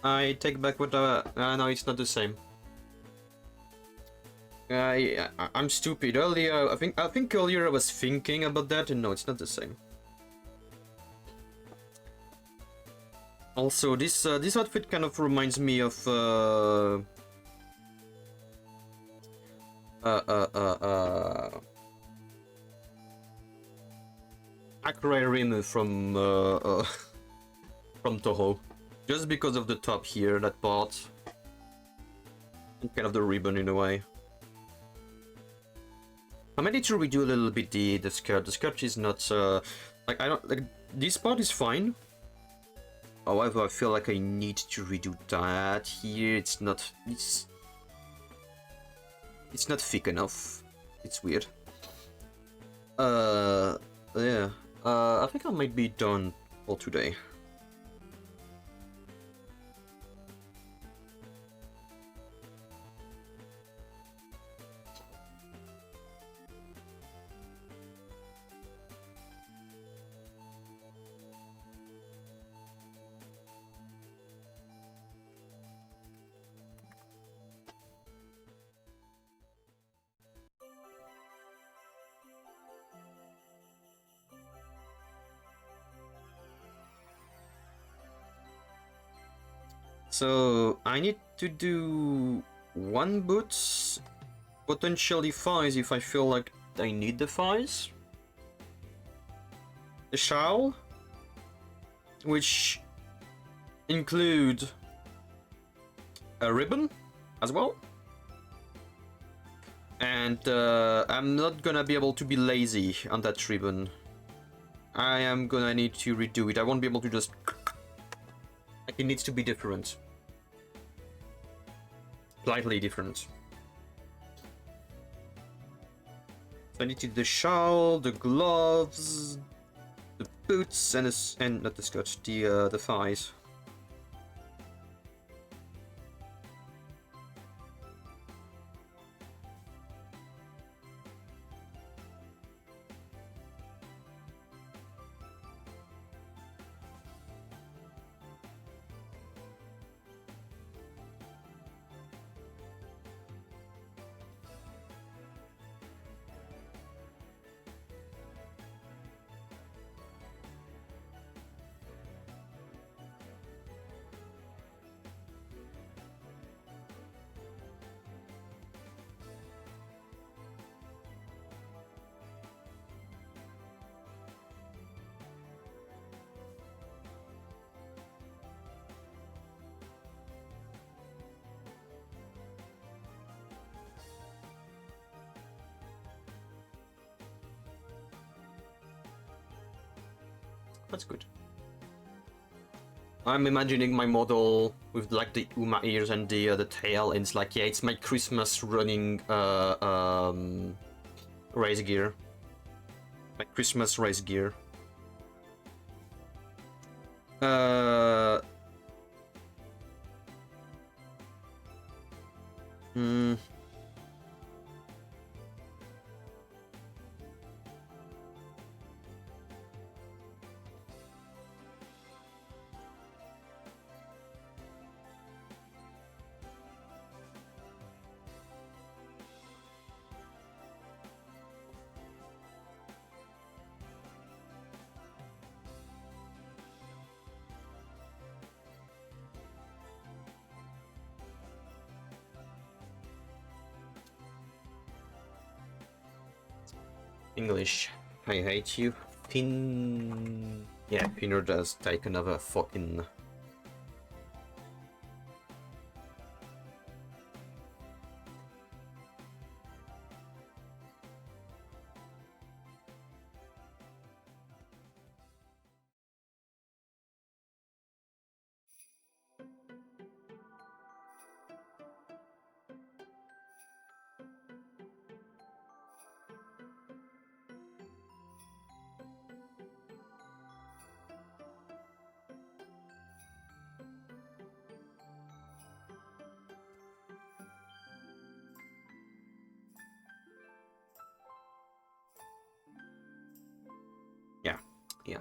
I take back what no, it's not the same. I'm stupid. Earlier, I think earlier I was thinking about that, and no, it's not the same. Also, this outfit kind of reminds me of Aquarium from from Toho, just because of the top here, that part, and kind of the ribbon in a way. I might need to redo a little bit the skirt. The skirt is not like, I don't like, this part is fine. However, I feel like I need to redo that here. It's not thick enough. It's weird. Yeah. I think I might be done for today. So I need to do one boot, potentially thighs if I feel like I need the thighs. The shawl, which include a ribbon as well. And I'm not gonna be able to be lazy on that ribbon. I am gonna need to redo it. I won't be able to just... Like, it needs to be different. Slightly different. I needed the shawl, the gloves, the boots, and not the skirt, the thighs. That's good. I'm imagining my model with like the Uma ears and the tail, and it's like, yeah, it's my Christmas running race gear. My Christmas race gear. Hmm. English. I hate you. Pin. Yeah, Pinner does take another fucking. Yeah.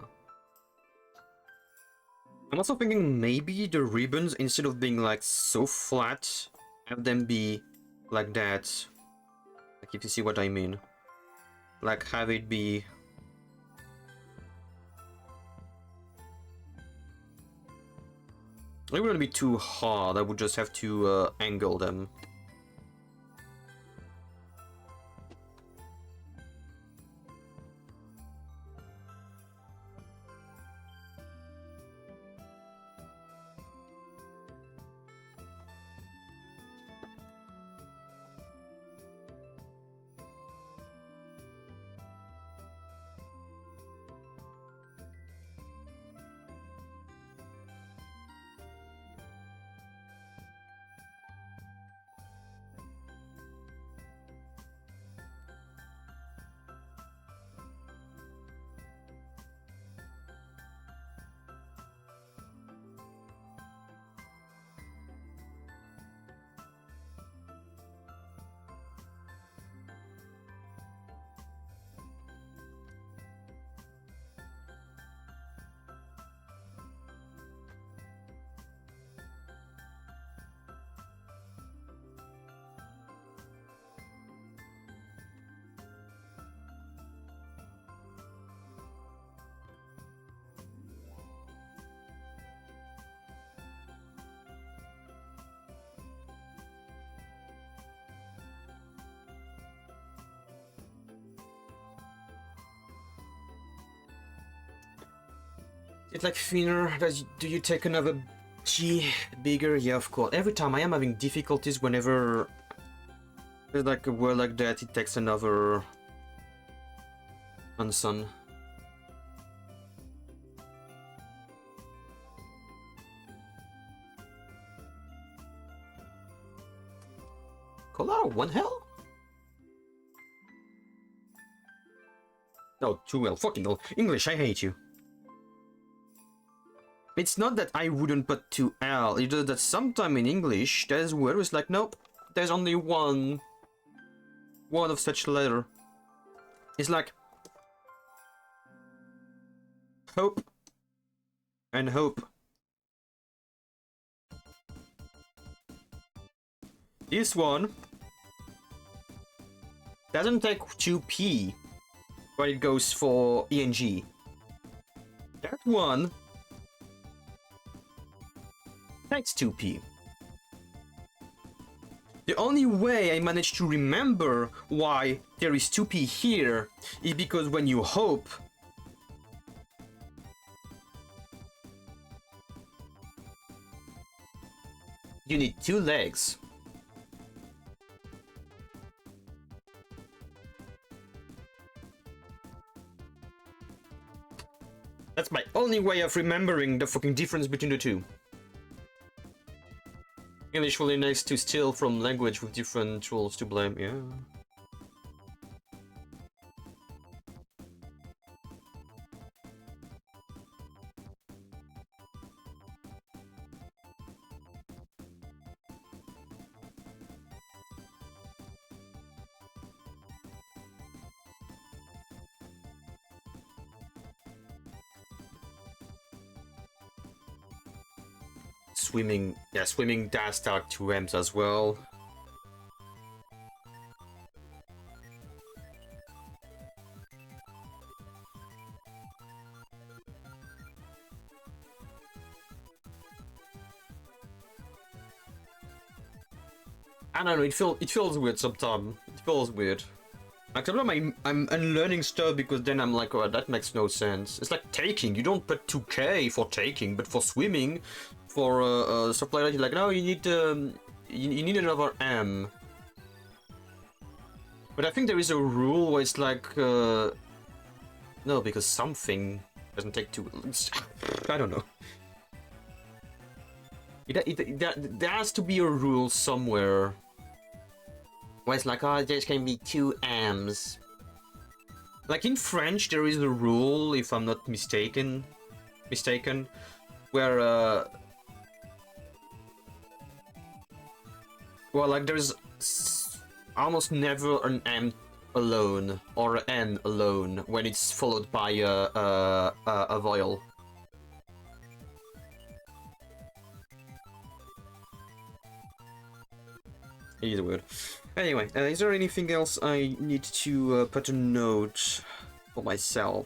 I'm also thinking maybe the ribbons, instead of being like so flat, have them be like that. Like, if you see what I mean. Like, have it be. It wouldn't be too hard, I would just have to angle them. It's like thinner. Do you take another G bigger? Yeah, of course. Every time I am having difficulties whenever there's like a word like that, it takes another unsun. Color one hell? Oh, too well. Fucking hell. English, I hate you. It's not that I wouldn't put 2L, it's just that sometime in English, there's word is like, nope, there's only one of such letter. It's like hope and hope. This one doesn't take 2P, but it goes for ENG. That one takes 2P. The only way I managed to remember why there is 2P here is because when you hope, you need 2 legs. That's my only way of remembering the fucking difference between the two. English really nice to steal from language with different rules to blame, yeah. Swimming, yeah, swimming does start 2Ms as well. I don't know, it feels weird sometimes. It feels weird. Like sometimes I'm unlearning stuff because then I'm like, oh, that makes no sense. It's like taking. You don't put 2K for taking, but for swimming, for stuff like that, you're like, no, you need you need another M. But I think there is a rule where it's like, no, because something doesn't take 2. I don't know. There has to be a rule somewhere where it's like, oh, there can be 2 M's. Like in French, there is a rule, if I'm not mistaken, where well, like there's almost never an M alone or an N alone when it's followed by a vowel. It is weird. Anyway, is there anything else I need to put a note for myself?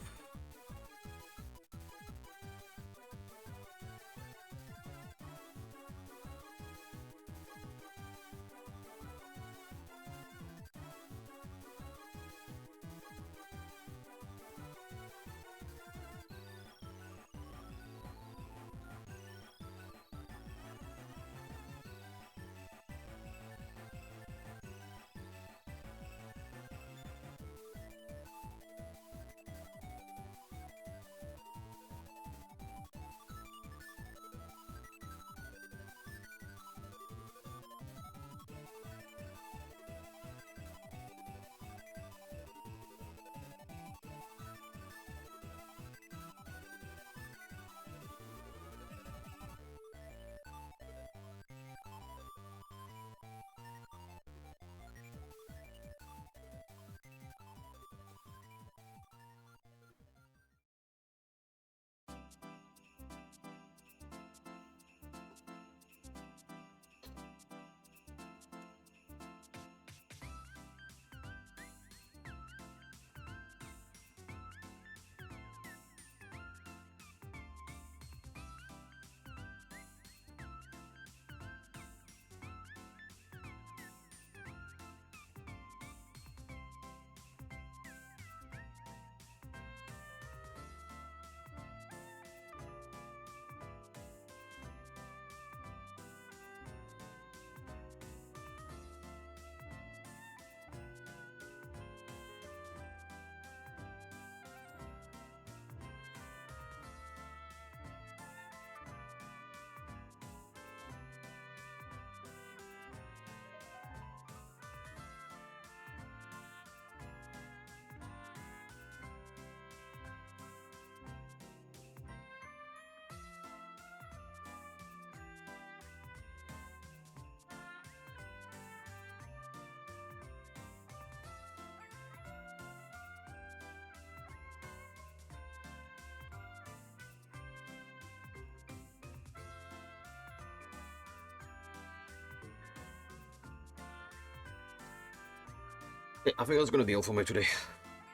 Okay, I think that's gonna be all for me today.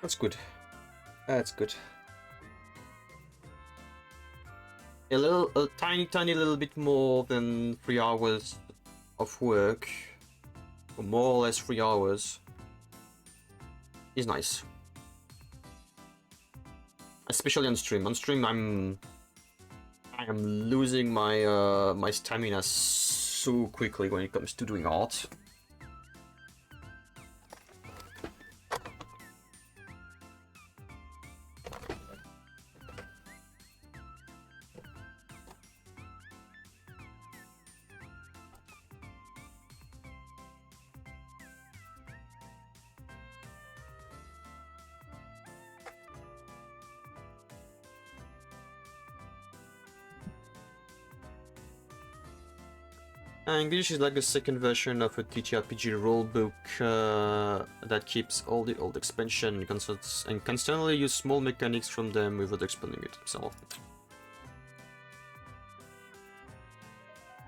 That's good. That's good. A tiny little bit more than 3 hours of work, or more or less 3 hours, is nice. Especially on stream. On stream, I am losing my my stamina so quickly when it comes to doing art. English is like the second version of a TTRPG rulebook that keeps all the old expansion and constantly use small mechanics from them without explaining it himself.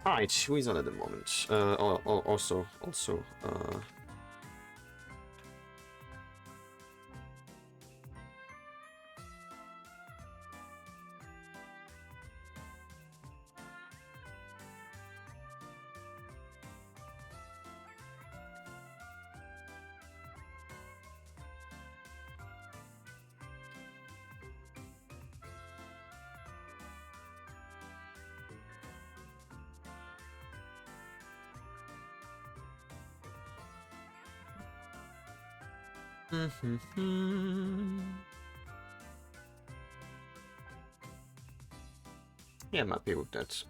Alright, who is on at the moment? Also. Yeah, I'm happy with that.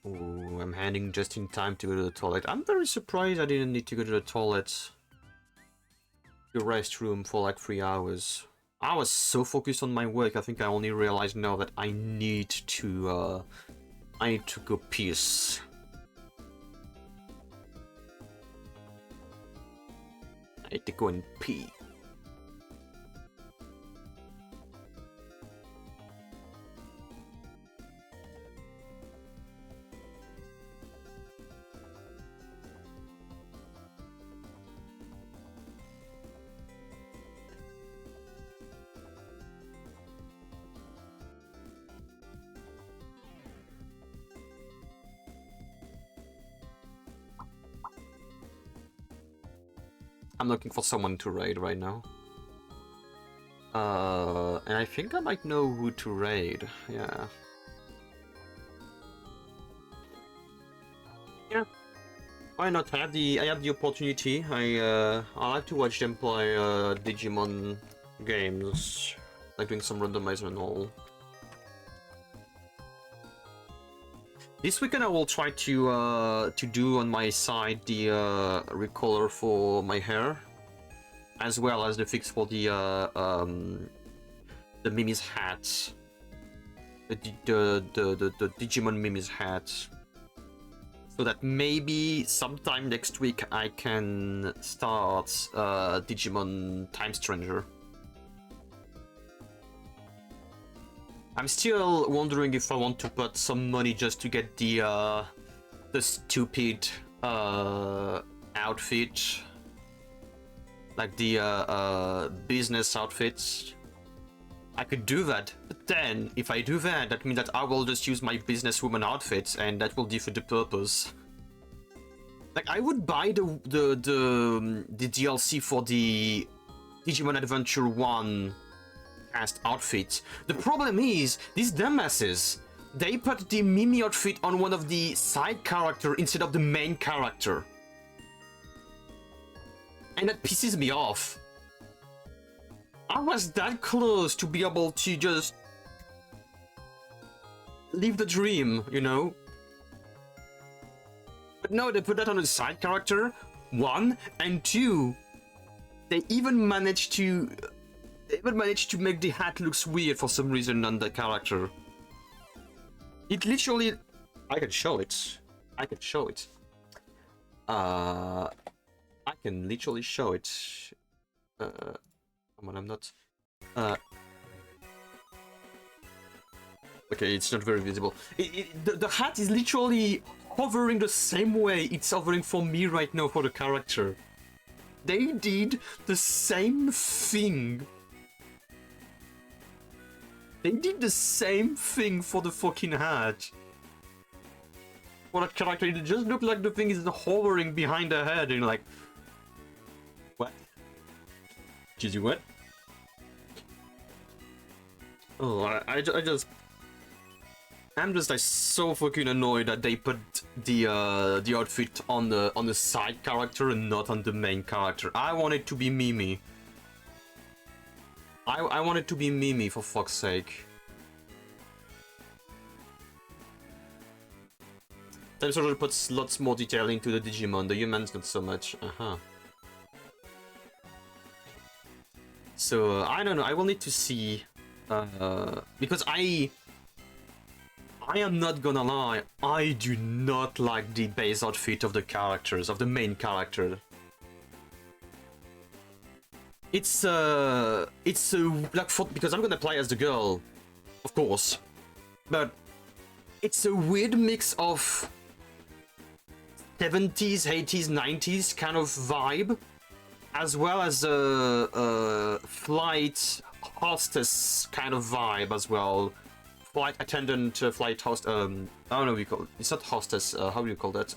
Oh, I'm handing just in time to go to the toilet. I'm very surprised I didn't need to go to the toilet. The restroom for like 3 hours. I was so focused on my work, I think I only realized now that I need to go piss. I need to go and pee. I'm looking for someone to raid right now. And I think I might know who to raid, yeah. Yeah. Why not? I have the opportunity. I like to watch them play Digimon games, like doing some randomizer and all. This weekend I will try to do on my side the recolor for my hair, as well as the fix for the Mimi's hat, the Digimon Mimi's hat, so that maybe sometime next week I can start Digimon Time Stranger. I'm still wondering if I want to put some money just to get the stupid outfit, like the business outfits. I could do that, but then if I do that, that means that I will just use my businesswoman outfits, and that will defeat the purpose. Like, I would buy the DLC for the Digimon Adventure 1 outfit. The problem is, these dumbasses, they put the Mimi outfit on one of the side character instead of the main character. And that pisses me off. I was that close to be able to just live the dream, you know? But no, they put that on a side character, 1, and 2, they even managed to make the hat looks weird for some reason on the character. It literally... I can show it. I can literally show it. Come on, I'm not. Okay, it's not very visible. The hat is literally hovering the same way it's hovering for me right now for the character. They did the same thing. They did the same thing for the fucking hat. For that character, it just looked like the thing is hovering behind her head and like... What? Excuse you, what? Oh, I'm just like so fucking annoyed that they put the outfit on the side character and not on the main character. I want it to be Mimi. I want it to be Mimi, for fuck's sake. Time Soldier puts lots more detail into the Digimon, the humans not so much. So I don't know, I will need to see because I am not gonna lie, I do not like the base outfit of the characters, of the main character. It's like because I'm gonna play as the girl, of course, but it's a weird mix of 70s, 80s, 90s kind of vibe, as well as a flight hostess kind of vibe as well. Flight attendant, flight host. I don't know what you call it. It's not hostess. How do you call that?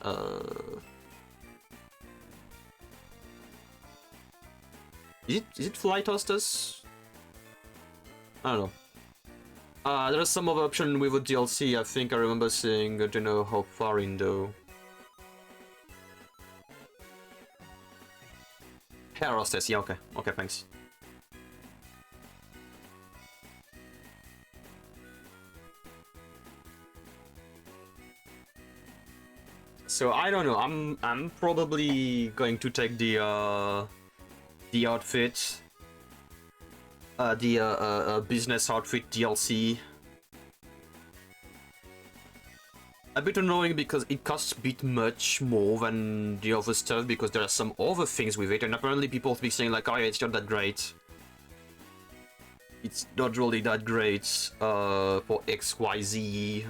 Is it flight hostess? I don't know. There's some other option with a DLC. I think I remember seeing. I don't know how far in though. Air hostess. Yeah. Okay. Okay. Thanks. So I don't know. I'm probably going to take the outfit, business outfit DLC. A bit annoying because it costs a bit much more than the other stuff because there are some other things with it, and apparently people be saying like, oh yeah, it's not that great. It's not really that great for XYZ.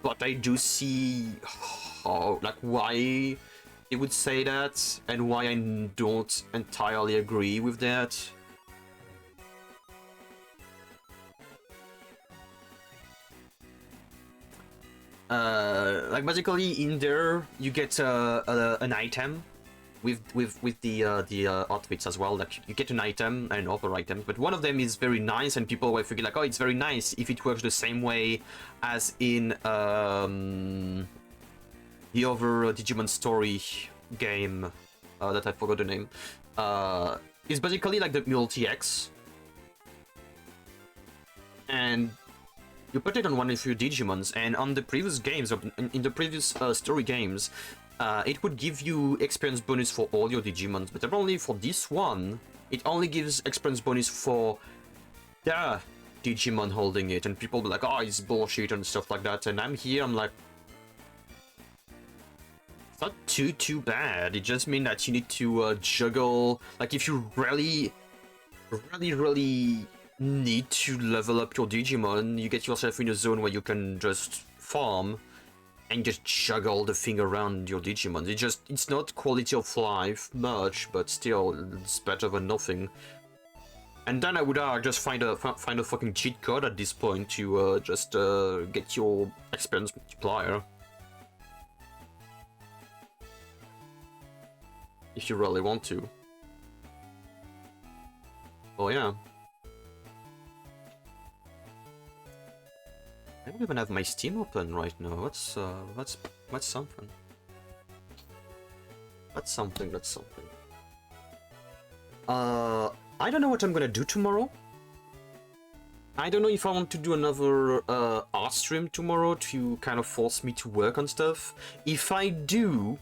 But I do see how, like, why they would say that and why I don't entirely agree with that. Like basically in there you get an item with the outfits as well. Like you get an item and other items, but one of them is very nice, and people will figure like, oh, it's very nice if it works the same way as in the other Digimon Story game that I forgot the name. It's basically like the multi-X, and you put it on one of your Digimons, and on the previous games, in the previous story games, it would give you experience bonus for all your Digimons, but apparently for this one, it only gives experience bonus for the Digimon holding it, and people be like, oh, it's bullshit and stuff like that, and I'm here, I'm like, it's not too bad. It just means that you need to juggle, like if you really need to level up your Digimon, you get yourself in a zone where you can just farm and just juggle the thing around your Digimon. It's not quality of life much, but still, it's better than nothing. And then I would just find a fucking cheat code at this point to just get your experience multiplier. If you really want to. Oh yeah. I don't even have my Steam open right now. That's something. That's something. I don't know what I'm gonna do tomorrow. I don't know if I want to do another art stream tomorrow to kind of force me to work on stuff. If I do,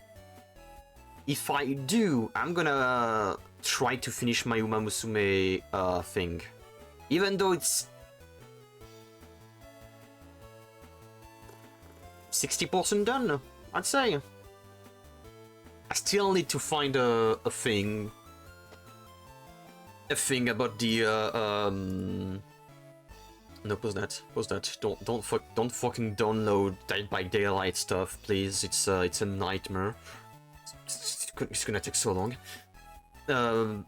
I'm gonna try to finish my Uma Musume thing. Even though it's 60% done, I'd say. still need to find a thing about the no, pause that. Don't fucking download Dead by Daylight stuff, please. It's a nightmare. It's gonna take so long. I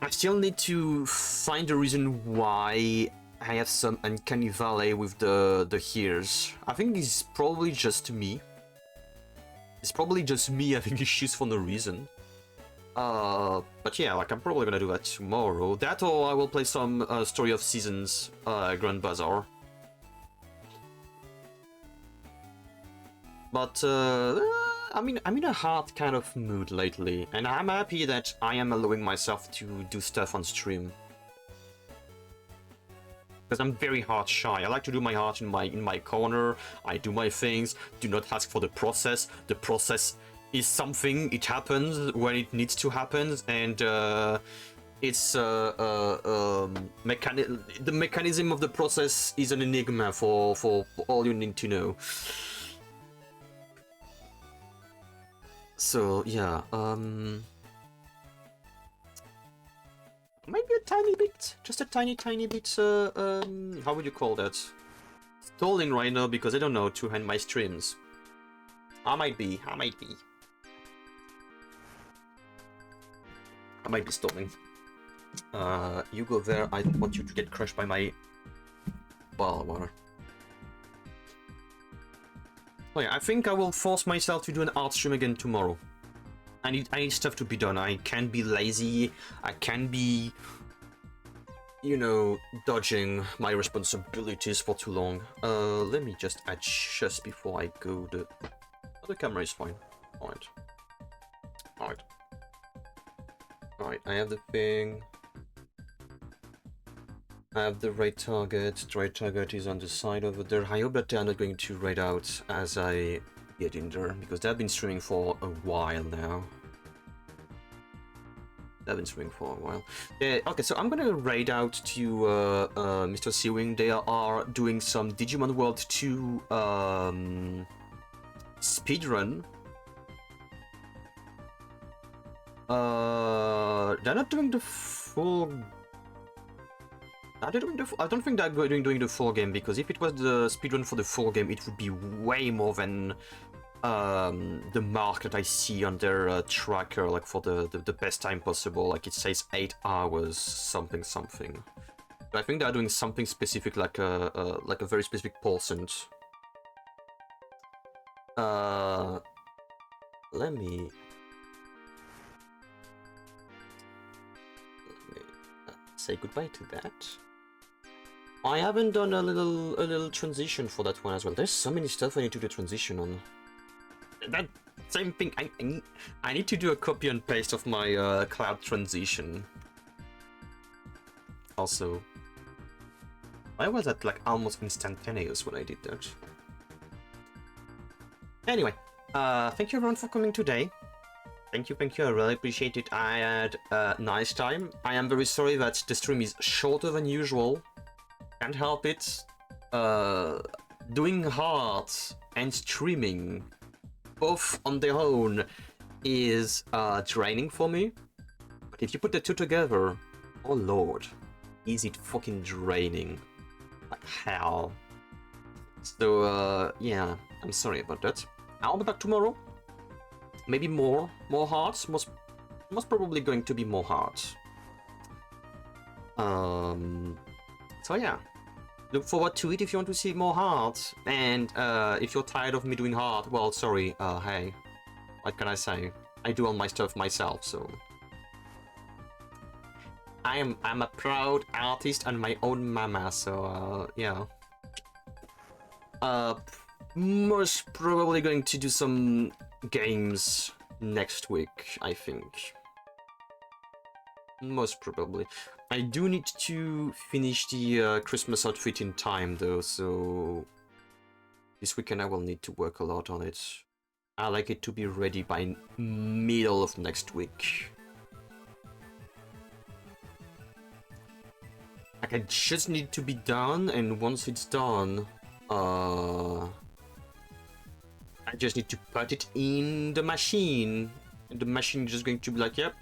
still need to find a reason why I have some uncanny valley with the ears. I think it's probably just me. It's probably just me having issues for no reason. But yeah, like, I'm probably gonna do that tomorrow. That, or I will play some Story of Seasons Grand Bazaar. But I'm in a hard kind of mood lately, and I'm happy that I am allowing myself to do stuff on stream. Because I'm very heart shy. I like to do my heart in my corner. I do my things. Do not ask for the process. The process is something. It happens when it needs to happen, and it's the mechanism of the process is an enigma for all you need to know. So yeah, maybe a tiny bit, just a tiny bit. How would you call that? Stalling right now because I don't know to end my streams. I might be stalling. You go there. I don't want you to get crushed by my bottle of water. Oh yeah, I think I will force myself to do an art stream again tomorrow. I need stuff to be done. I can't be lazy. I can't be, you know, dodging my responsibilities for too long. Let me just adjust before I go. The camera is fine. Alright. I have the thing. I have the right target. The right target is on the side over there. I hope that they are not going to raid out as I get in there, because they've been streaming for a while now. Yeah, okay, so I'm gonna raid out to Mr. Seawing. They are doing some Digimon World 2 speedrun. They're not doing the full... I don't think they're doing the full game, because if it was the speedrun for the full game, it would be way more than the mark that I see on their tracker, like for the best time possible. Like it says 8 hours something. But I think they're doing something specific, like a very specific percent. Let me say goodbye to that. I haven't done a little transition for that one as well. There's so many stuff I need to do a transition on. That same thing. I need to do a copy and paste of my cloud transition. Also, I was at like almost instantaneous when I did that. Anyway, thank you everyone for coming today. Thank you, I really appreciate it. I had a nice time. I am very sorry that the stream is shorter than usual. Can't help it. Doing hard and streaming, both on their own, is draining for me. But if you put the two together, oh lord, is it fucking draining. Like hell. So, yeah, I'm sorry about that. I'll be back tomorrow. Maybe more hearts. Most probably going to be more hearts. So yeah, look forward to it if you want to see more hearts. And if you're tired of me doing hard, well, sorry. Hey, what can I say? I do all my stuff myself, so I'm a proud artist and my own mama. So yeah. Most probably going to do some games next week, I think. Most probably. I do need to finish the Christmas outfit in time though, so this weekend I will need to work a lot on it. I like it to be ready by middle of next week. Like, I just need to be done, and once it's done, I just need to put it in the machine. And the machine is just going to be like, yep,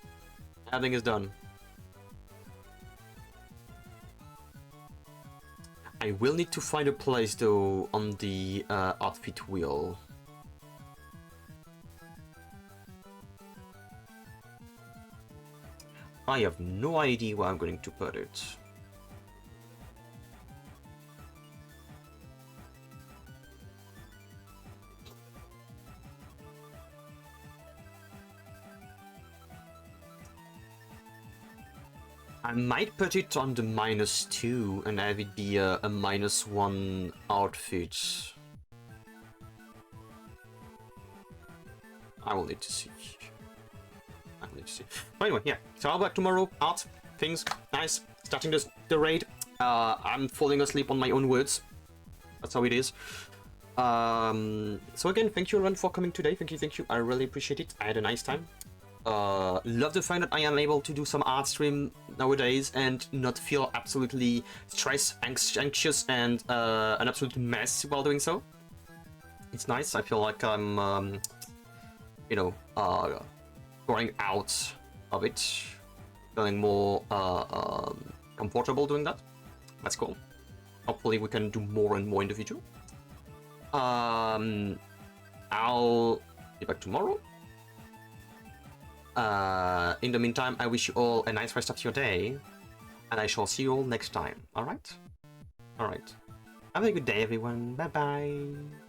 everything is done. I will need to find a place though on the outfit wheel. I have no idea where I'm going to put it. I might put it on the -2 and have it be a -1 outfit. I will need to see. But anyway, yeah. So I'll be back tomorrow. Art, things, nice. Starting the raid. I'm falling asleep on my own words. That's how it is. So again, thank you everyone for coming today. Thank you. I really appreciate it. I had a nice time. Love the fact that I am able to do some art stream nowadays and not feel absolutely stressed, anxious, and an absolute mess while doing so. It's nice. I feel like I'm, going out of it, feeling more comfortable doing that. That's cool. Hopefully we can do more and more in the future. I'll be back tomorrow. In the meantime, I wish you all a nice rest of your day, and I shall see you all next time. Alright? Alright. Have a good day, everyone. Bye-bye.